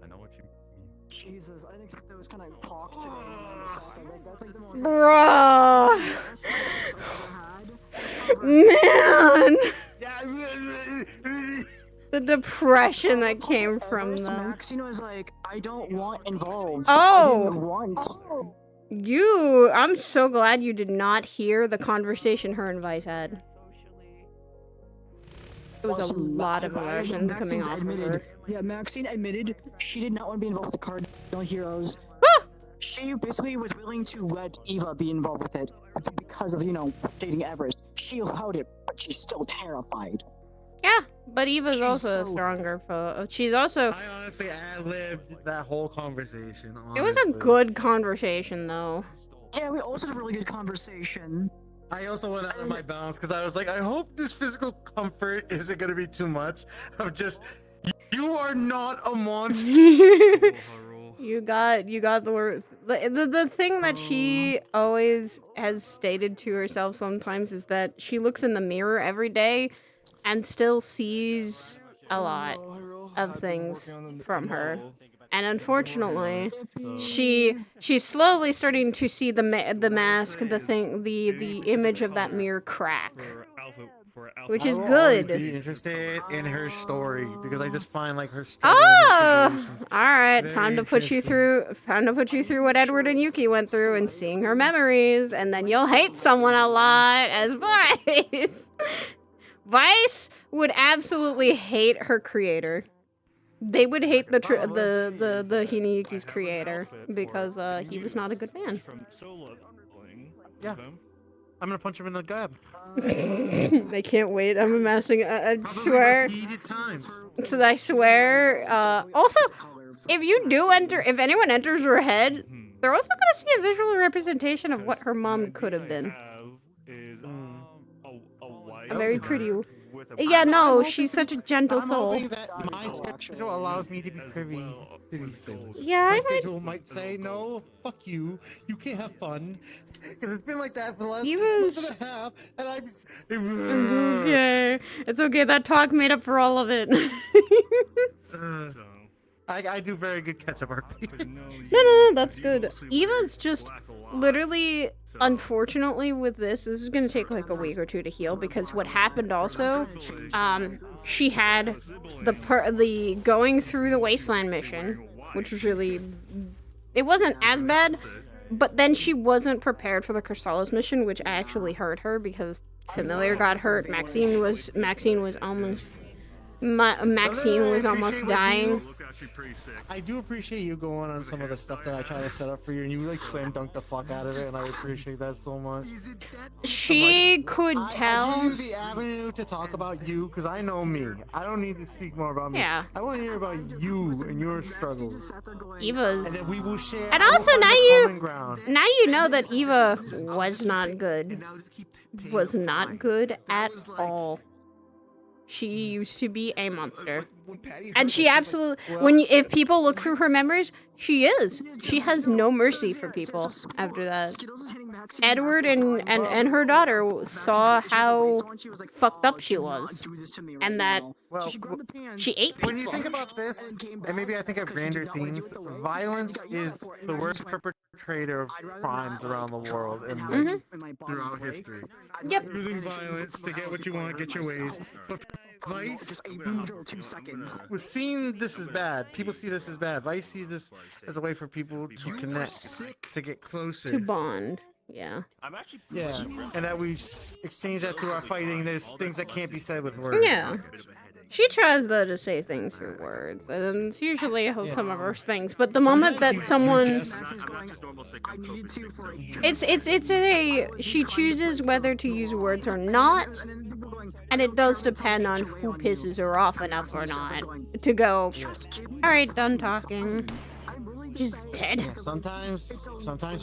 Speaker 11: I know what you mean.
Speaker 7: Jesus, I didn't expect those kind of talk today. That's like the most
Speaker 1: Bruh!
Speaker 7: best talks I've ever had.
Speaker 1: Man! The depression that came from
Speaker 7: First,
Speaker 1: them.
Speaker 7: Maxine was like, I don't want involved.
Speaker 1: Oh.
Speaker 7: I didn't want.
Speaker 1: I'm so glad you did not hear the conversation her and Vice had. It was a lot of emotions coming off of her.
Speaker 7: Yeah, Maxine admitted she did not want to be involved with the Cardinal Heroes. She basically was willing to let Eva be involved with it because of, dating Everest. She allowed it, but she's still terrified.
Speaker 1: Yeah, but Eva's
Speaker 7: She's
Speaker 1: also a
Speaker 7: so-
Speaker 1: stronger foe. She's also...
Speaker 6: I honestly ad-libbed that whole conversation.
Speaker 1: It was a
Speaker 6: honestly.
Speaker 1: good conversation, though.
Speaker 7: Yeah, we also had a really good conversation.
Speaker 6: I also went out of my balance because I was like, I hope this physical comfort isn't gonna be too much. Of just, you are not a monster.
Speaker 1: You got the word. The thing that she always has stated to herself sometimes is that she looks in the mirror every day and still sees a lot of things from her. And unfortunately, she's slowly starting to see the mask, the image of that mirror crack, which is
Speaker 6: I will
Speaker 1: good.
Speaker 6: always be interested in her story because I just find like her story.
Speaker 1: Oh, all right.
Speaker 6: Very
Speaker 1: Time to put you through. Time to put you through what Edward and Yuki went through and seeing her memories, and then you'll hate someone a lot as Vice. Vice would absolutely hate her creator. They would hate the Hinayuki's creator because he was not a good man.
Speaker 6: Yeah. I'm gonna punch him in the gut.
Speaker 1: I can't wait. I'm amassing. I swear.
Speaker 9: Heated times.
Speaker 1: So I swear. Also, if anyone enters her head, they're also gonna see a visual representation of what her mom could have been. A very pretty. Yeah, no, she's such a gentle
Speaker 6: I'm
Speaker 1: soul.
Speaker 6: hoping that my schedule allows me to be privy to these things.
Speaker 1: Yeah,
Speaker 6: My
Speaker 1: I might.
Speaker 6: schedule might say, no, fuck you, you can't have fun. Because it's been like that for the last
Speaker 1: He
Speaker 6: month
Speaker 1: was-
Speaker 6: and a half, and I'm just...
Speaker 1: It's okay. It's okay. That talk made up for all of it.
Speaker 6: I do very good catch-up RP.
Speaker 1: No, that's good. Eva's just literally, unfortunately, with this is gonna take like a week or two to heal because what happened also, she had the going through the wasteland mission, which was really, it wasn't as bad, but then she wasn't prepared for the Chrysalis mission, which actually hurt her because Familiar got hurt. Maxine was almost. Maxine was almost dying.
Speaker 6: I do appreciate you going on some of the stuff that I try to set up for you, and you like slam dunk the fuck out of it, and I appreciate that so much.
Speaker 1: She could tell.
Speaker 6: I give you the avenue to talk about you, because I know me. I don't need to speak more about me.
Speaker 1: Yeah.
Speaker 6: I want to hear about you and your struggles.
Speaker 1: Eva's.
Speaker 6: And then we will share.
Speaker 1: And also now you know that Eva was not good. Was not good at all. She used to be a monster. And she absolutely, if people look through her memories, she is. She has no mercy for people after that. Edward and her daughter saw how fucked up she was. And that she ate people.
Speaker 6: When you think about this, and maybe I think of grander themes, violence is the worst perpetrator of crimes around the world and throughout history.
Speaker 1: Yep.
Speaker 6: Using violence to get what you want, get your ways. But Vice, we've seen this as bad. People see this as bad. Vice sees this as a way for people to connect, to get closer,
Speaker 1: to bond. Yeah.
Speaker 6: Yeah, and that we exchange that through our fighting. There's things that can't be said with words.
Speaker 1: Yeah. She tries though to say things through words, and it's usually some of her things. But the moment that someone, she chooses whether to use words or not, and it does depend on who pisses her off enough or not to go. All right, done talking. She's dead.
Speaker 6: Sometimes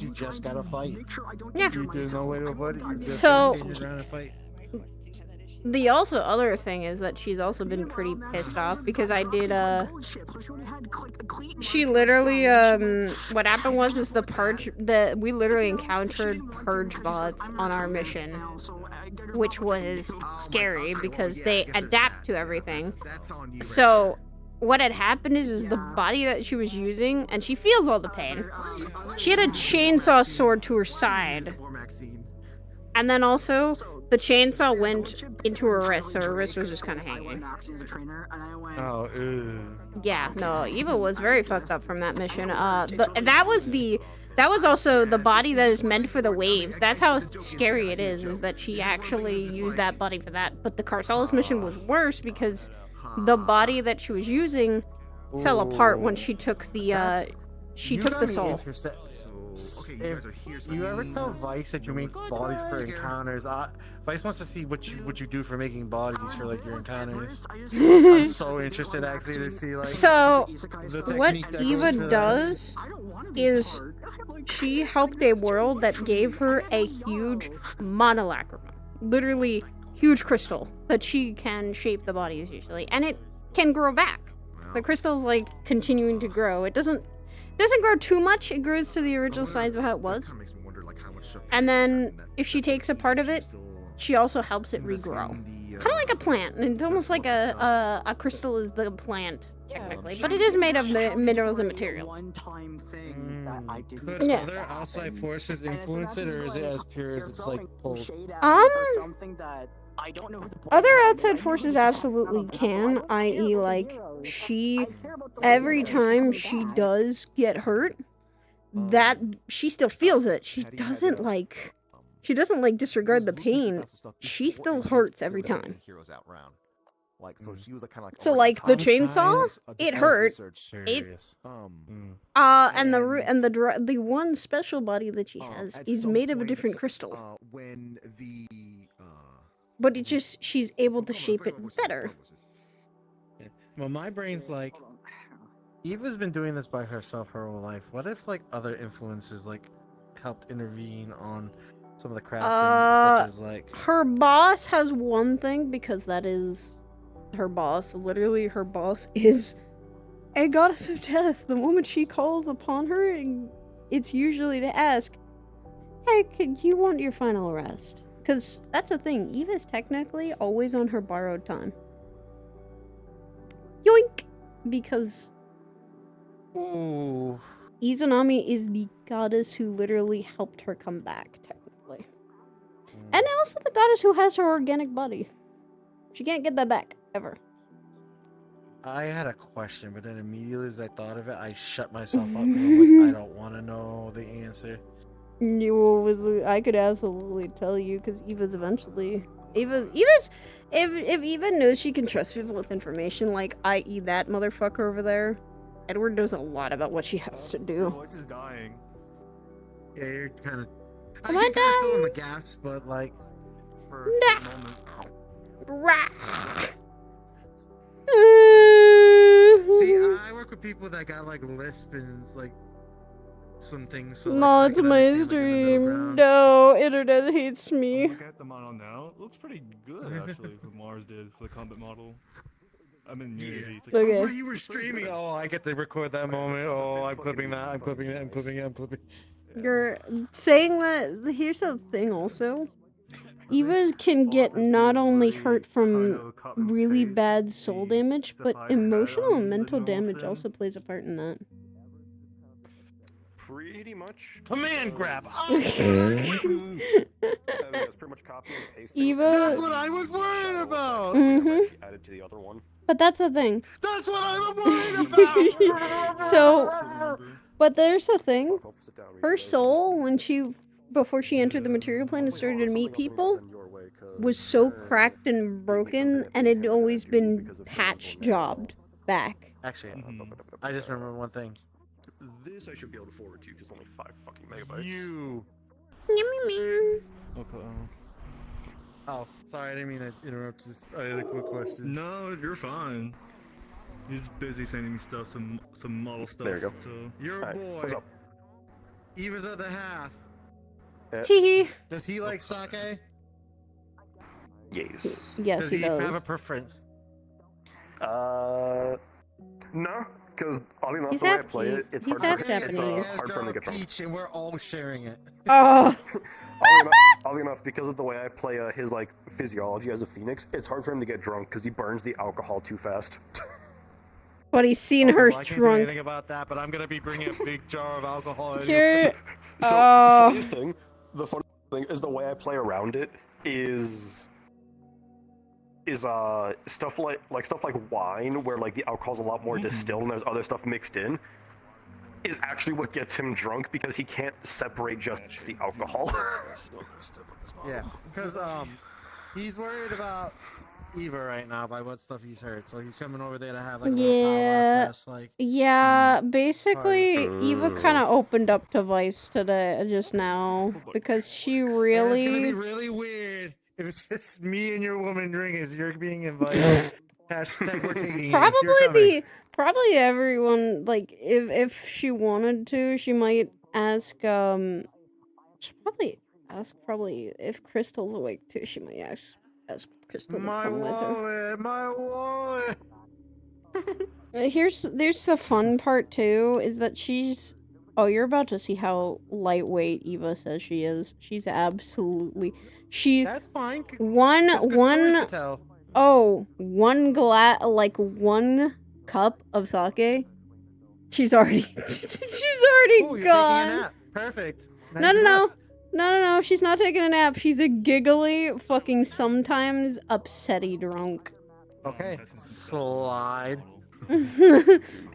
Speaker 6: you just gotta fight.
Speaker 1: Yeah.
Speaker 6: There's no way to avoid it. You just
Speaker 1: So.
Speaker 6: gotta stand your ground and fight.
Speaker 1: The other thing is that she's also been pretty pissed off because I did she literally what happened was the purge we literally encountered purge bots on our mission, which was scary because they adapt to everything. So what had happened is the body that she was using, and she feels all the pain. She had a chainsaw sword to her side. And then also, the chainsaw went into her wrist, so her wrist was just kind of hanging.
Speaker 6: Oh, ew.
Speaker 1: Yeah, no, Eva was very fucked up from that mission. That was also the body that is meant for the waves. That's how scary it is that she actually used that body for that. But the Carcelis mission was worse because the body that she was using fell apart when she took the soul.
Speaker 6: If you ever tell Vice that you make bodies for encounters, Vice wants to see what you do for making bodies for like your encounters. I'm so interested actually to see like.
Speaker 1: So what Eva does is she helped a world that gave her a huge monolacrima, literally huge crystal that she can shape the bodies usually, and it can grow back. The crystal's like continuing to grow. It doesn't grow too much. It grows to the original size of how it was. And then if she takes a part of it, she also helps it regrow. Kind of like a plant. It's almost like a crystal is the plant, technically. But it is made of minerals and materials.
Speaker 6: Could other outside forces influence it, or is it as pure as it's like pulled?
Speaker 1: Other outside forces absolutely can, i.e. like, every time she does get hurt, that she still feels it. She doesn't disregard the pain. She still hurts every time. So like the chainsaw, it hurt. And the one special body that she has is made of a different crystal. But she's able to shape it better.
Speaker 6: Well, my brain's like, Eva's been doing this by herself her whole life. What if like other influences like helped intervene on some of the crafting, such as like
Speaker 1: her boss has one thing because that is her boss. Literally, her boss is a goddess of death. The moment she calls upon her, it's usually to ask, "Hey, could you want your final rest?" Because that's the thing. Eva's technically always on her borrowed time. Yoink! Because Izanami is the goddess who literally helped her come back, technically. And also the goddess who has her organic body. She can't get that back, ever.
Speaker 6: I had a question, but then immediately as I thought of it, I shut myself up. And I was like, I don't want to know the answer.
Speaker 1: I could absolutely tell you, because Eva's eventually if Eva knows she can trust people with information, like i.e. that motherfucker over there, Edward knows a lot about what she has to
Speaker 13: Your
Speaker 1: do.
Speaker 13: voice is dying.
Speaker 9: Yeah, you're kind of.
Speaker 1: Come
Speaker 9: I
Speaker 1: on
Speaker 9: can kind of fill in
Speaker 1: down.
Speaker 9: the gaps, but like.
Speaker 13: For a split moment.
Speaker 9: See, I work with people that got like lisp and like some things. So, like,
Speaker 1: No,
Speaker 9: I
Speaker 1: it's
Speaker 9: can
Speaker 1: my
Speaker 9: understand, like, in the middle
Speaker 1: stream.
Speaker 9: ground.
Speaker 1: No, internet hates
Speaker 13: I'm
Speaker 1: me.
Speaker 13: looking at the model now. It looks pretty good actually for Mars did for the combat model. I'm in Unity. It's like,
Speaker 1: Okay.
Speaker 9: Oh, right, you were streaming. Oh, I get to record that moment. Oh, I'm clipping that. I'm clipping it. I'm clipping it. I'm clipping.
Speaker 1: You're saying that. Here's the thing, also. Eva can get not only hurt from really bad soul damage, but emotional and mental damage also plays a part in that.
Speaker 5: Pretty much.
Speaker 9: Command grab.
Speaker 5: That's pretty much copy and paste.
Speaker 1: Eva.
Speaker 9: That's what I was worried about.
Speaker 5: Added to the other one.
Speaker 1: But that's the thing.
Speaker 9: That's what I was worried about.
Speaker 1: So, but there's the thing. Her soul, before she entered the material plane and started to meet people, was so cracked and broken, and it had always been patch jobbed back.
Speaker 6: Actually, I just remember one thing.
Speaker 5: This I should be able to forward to you, just only 5 fucking megabytes.
Speaker 6: You.
Speaker 13: okay.
Speaker 6: Oh, sorry, I didn't mean to interrupt. Just I had a quick question.
Speaker 13: No, you're fine. He's busy sending me stuff, some model stuff.
Speaker 5: There you go.
Speaker 13: So
Speaker 9: Your boy.
Speaker 5: What's up?
Speaker 9: Eva's at the half.
Speaker 1: Tee.
Speaker 9: Does he like sake?
Speaker 5: Yes.
Speaker 1: Yes,
Speaker 6: Does
Speaker 1: he
Speaker 6: have a
Speaker 1: does.
Speaker 6: preference?
Speaker 5: No, because oddly enough,
Speaker 1: He's
Speaker 5: the way I
Speaker 1: half
Speaker 5: play it, it's
Speaker 1: He's
Speaker 5: hard
Speaker 1: half
Speaker 5: for me.
Speaker 1: Japanese.
Speaker 5: It's hard for him to get drunk.
Speaker 9: Peach, and we're all sharing it.
Speaker 1: Oh.
Speaker 5: Oddly enough, because of the way I play his like physiology as a phoenix, it's hard for him to get drunk because he burns the alcohol too fast.
Speaker 1: But he's seen
Speaker 6: Okay,
Speaker 1: her
Speaker 6: well, I can't do
Speaker 1: drunk.
Speaker 6: anything about that, but I'm gonna be bringing a big jar of alcohol.
Speaker 1: Here.
Speaker 5: So funniest thing, the funny thing is the way I play around it is stuff like wine, where like the alcohol's a lot more distilled and there's other stuff mixed in, is actually what gets him drunk because he can't separate just the alcohol.
Speaker 6: Yeah, because he's worried about Eva right now by what stuff he's heard, so he's coming over there to have like a little
Speaker 1: Yeah.
Speaker 6: powwow slash, like.
Speaker 1: Yeah, basically, Eva kind of opened up to Vice today, just now, because she
Speaker 6: And it's gonna
Speaker 1: really.
Speaker 6: be really weird if it's just me and your woman drinking. So you're being invited. Hashtag we're taking it. You're coming.
Speaker 1: Probably everyone, like, if she wanted to, she might ask, she'll probably ask, if Crystal's awake too, she might ask Crystal to
Speaker 6: My
Speaker 1: come with her.
Speaker 6: wallet.
Speaker 1: There's the fun part too, is that she's. Oh, you're about to see how lightweight Eva says she is. She's absolutely.
Speaker 6: That's fine.
Speaker 1: One glass, like 1 cup of sake. She's already. She's already
Speaker 6: Oh, you're
Speaker 1: gone.
Speaker 6: taking a nap. Perfect.
Speaker 1: No. She's not taking a nap. She's a giggly, fucking sometimes upsetty drunk.
Speaker 6: Okay. Slide.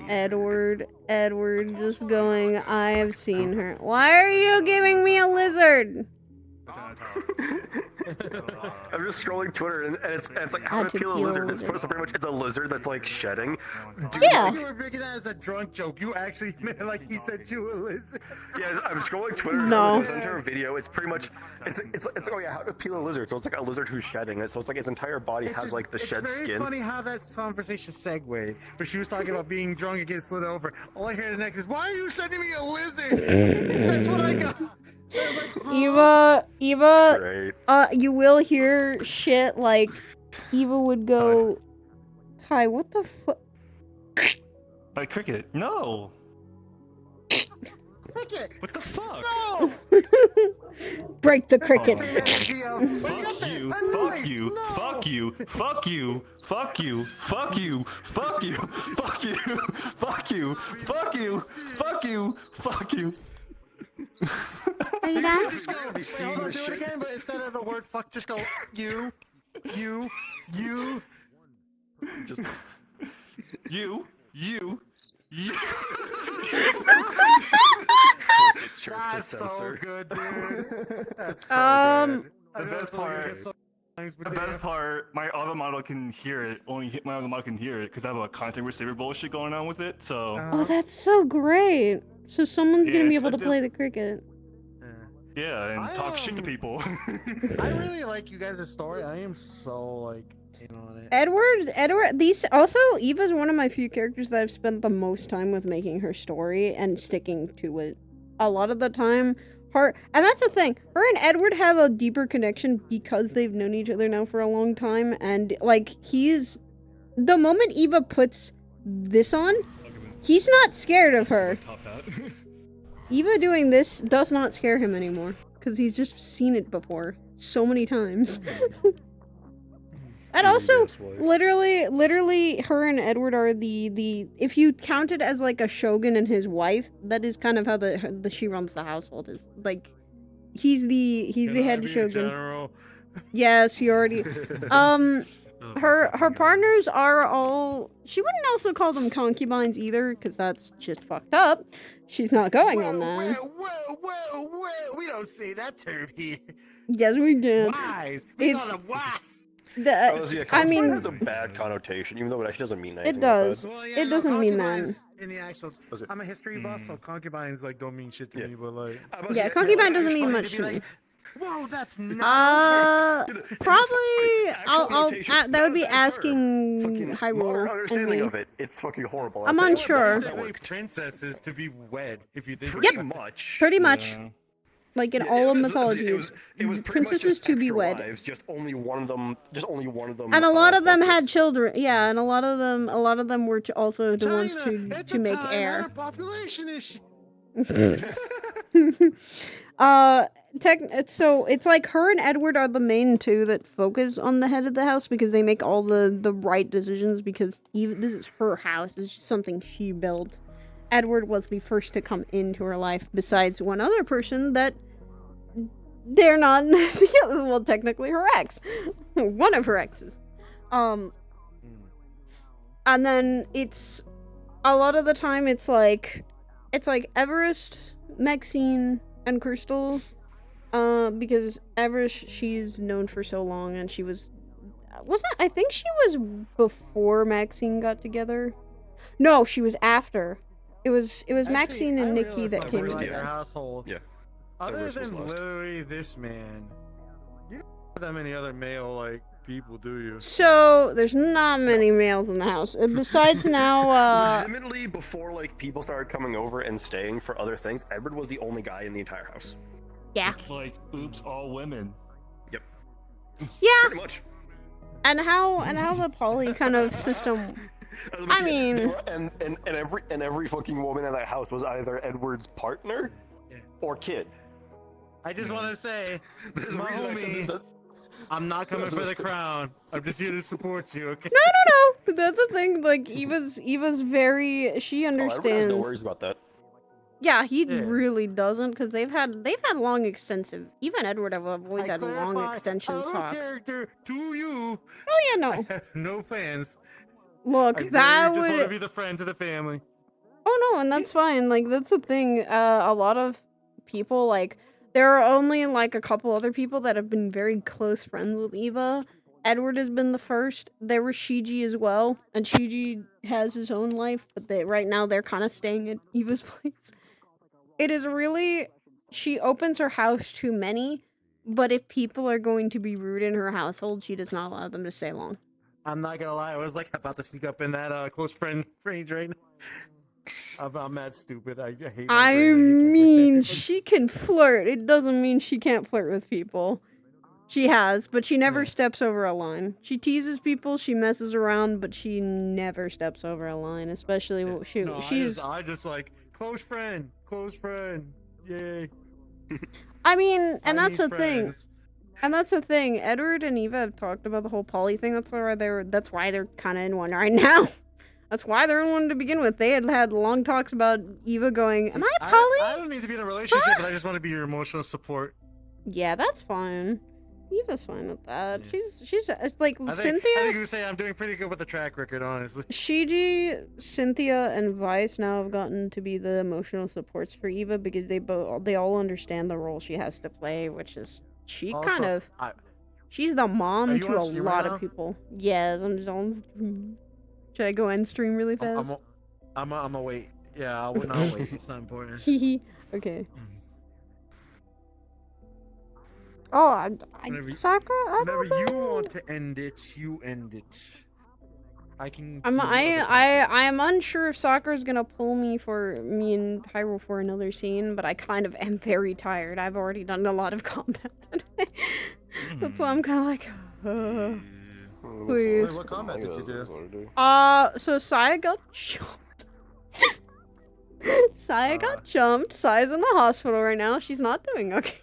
Speaker 1: Edward just going, I have seen her. Why are you giving me a lizard?
Speaker 5: I'm just scrolling Twitter and it's like how to peel a lizard. It's pretty much it's a lizard that's like shedding. Dude,
Speaker 1: Yeah.
Speaker 6: You were making that as a drunk joke. You actually meant like he said you a lizard.
Speaker 5: Yeah, I'm scrolling Twitter.
Speaker 1: No.
Speaker 5: And enter a video. It's pretty much it's oh yeah, how to peel a lizard. So it's like a lizard who's shedding it. So it's like its entire body has like the shed
Speaker 6: It's
Speaker 5: skin.
Speaker 6: very funny how that conversation segued. But she was talking about being drunk and getting slid over. All I hear the next is, "Why are you sending me a lizard?" That's what I got.
Speaker 1: Eva,
Speaker 5: Great.
Speaker 1: you will hear shit like Eva would go, hi, what the fuck?
Speaker 13: Hi, Cricket. No.
Speaker 6: Cricket.
Speaker 13: What the fuck?
Speaker 6: No.
Speaker 1: Break the cricket.
Speaker 13: Fuck you. Fuck you. Fuck you. Fuck you. Fuck you. Fuck you. Fuck you. Fuck you. Fuck you. Fuck you. Fuck you. Fuck you.
Speaker 1: Are you done?
Speaker 6: Just go. Wait, hold on, do it again, but instead of the word fuck, just go you.
Speaker 5: Just
Speaker 13: You.
Speaker 6: That's so good, dude. That's so good.
Speaker 13: The best part.
Speaker 6: times, but
Speaker 13: The best part, my other model can hear it. My other model can hear it because I have a content receiver bullshit going on with it. So.
Speaker 1: Oh, that's so great. So someone's gonna
Speaker 13: Yeah,
Speaker 1: be
Speaker 13: it's
Speaker 1: able to
Speaker 13: like
Speaker 1: play the cricket.
Speaker 13: Yeah, and talk shit to people.
Speaker 6: I really like you guys' story. I am so like in on it.
Speaker 1: Edward, these also Eva's one of my few characters that I've spent the most time with making her story and sticking to it. A lot of the time, and that's the thing, her and Edward have a deeper connection because they've known each other now for a long time, and like the moment Eva puts this on, he's not scared of her. Eva doing this does not scare him anymore because he's just seen it before so many times. And also, literally, her and Edward are the if you count it as like a shogun and his wife, that is kind of how the she runs the household. Is like he's the head shogun.
Speaker 6: General?
Speaker 1: Yes, he already. Her partners are all. She wouldn't also call them concubines either, because that's just fucked up. She's not going on that.
Speaker 6: Well, we don't say that term here.
Speaker 1: Yes, we do.
Speaker 6: Wives.
Speaker 1: It's
Speaker 6: wives.
Speaker 1: I mean,
Speaker 5: it has a bad connotation, even though it actually doesn't mean anything.
Speaker 1: it does.
Speaker 6: Well,
Speaker 1: It doesn't mean that.
Speaker 6: In the actual, I'm a history buff, so concubines like don't mean shit to me, but like.
Speaker 1: Yeah, concubine doesn't mean much to me.
Speaker 6: Whoa, that's not.
Speaker 1: Probably. I'll that would be asking
Speaker 5: Modern
Speaker 1: Hyrule.
Speaker 5: understanding of it, it's fucking horrible.
Speaker 1: I'm unsure.
Speaker 6: Princesses to be wed, if you think.
Speaker 5: Pretty much.
Speaker 1: Pretty much. Like in all of mythology,
Speaker 5: it was
Speaker 1: princesses to be wed.
Speaker 5: Wives, just only one of them.
Speaker 1: And a lot of them had children. Yeah, and a lot of them were also the ones to make heir.
Speaker 6: Population issue.
Speaker 1: So it's like her and Edward are the main two that focus on the head of the house because they make all the right decisions because even this is her house. It's just something she built. Edward was the first to come into her life besides one other person that they're not together. Well, technically her ex. One of her exes. And then it's a lot of the time it's like Everest, Maxine, and Crystal. Because Everest, she's known for so long, and I think she was before Maxine got together. No, she was after. It was Maxine and Nikki that came together.
Speaker 6: Household.
Speaker 5: Yeah.
Speaker 6: Other than literally this man, you don't have that many other male like people, do you?
Speaker 1: So there's not many males in the house. Besides now,
Speaker 5: legitimately before like people started coming over and staying for other things, Edward was the only guy in the entire house.
Speaker 1: Yeah.
Speaker 13: It's like, oops, all women.
Speaker 5: Yep.
Speaker 1: Yeah.
Speaker 5: Pretty much.
Speaker 1: And how the poly kind of system. I mean,
Speaker 5: and every fucking woman in that house was either Edward's partner or kid.
Speaker 6: I just want to say,
Speaker 5: There's a
Speaker 6: my
Speaker 5: reason I said
Speaker 6: homie,
Speaker 5: that.
Speaker 6: I'm not coming for the crown. I'm just here to support you, okay?
Speaker 1: No. That's the thing. Like Eva's very. She
Speaker 5: Edward has
Speaker 1: understands.
Speaker 5: no worries about that.
Speaker 1: Yeah, he really doesn't because they've had long extensive. Even Edward have always had long extensions talks.
Speaker 6: Character to you.
Speaker 1: Oh yeah, no.
Speaker 6: I have no plans.
Speaker 1: Look,
Speaker 6: I
Speaker 1: that
Speaker 6: just want to
Speaker 1: would.
Speaker 6: be the friend to the family.
Speaker 1: Oh no, and that's fine. Like that's the thing. A lot of people like there are only like a couple other people that have been very close friends with Eva. Edward has been the first. There was Shiji as well, and Shiji has his own life, but right now they're kind of staying at Eva's place. It is really, she opens her house to many, but if people are going to be rude in her household, she does not allow them to stay long.
Speaker 6: I'm not gonna lie, I was like about to sneak up in that close friend range right now. I'm mad stupid. I hate.
Speaker 1: I mean, she can flirt. It doesn't mean she can't flirt with people. She has, but she never steps over a line. She teases people, she messes around, but she never steps over a line. Especially she's.
Speaker 6: I just like close friend, yay.
Speaker 1: I mean, and that's the thing. And that's the thing. Edward and Eva have talked about the whole poly thing. That's why they're kind of in one right now. That's why they're in one to begin with. They had long talks about Eva going, "Am I poly?"
Speaker 6: I don't need to be in a relationship, but I just want to be your emotional support.
Speaker 1: Yeah, that's fine. Eva's fine with that. She's it's like
Speaker 6: I
Speaker 1: Cynthia.
Speaker 6: think you would say I'm doing pretty good with the track record, honestly.
Speaker 1: Shiji, Cynthia, and Vice now have gotten to be the emotional supports for Eva because they all understand the role she has to play, which is
Speaker 6: Also,
Speaker 1: kind of. She's the mom
Speaker 6: Are you
Speaker 1: to
Speaker 6: on
Speaker 1: a
Speaker 6: stream
Speaker 1: lot
Speaker 6: right
Speaker 1: of
Speaker 6: now?
Speaker 1: people. Yes, I'm just on stream. Should I go end stream really fast?
Speaker 6: I'm a wait. Yeah, I would not wait.
Speaker 9: It's not important.
Speaker 1: Hehe. Okay. Oh, Sakura, I
Speaker 6: Whenever
Speaker 1: don't
Speaker 6: you
Speaker 1: know.
Speaker 6: want to end it, you end it. I can.
Speaker 1: I am unsure if Sakura's gonna pull me and Hyrule for another scene, but I kind of am very tired. I've already done a lot of combat today. That's why I'm kind of like, please.
Speaker 6: Wait, what combat did you do?
Speaker 1: So Saya got jumped. Saya got jumped. Saya's in the hospital right now. She's not doing okay.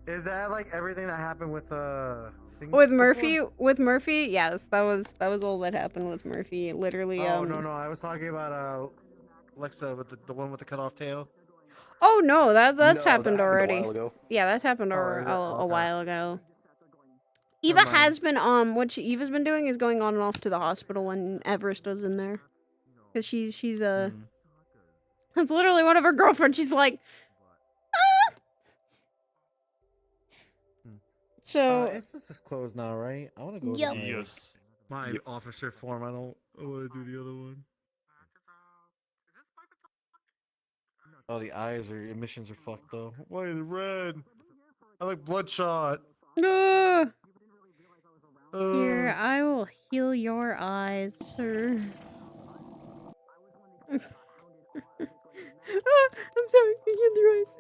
Speaker 6: Is that like everything that happened with
Speaker 1: With Murphy, yes, that was all that happened with Murphy. Literally.
Speaker 6: Oh no, I was talking about Lexa with the one with the cut off tail.
Speaker 1: Oh no, that's
Speaker 5: No,
Speaker 1: happened
Speaker 5: that happened a
Speaker 1: already.
Speaker 5: while ago.
Speaker 1: Yeah, that's happened a while ago. Eva has been what Eva's been doing is going on and off to the hospital when Everest was in there, because she's that's literally one of her girlfriends. She's like, ah! So
Speaker 6: This is closed now, right? I want to go.
Speaker 1: Yep.
Speaker 6: To
Speaker 13: Yes.
Speaker 9: My officer form. I want to do the other one.
Speaker 6: Oh, the eyes or emissions are fucked though. Why is it red? I like bloodshot.
Speaker 1: Here, I will heal your eyes, sir. I'm sorry, I healed your eyes.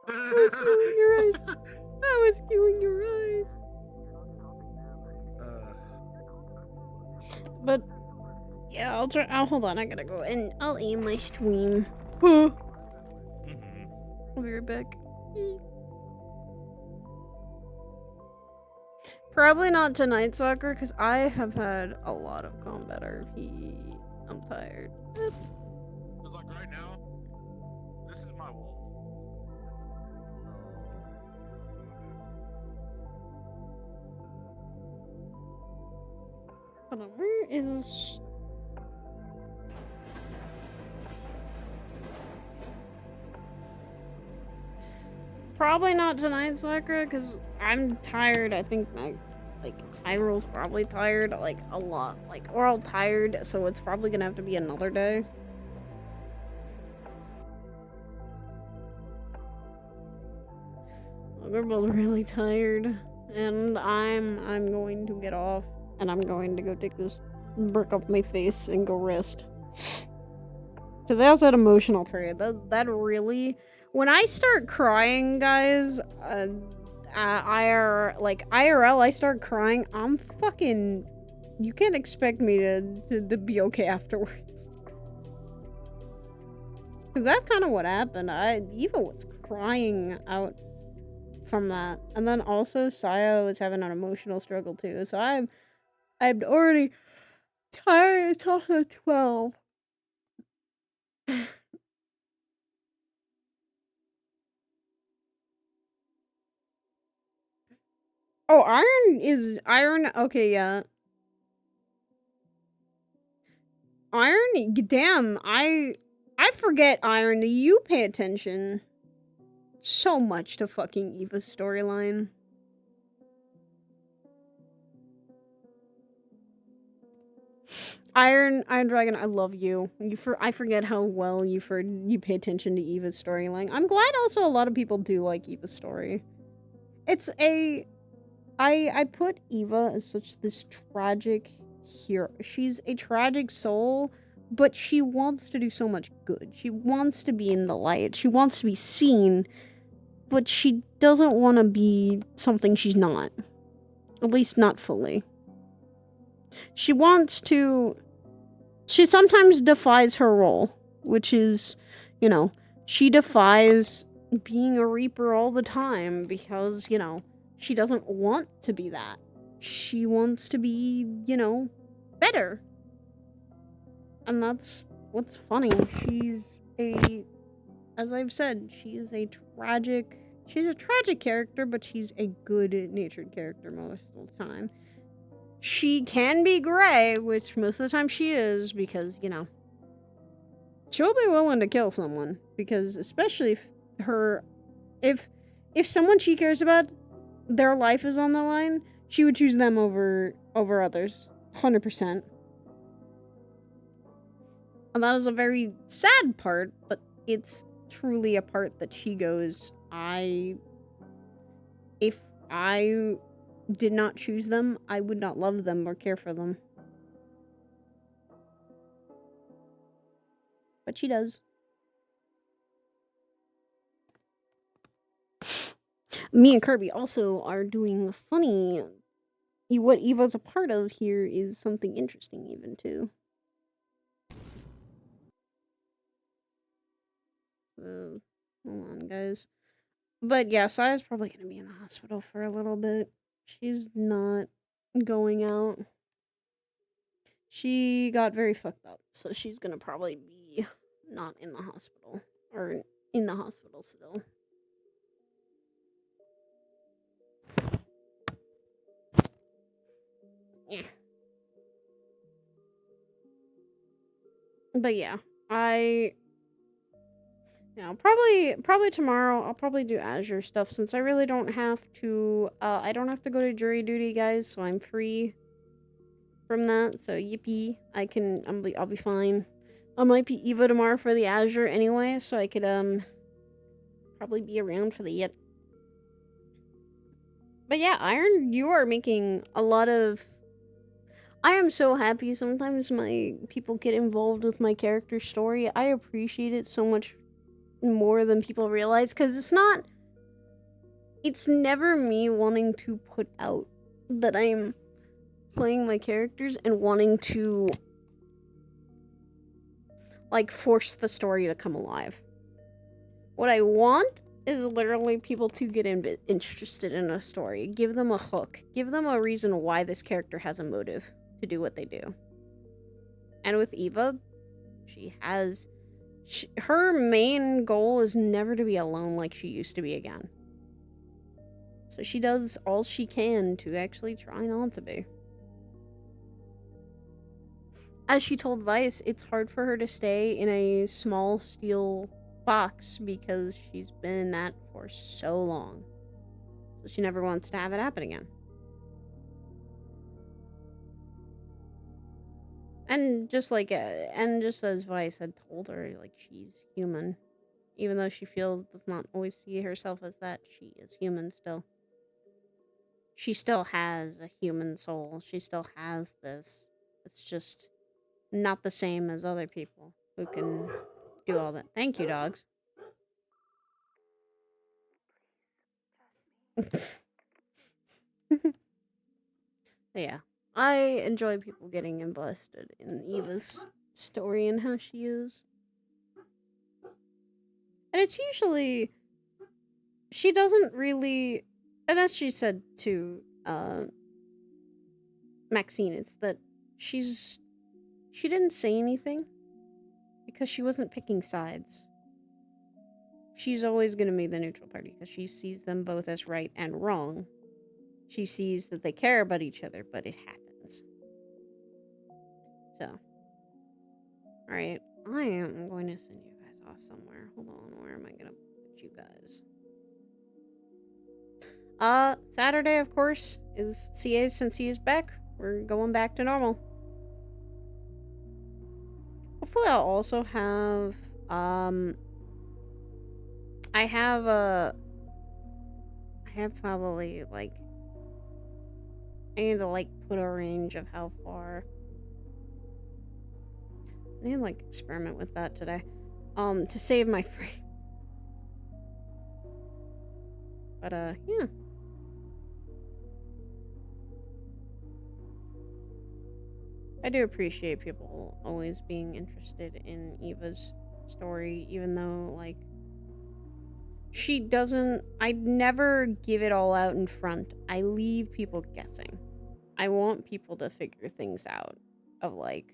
Speaker 1: I was healing your eyes. I was healing your eyes. But yeah, I'll try. Hold on, I gotta go and I'll aim my stream. I'll be right back. Probably not tonight, Soccer, because I have had a lot of combat RP. I'm tired.
Speaker 11: Cause like right now, this is my wall.
Speaker 1: Hold on, where is... Probably not tonight, Sakura, because I'm tired. I think Hyrule's probably tired, like, a lot. Like, we're all tired, so it's probably gonna have to be another day. We're both really tired, and I'm going to get off, and I'm going to go take this brick off my face and go rest. Because I also had emotional period. That really... When I start crying, guys, IRL, I start crying, I'm fucking... You can't expect me to be okay afterwards. Because that's kind of what happened. Eva was crying out from that. And then also, Saya was having an emotional struggle too. So I'm already tired. It's also 12. Oh, Iron, okay, yeah. Iron, damn, I forget, Iron, you pay attention so much to fucking Eva's storyline. Iron Dragon, I love you. I forget how well you pay attention to Eva's storyline. I'm glad also a lot of people do like Eva's story. It's I put Eva as such this tragic hero. She's a tragic soul, but she wants to do so much good. She wants to be in the light. She wants to be seen, but she doesn't want to be something she's not. At least not fully. She wants to... She sometimes defies her role, which is, you know, she defies being a Reaper all the time because, you know, she doesn't want to be that. She wants to be, you know, better. And that's what's funny. As I've said, she's a tragic character, but she's a good-natured character most of the time. She can be gray, which most of the time she is, because, you know, she'll be willing to kill someone. Because especially if someone she cares about, their life is on the line, she would choose them over others, 100%. And that is a very sad part, but it's truly a part that she goes, if I did not choose them, I would not love them or care for them. But she does. Me and Kirby also are doing funny. What Eva's a part of here is something interesting even too. Hold on, guys. But yeah, Saya's probably gonna be in the hospital for a little bit. She's not going out. She got very fucked up, so she's gonna probably be not in the hospital. Or in the hospital still. Yeah. But yeah, probably tomorrow I'll probably do Azure stuff since I really don't have to I don't have to go to jury duty, guys, so I'm free from that. So yippee, I'll be fine. I might be Eva tomorrow for the Azure anyway, so I could probably be around for the yet. But yeah, Iron, you are making a lot of. I am so happy sometimes my people get involved with my character story. I appreciate it so much more than people realize, because it's never me wanting to put out that I'm playing my characters and wanting to like force the story to come alive. What I want is literally people to get interested in a story. Give them a hook. Give them a reason why this character has a motive to do what they do. And with Eva, her main goal is never to be alone like she used to be again. So she does all she can to actually try not to be. As she told Vice, it's hard for her to stay in a small steel box because she's been in that for so long. So she never wants to have it happen again. And just as Vice had told her, like, she's human. Even though she does not always see herself as that, she is human still. She still has a human soul. She still has this. It's just not the same as other people who can do all that. Thank you, dogs. Yeah. I enjoy people getting invested in Eva's story and how she is. And it's usually... She doesn't really... And as she said to Maxine, it's that she didn't say anything because she wasn't picking sides. She's always going to be the neutral party because she sees them both as right and wrong. She sees that they care about each other, but it happens. So. Alright, I am going to send you guys off somewhere. Hold on, where am I going to put you guys? Saturday, of course, is CA. Since he is back, we're going back to normal. Hopefully I'll also have, I have probably, like, I need to, like, put a range of how far. I need to, like, experiment with that today. To save my frame. But, yeah. I do appreciate people always being interested in Eva's story, even though, like, I'd never give it all out in front. I leave people guessing. I want people to figure things out of, like,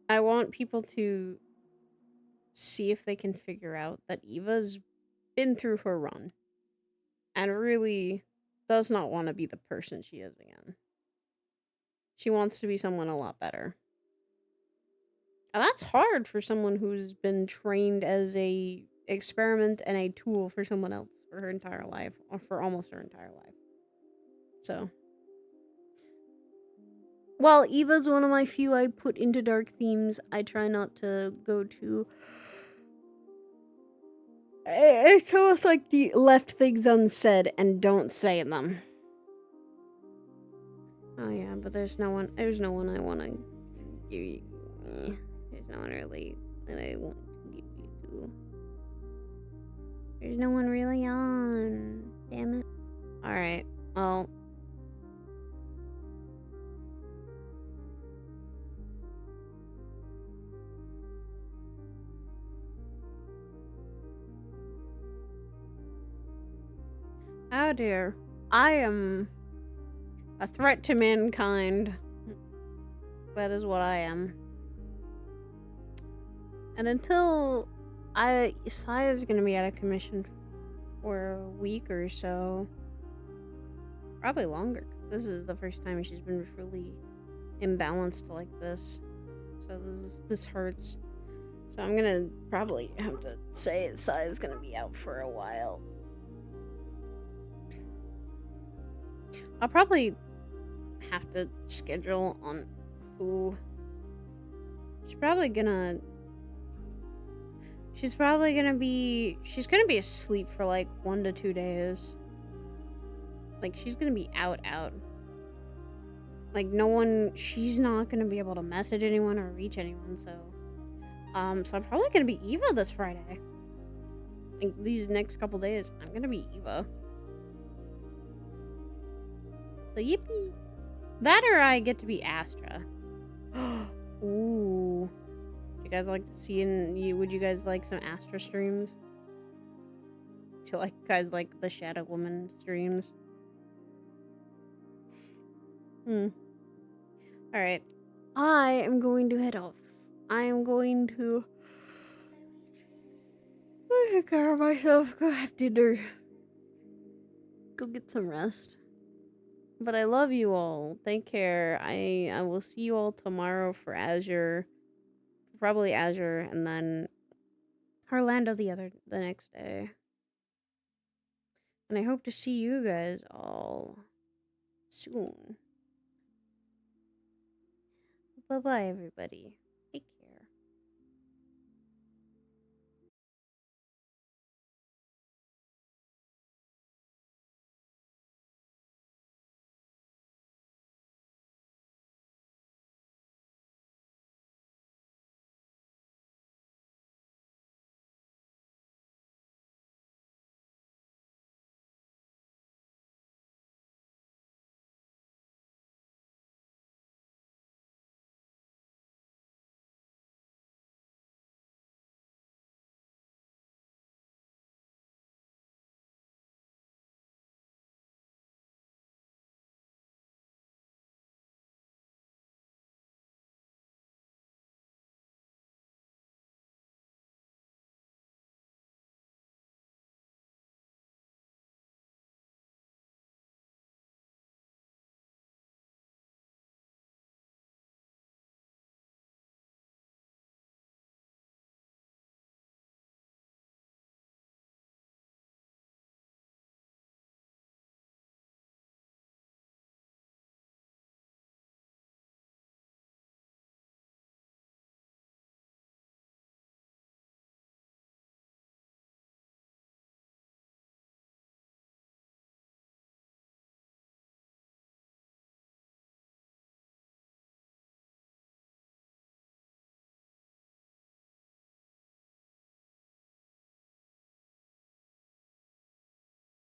Speaker 1: I want people to see if they can figure out that Eva's been through her run and really does not want to be the person she is again. She wants to be someone a lot better. And that's hard for someone who's been trained as a experiment and a tool for someone else for her entire life, or for almost her entire life. So, while Eva's one of my few I put into dark themes, I try not to go to. It's almost like the left things unsaid and don't say them. Oh yeah, but there's no one I want to give you. There's no one really that I want to give you to. There's no one really on. Damn it. Alright, well. Oh dear. I am a threat to mankind. That is what I am. And until Saya's gonna be out of commission for a week or so. Probably longer, because this is the first time she's been really imbalanced like this. So this hurts. So I'm gonna probably have to say Saya's gonna be out for a while. I'll probably have to schedule on who. She's probably gonna be asleep for like 1 to 2 days. Like, she's gonna be out. Like, she's not gonna be able to message anyone or reach anyone, so I'm probably gonna be Eva this Friday. Like, these next couple days, I'm gonna be Eva. So yippee. That, or I get to be Astra. Ooh. Would you guys like to see would you guys like some Astra streams? Do you guys like the Shadow Woman streams? Alright. I am going to head off. I am going to take care of myself, go have dinner, go get some rest. But I love you all. Take care. I will see you all tomorrow for Azure. Probably Azure, and then Orlando the next day. And I hope to see you guys all soon. Bye-bye, everybody.